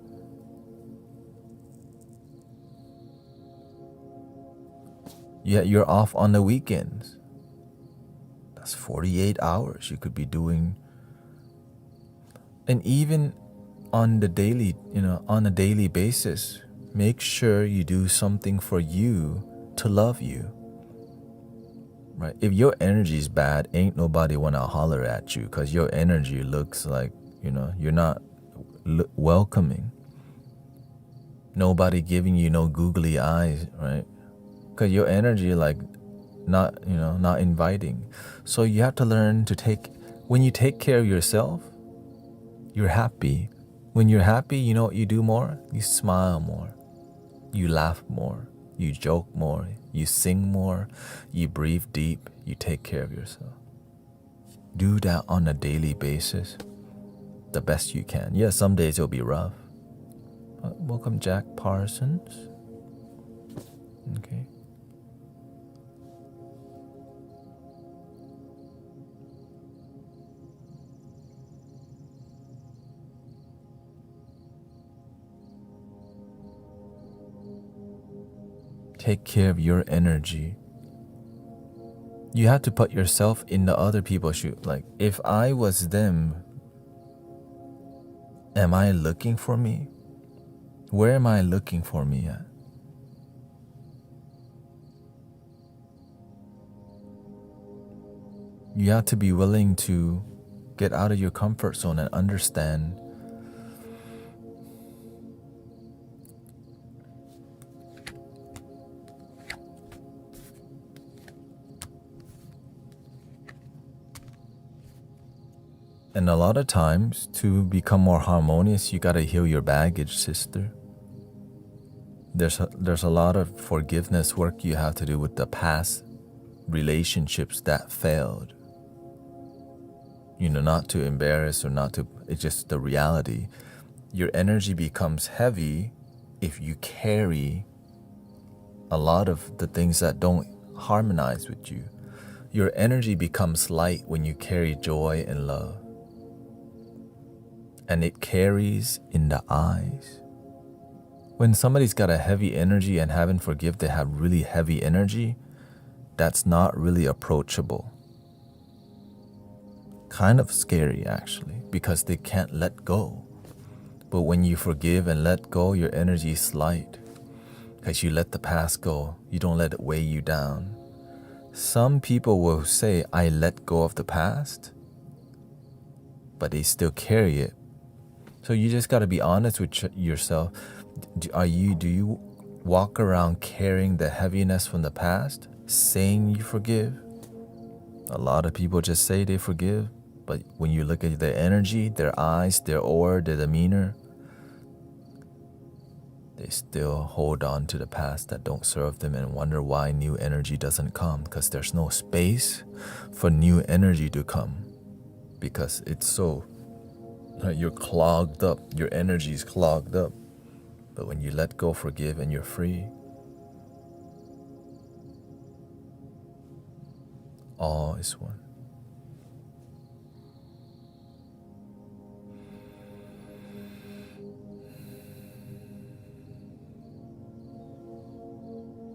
Yet you're off on the weekends. That's 48 hours you could be doing. And even on a daily basis, make sure you do something for you to love you. Right? If your energy is bad, ain't nobody wanna holler at you because your energy looks like, you're not welcoming. Nobody giving you no googly eyes, right? Because your energy not inviting. So you have to learn to when you take care of yourself, you're happy. When you're happy, you know what you do more? You smile more. You laugh more. You joke more. You sing more. You breathe deep. You take care of yourself. Do that on a daily basis, the best you can. Yeah, some days it'll be rough. Welcome, Jack Parsons. Okay. take care of your energy. You have to put yourself in the other people's shoes. Like, if I was them, am I looking for me? Where am I looking for me at? You have to be willing to get out of your comfort zone and understand and a lot of times, to become more harmonious, you gotta heal your baggage, sister. There's a lot of forgiveness work you have to do with the past relationships that failed. Not to embarrass or not to, it's just the reality. Your energy becomes heavy if you carry a lot of the things that don't harmonize with you. Your energy becomes light when you carry joy and love. And it carries in the eyes. When somebody's got a heavy energy and haven't forgive, they have really heavy energy, that's not really approachable. Kind of scary, actually, because they can't let go. But when you forgive and let go, your energy is light because you let the past go. You don't let it weigh you down. Some people will say, I let go of the past, but they still carry it. So you just got to be honest with yourself. Do you walk around carrying the heaviness from the past, saying you forgive? A lot of people just say they forgive, but when you look at their energy, their eyes, their aura, their demeanor, they still hold on to the past that don't serve them and wonder why new energy doesn't come, because there's no space for new energy to come, because it's so, you're clogged up, your energy is clogged up. But when you let go, forgive, and you're free, all is one.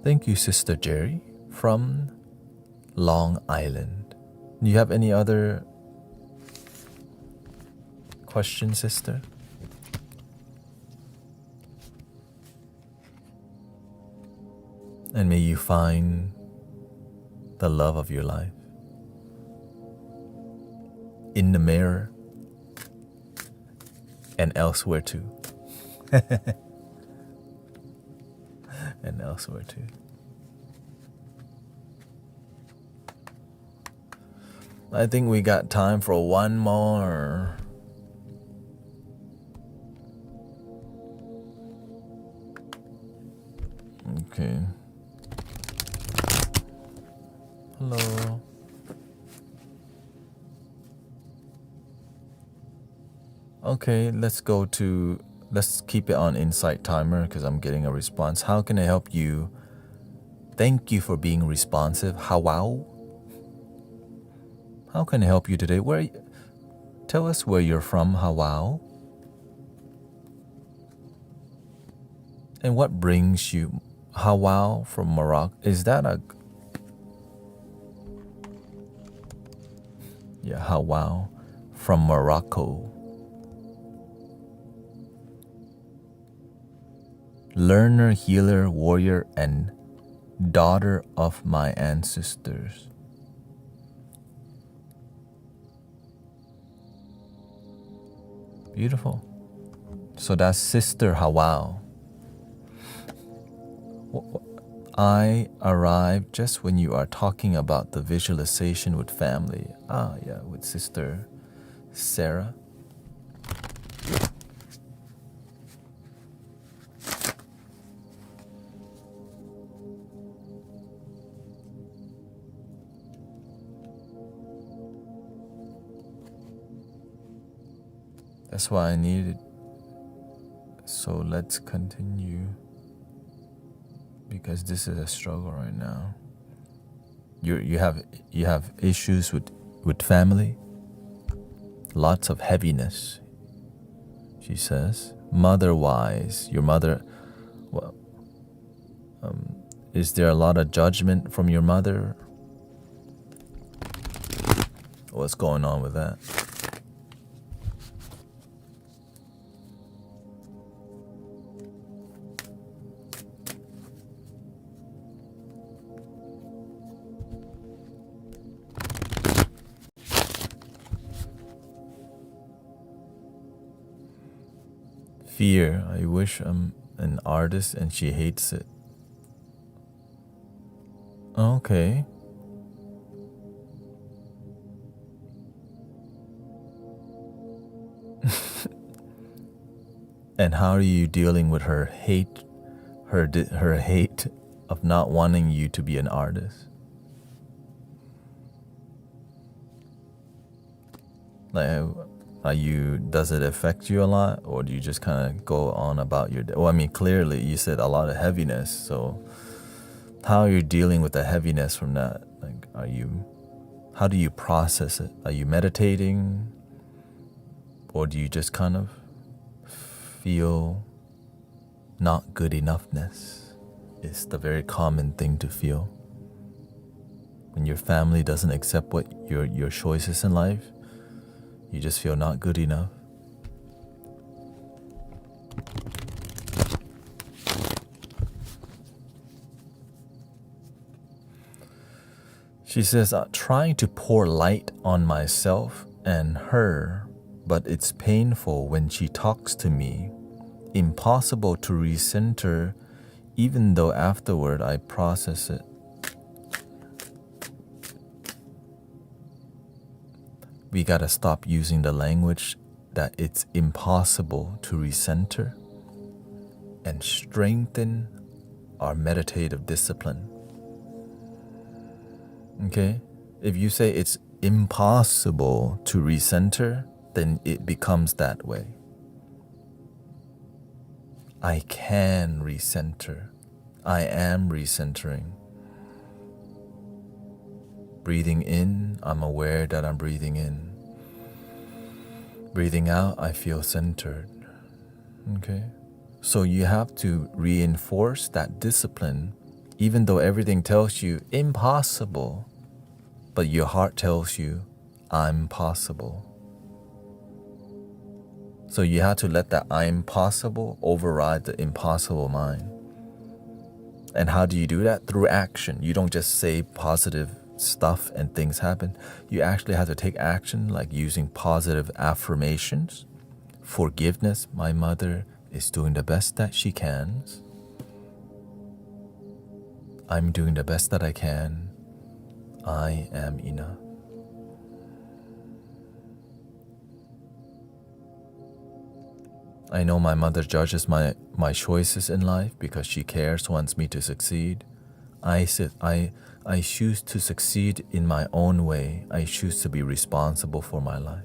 Thank you, Sister Jerry from Long Island. Do you have any other questions, sister? And may you find the love of your life in the mirror and elsewhere too. And elsewhere too. I think we got time for one more. Okay. Hello. Okay, let's keep it on Insight Timer because I'm getting a response. How can I help you? Thank you for being responsive. How can I help you today? Tell us where you're from, Hawao. And what brings you? Hawao from Morocco. Is that a... Yeah, Hawao from Morocco. Learner, healer, warrior, and daughter of my ancestors. Beautiful. So that's Sister Hawao. I arrived just when you are talking about the visualization with family. With Sister Sarah. That's why I needed. So let's continue. Because this is a struggle right now. You have issues with family. Lots of heaviness. She says, mother-wise, your mother. Well, Is there a lot of judgment from your mother? What's going on with that? Fear. I wish I'm an artist and she hates it. Okay. And how are you dealing with her hate, her hate of not wanting you to be an artist? Like, does it affect you a lot, or do you just kind of go on about your day? Well, I mean, clearly you said a lot of heaviness, so how are you dealing with the heaviness from that? Like, how do you process it? Are you meditating, or do you just kind of feel not good enoughness? It's the very common thing to feel when your family doesn't accept what your choices in life. You just feel not good enough. She says, trying to pour light on myself and her, but it's painful when she talks to me. Impossible to recenter, even though afterward I process it. We gotta stop using the language that it's impossible to recenter and strengthen our meditative discipline. Okay? If you say it's impossible to recenter, then it becomes that way. I can recenter. I am recentering. Breathing in, I'm aware that I'm breathing in. Breathing out, I feel centered. Okay? So you have to reinforce that discipline, even though everything tells you impossible, but your heart tells you I'm possible. So you have to let that I'm possible override the impossible mind. And how do you do that? Through action. You don't just say positive stuff and things happen. You actually have to take action, like using positive affirmations. Forgiveness. My mother is doing the best that she can. I'm doing the best that I can. I am enough. I know my mother judges my choices in life because she cares, wants me to succeed. I choose to succeed in my own way. I choose to be responsible for my life.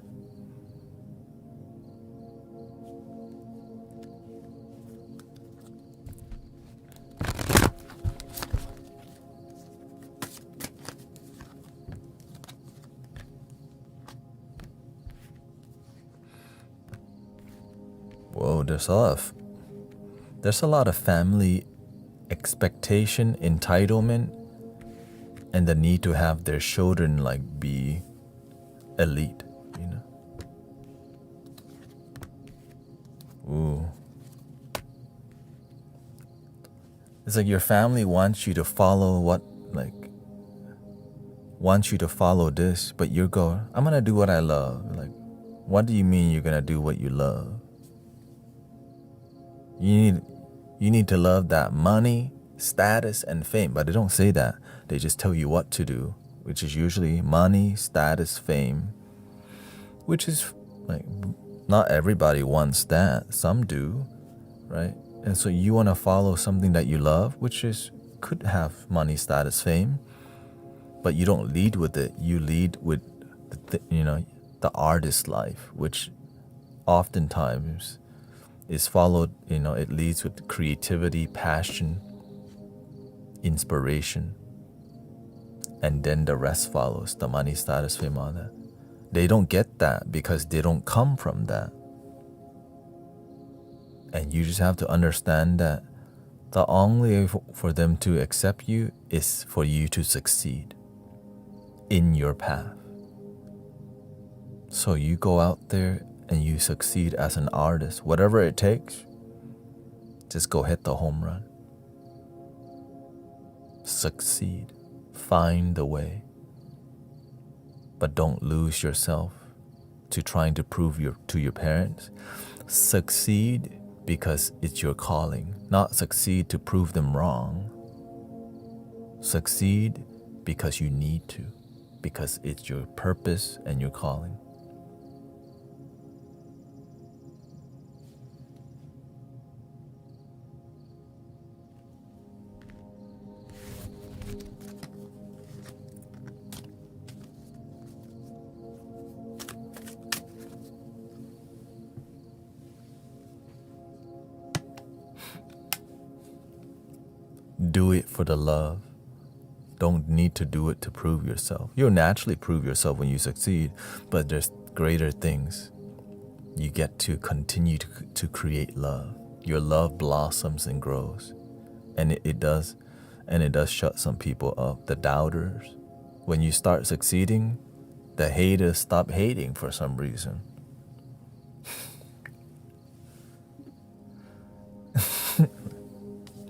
Whoa, there's a lot of family expectation, entitlement, and the need to have their children like be elite, you know. Ooh. It's like your family wants you to follow wants you to follow this, but you're going, I'm gonna do what I love. Like, what do you mean you're gonna do what you love? You need to love that money, status, and fame. But they don't say that. They just tell you what to do, which is usually money, status, fame, which is like, not everybody wants that. Some do, right? And so you want to follow something that you love, which could have money, status, fame, but you don't lead with it. You lead with the artist life, which oftentimes is followed, it leads with creativity, passion, inspiration, and then the rest follows, the money, status, fame, all that. They don't get that because they don't come from that. And you just have to understand that The only way for them to accept you is for you to succeed in your path. So you go out there and you succeed as an artist. Whatever it takes, just go hit the home run. Succeed. Find the way. But don't lose yourself to trying to prove to your parents. Succeed because it's your calling, not succeed to prove them wrong. Succeed because you need to, because it's your purpose and your calling. Do it for the love. Don't need to do it to prove yourself. You'll naturally prove yourself when you succeed, but there's greater things. You get to continue to create love. Your love blossoms and grows. And it does shut some people up, the doubters. When you start succeeding, the haters stop hating for some reason.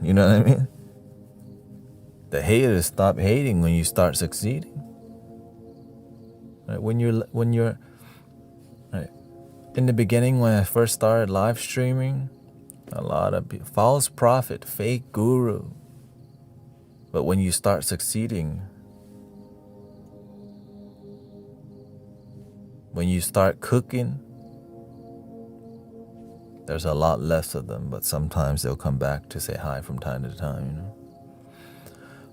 You know what I mean? The haters stop hating when you start succeeding. Right? When you're right. In the beginning, when I first started live streaming, a lot of people, false prophet, fake guru. But when you start succeeding, when you start cooking, there's a lot less of them, but sometimes they'll come back to say hi from time to time, you know.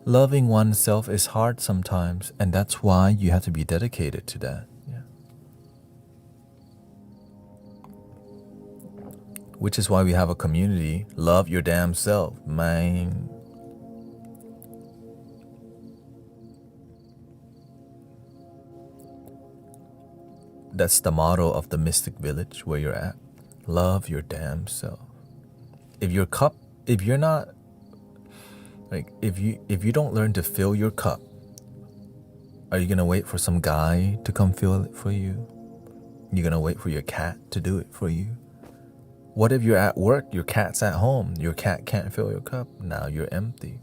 Loving oneself is hard sometimes, and that's why you have to be dedicated to that. Yeah. Which is why we have a community. Love your damn self, man. That's the motto of the Mystic Village where you're at. Love your damn self. If you're not, like, if you don't learn to fill your cup, are you gonna wait for some guy to come fill it for you? You're gonna wait for your cat to do it for you? What if you're at work, your cat's at home, your cat can't fill your cup, now you're empty.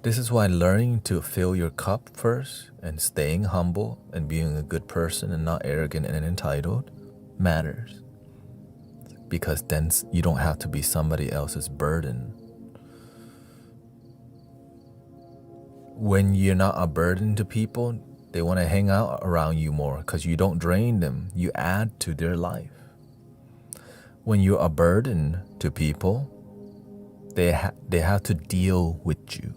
This is why learning to fill your cup first and staying humble and being a good person and not arrogant and entitled matters. Because then you don't have to be somebody else's burden. When you're not a burden to people, they want to hang out around you more because you don't drain them. You add to their life. When you're a burden to people, they have to deal with you.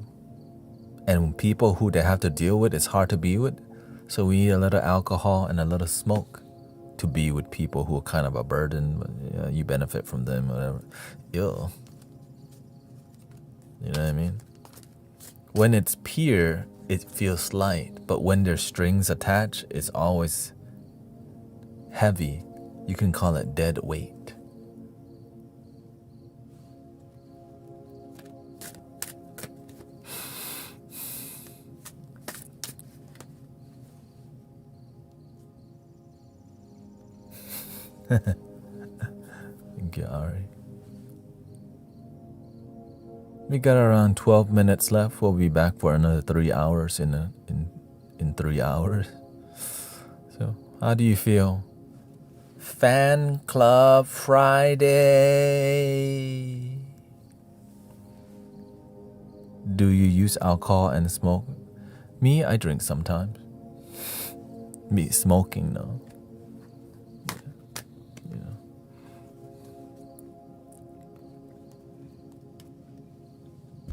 And people who they have to deal with, it's hard to be with. So we need a little alcohol and a little smoke to be with people who are kind of a burden. But, you benefit from them, whatever. Ew. You know what I mean? When it's pure, it feels light. But when there's strings attached, it's always heavy. You can call it dead weight. Thank you, Ari. We got around 12 minutes left. We'll be back for another 3 hours in 3 hours. So, how do you feel? Fan Club Friday. Do you use alcohol and smoke? Me, I drink sometimes. Me, smoking, no.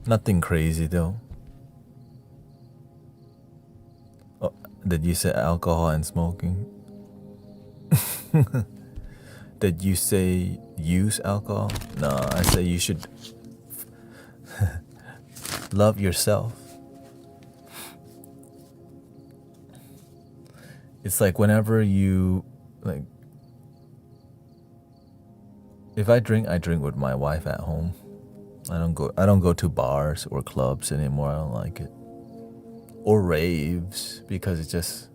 Nothing crazy though. Oh, did you say alcohol and smoking? Did you say use alcohol? No, I say you should love yourself. It's like whenever you, like, if I drink with my wife at home. I don't go to bars or clubs anymore. I don't like it. Or raves, because it's just,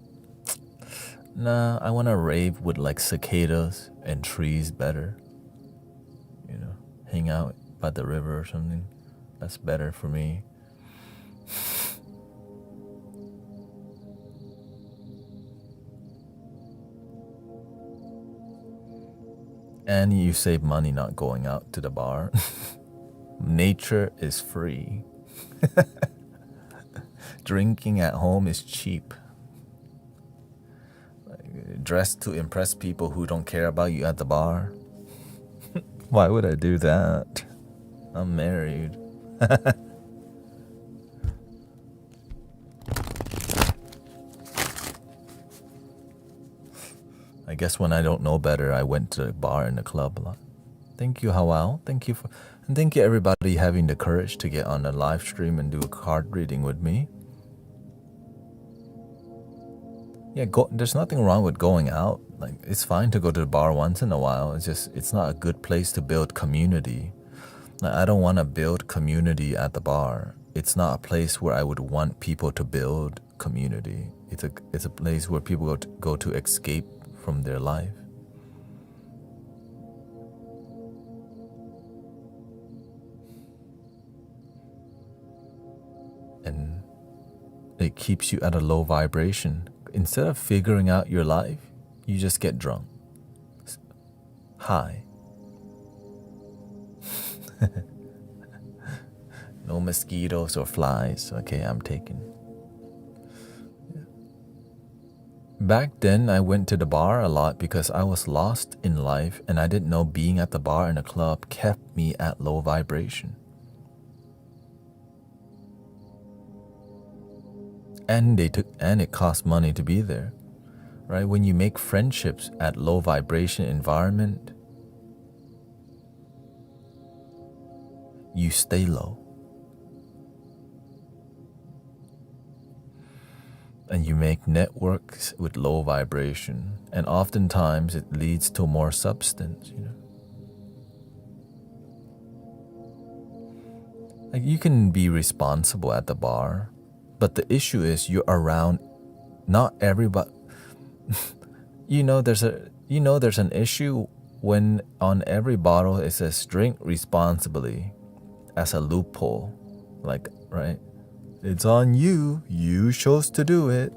nah, I want to rave with like cicadas and trees better. You know, hang out by the river or something. That's better for me. And you save money not going out to the bar. Nature is free. Drinking at home is cheap. Dress to impress people who don't care about you at the bar. Why would I do that? I'm married. I guess when I don't know better, I went to the bar and the club a lot. Thank you, Hawal. Thank you and thank you everybody having the courage to get on a live stream and do a card reading with me. Yeah, there's nothing wrong with going out. Like, it's fine to go to the bar once in a while. It's not a good place to build community. Like, I don't want to build community at the bar. It's not a place where I would want people to build community. It's a place where people go to escape from their life. And it keeps you at a low vibration. Instead of figuring out your life, you just get drunk. High. No mosquitoes or flies. Okay, I'm taken. Back then, I went to the bar a lot because I was lost in life and I didn't know being at the bar and a club kept me at low vibration. And it cost money to be there, right? When you make friendships at low vibration environment, you stay low. And you make networks with low vibration, and oftentimes it leads to more substance, you know. Like, you can be responsible at the bar, but the issue is you're around not everybody. There's an issue when on every bottle it says drink responsibly as a loophole. Like, right? It's on you. You chose to do it.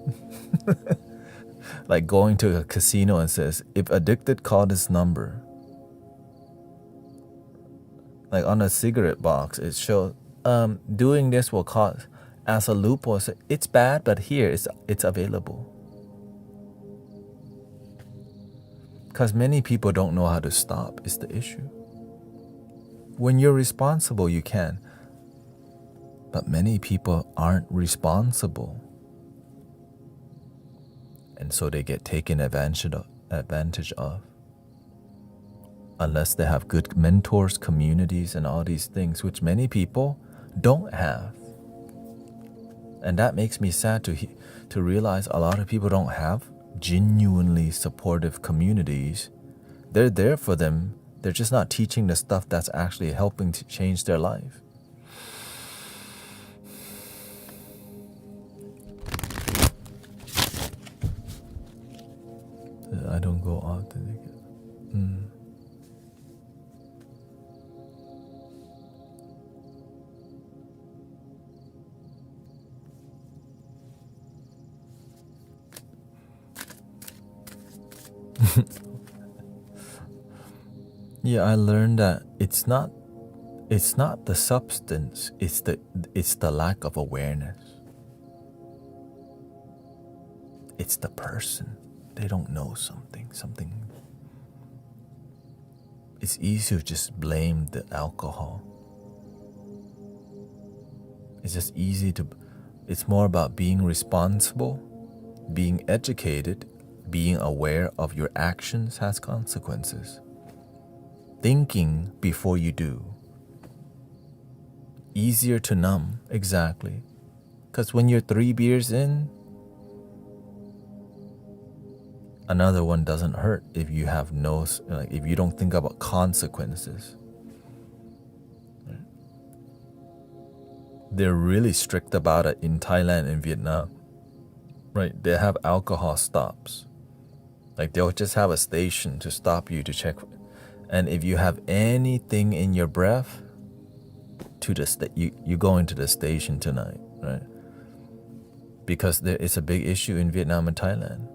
Like going to a casino and says, if addicted, call this number. Like on a cigarette box, it shows, doing this will cause, as a loophole, it's bad, but here it's available. Because many people don't know how to stop is the issue. When you're responsible, you can. But many people aren't responsible. And so they get taken advantage of. Unless they have good mentors, communities, and all these things, which many people don't have. And that makes me sad to realize a lot of people don't have genuinely supportive communities. They're there for them. They're just not teaching the stuff that's actually helping to change their life. I don't go often. Yeah, I learned that it's not the substance, it's the lack of awareness. It's the person. They don't know something. It's easy to just blame the alcohol. It's just easy to, it's more about being responsible, being educated, being aware of your actions has consequences. Thinking before you do. Easier to numb, exactly. Because when you're 3 beers in, another one doesn't hurt if you if you don't think about consequences. they're really strict about it in Thailand and Vietnam. Right? They have alcohol stops. Like they'll just have a station to stop you to check. And if you have anything in your breath, you go into the station tonight, right? Because it's a big issue in Vietnam and Thailand.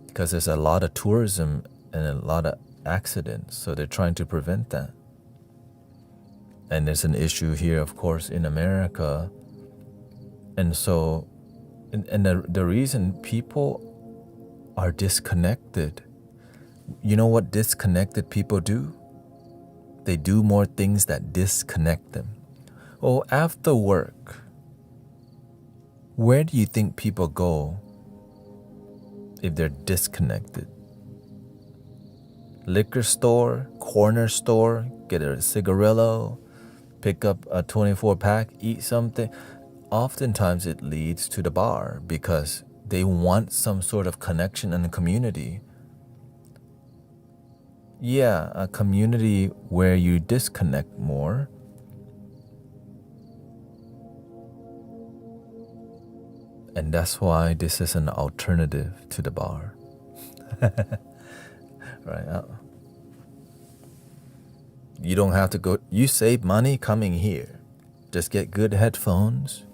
Because there's a lot of tourism and a lot of accidents, so they're trying to prevent that. And there's an issue here, of course, in America. And so, and the reason people are disconnected, you know what disconnected people do? They do more things that disconnect them. Oh, after work, where do you think people go if they're disconnected? Liquor store, corner store, get a cigarillo, pick up a 24-pack, eat something. Oftentimes it leads to the bar because they want some sort of connection and a community. Yeah, a community where you disconnect more. And that's why this is an alternative to the bar. Right? You don't have to go. You save money coming here. Just get good headphones.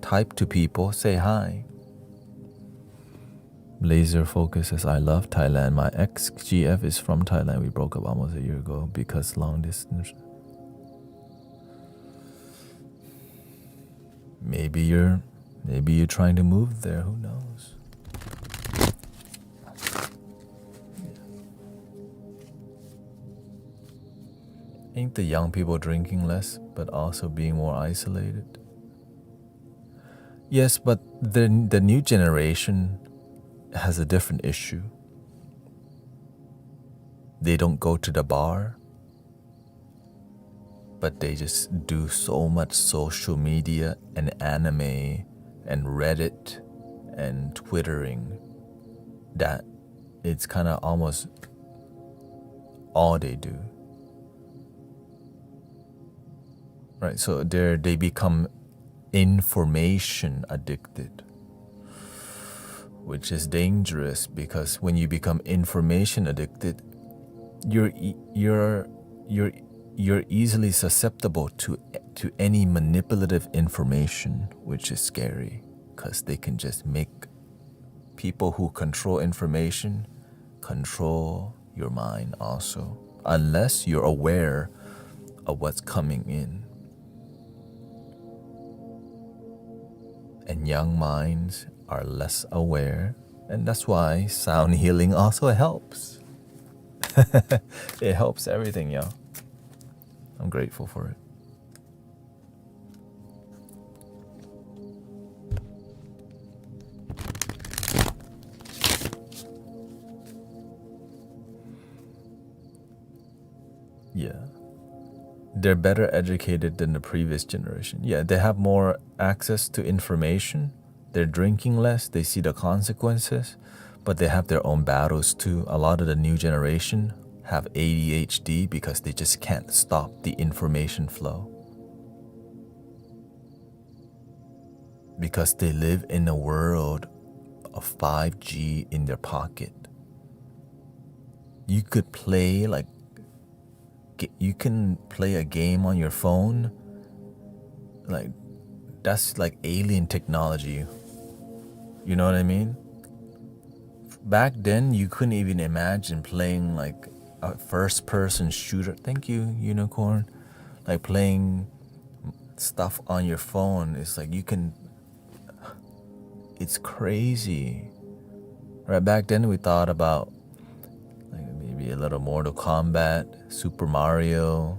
Type to people. Say hi. Laser Focus says, I love Thailand. My ex-GF is from Thailand. We broke up almost a year ago because long distance. Maybe you're trying to move there. Who knows? Ain't the young people drinking less, but also being more isolated? Yes, but the new generation has a different issue. They don't go to the bar, but they just do so much social media and anime and Reddit and Twittering that it's kind of almost all they do. Right, so they become information addicted, which is dangerous because when you become information addicted, you're easily susceptible to any manipulative information, which is scary because they can just make people who control information control your mind also, unless you're aware of what's coming in. And young minds are less aware, and that's why sound healing also helps. It helps everything, y'all. I'm grateful for it. Yeah. They're better educated than the previous generation. Yeah, they have more access to information. They're drinking less. They see the consequences, but they have their own battles too. A lot of the new generation have ADHD because they just can't stop the information flow. Because they live in a world of 5G in their pocket. You could play you can play a game on your phone. Like, that's like alien technology. You know what I mean? Back then, you couldn't even imagine playing like a first-person shooter. Thank you, Unicorn. Like playing stuff on your phone. It's like it's crazy. Right, back then we thought about like maybe a little Mortal Kombat, Super Mario,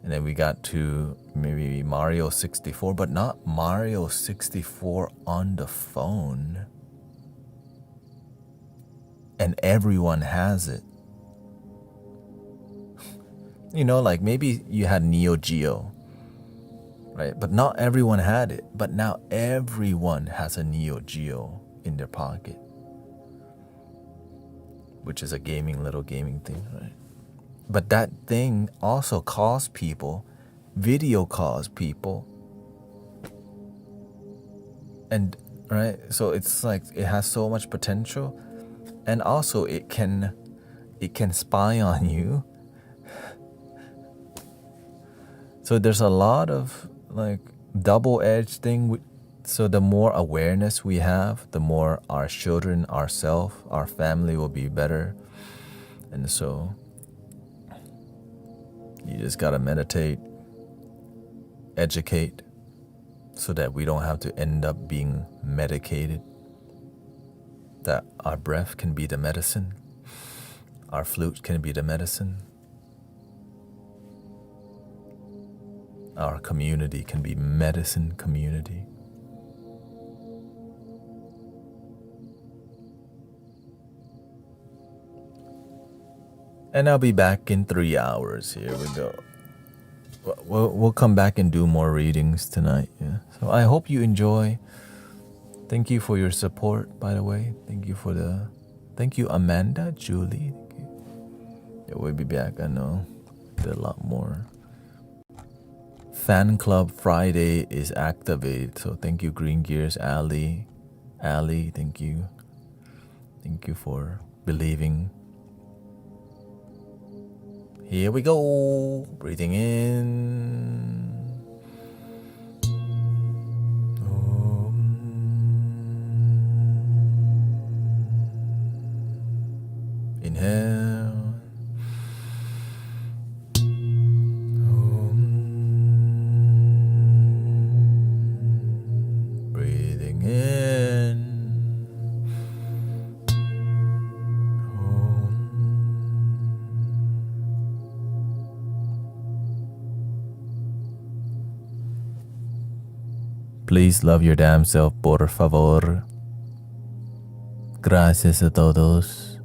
and then we got to maybe Mario 64, but not Mario 64 on the phone. And everyone has it. You know, like maybe you had Neo Geo, right? But not everyone had it. But now everyone has a Neo Geo in their pocket, which is a little gaming thing, right? But that thing also caused people video calls people. And right, so it's like it has so much potential, and also it can spy on you. So there's a lot of like double-edged thing. So the more awareness we have, the more our children, ourselves, our family will be better. And so you just gotta meditate, educate, so that we don't have to end up being medicated. That our breath can be the medicine, our flute can be the medicine, our community can be medicine community. And I'll be back in 3 hours. Here we go. We'll come back and do more readings tonight. Yeah. So I hope you enjoy. Thank you for your support, by the way. Thank you, Amanda, Julie. Thank you. Yeah, we'll be back. I know there's a lot more. Fan Club Friday is activated. So thank you, Green Gears, Ali, thank you. Thank you for believing. Here we go. Breathing in. Inhale. Breathing in. Please love your damn self, por favor. Gracias a todos.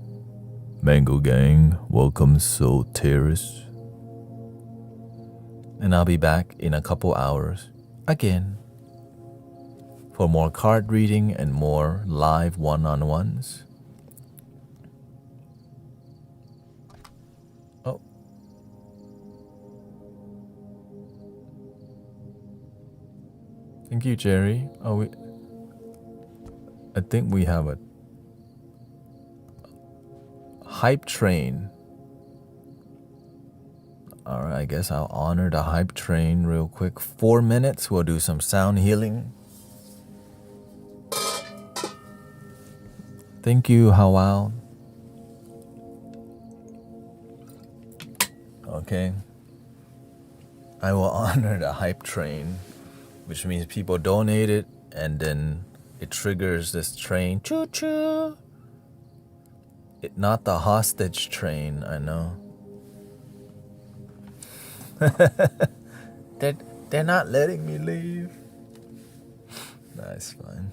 Mango Gang, welcome Soul Terrace. And I'll be back in a couple hours again for more card reading and more live one-on-ones. Oh. Thank you, Jerry. I think we have a hype train. Alright, I guess I'll honor the hype train real quick. 4 minutes, we'll do some sound healing. Thank you, Hawal. Okay. I will honor the hype train, which means people donate it, and then it triggers this train. Choo choo. Not the hostage train, I know. They're not letting me leave. That's fine.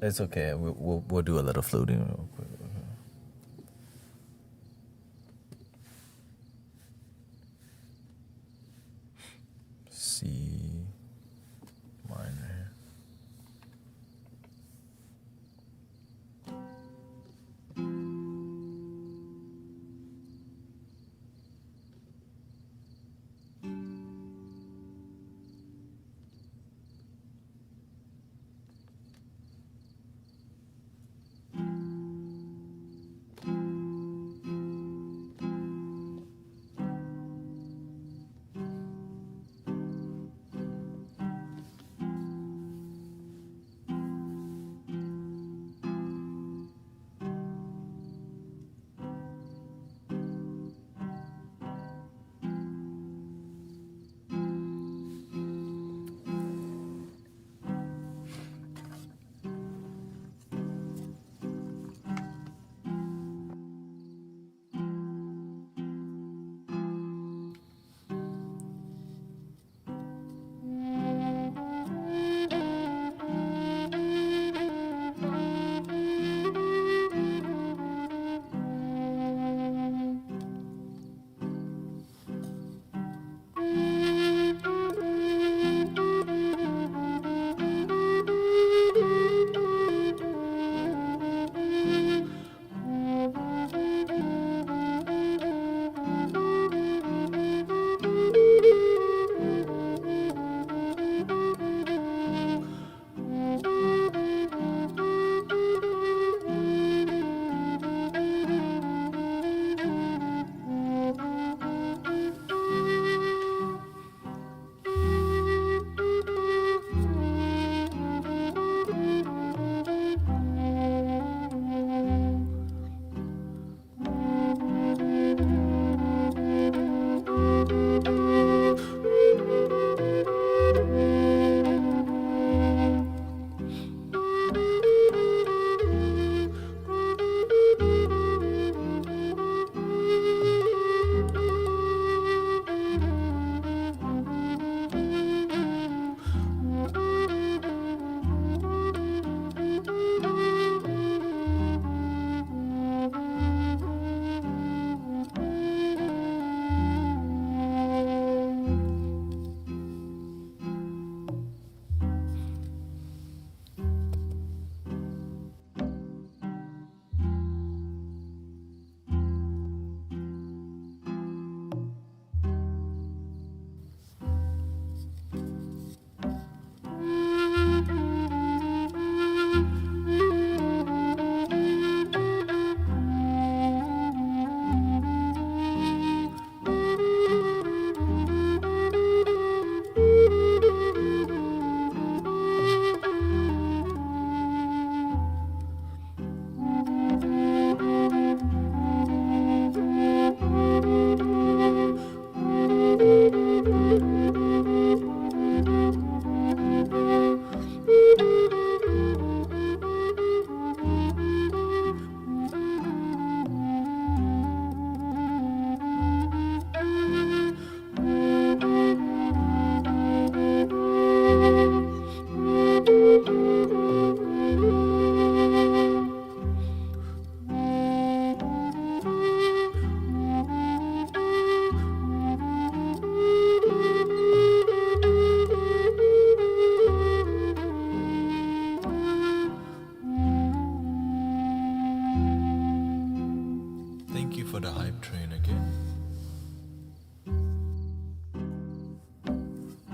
It's okay. We'll do a little fluting real quick. C minor.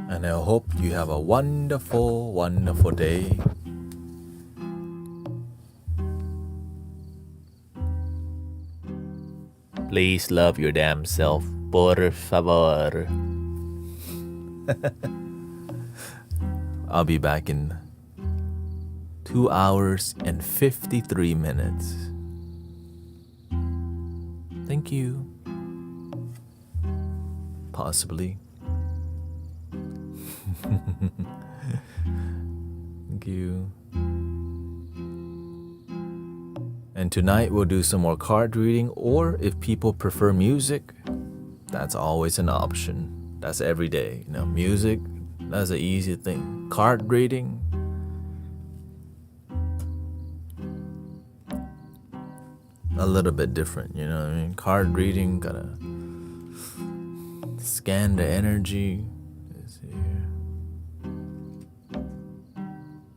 And I hope you have a wonderful, wonderful day. Please love your damn self. Por favor. I'll be back in 2 hours and 53 minutes. Thank you. Possibly. Thank you. And tonight we'll do some more card reading, or if people prefer music, that's always an option. That's every day. You know, music, that's an easy thing. Card reading, a little bit different, you know what I mean? Card reading, gotta scan the energy. Let's see here.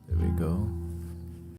There we go.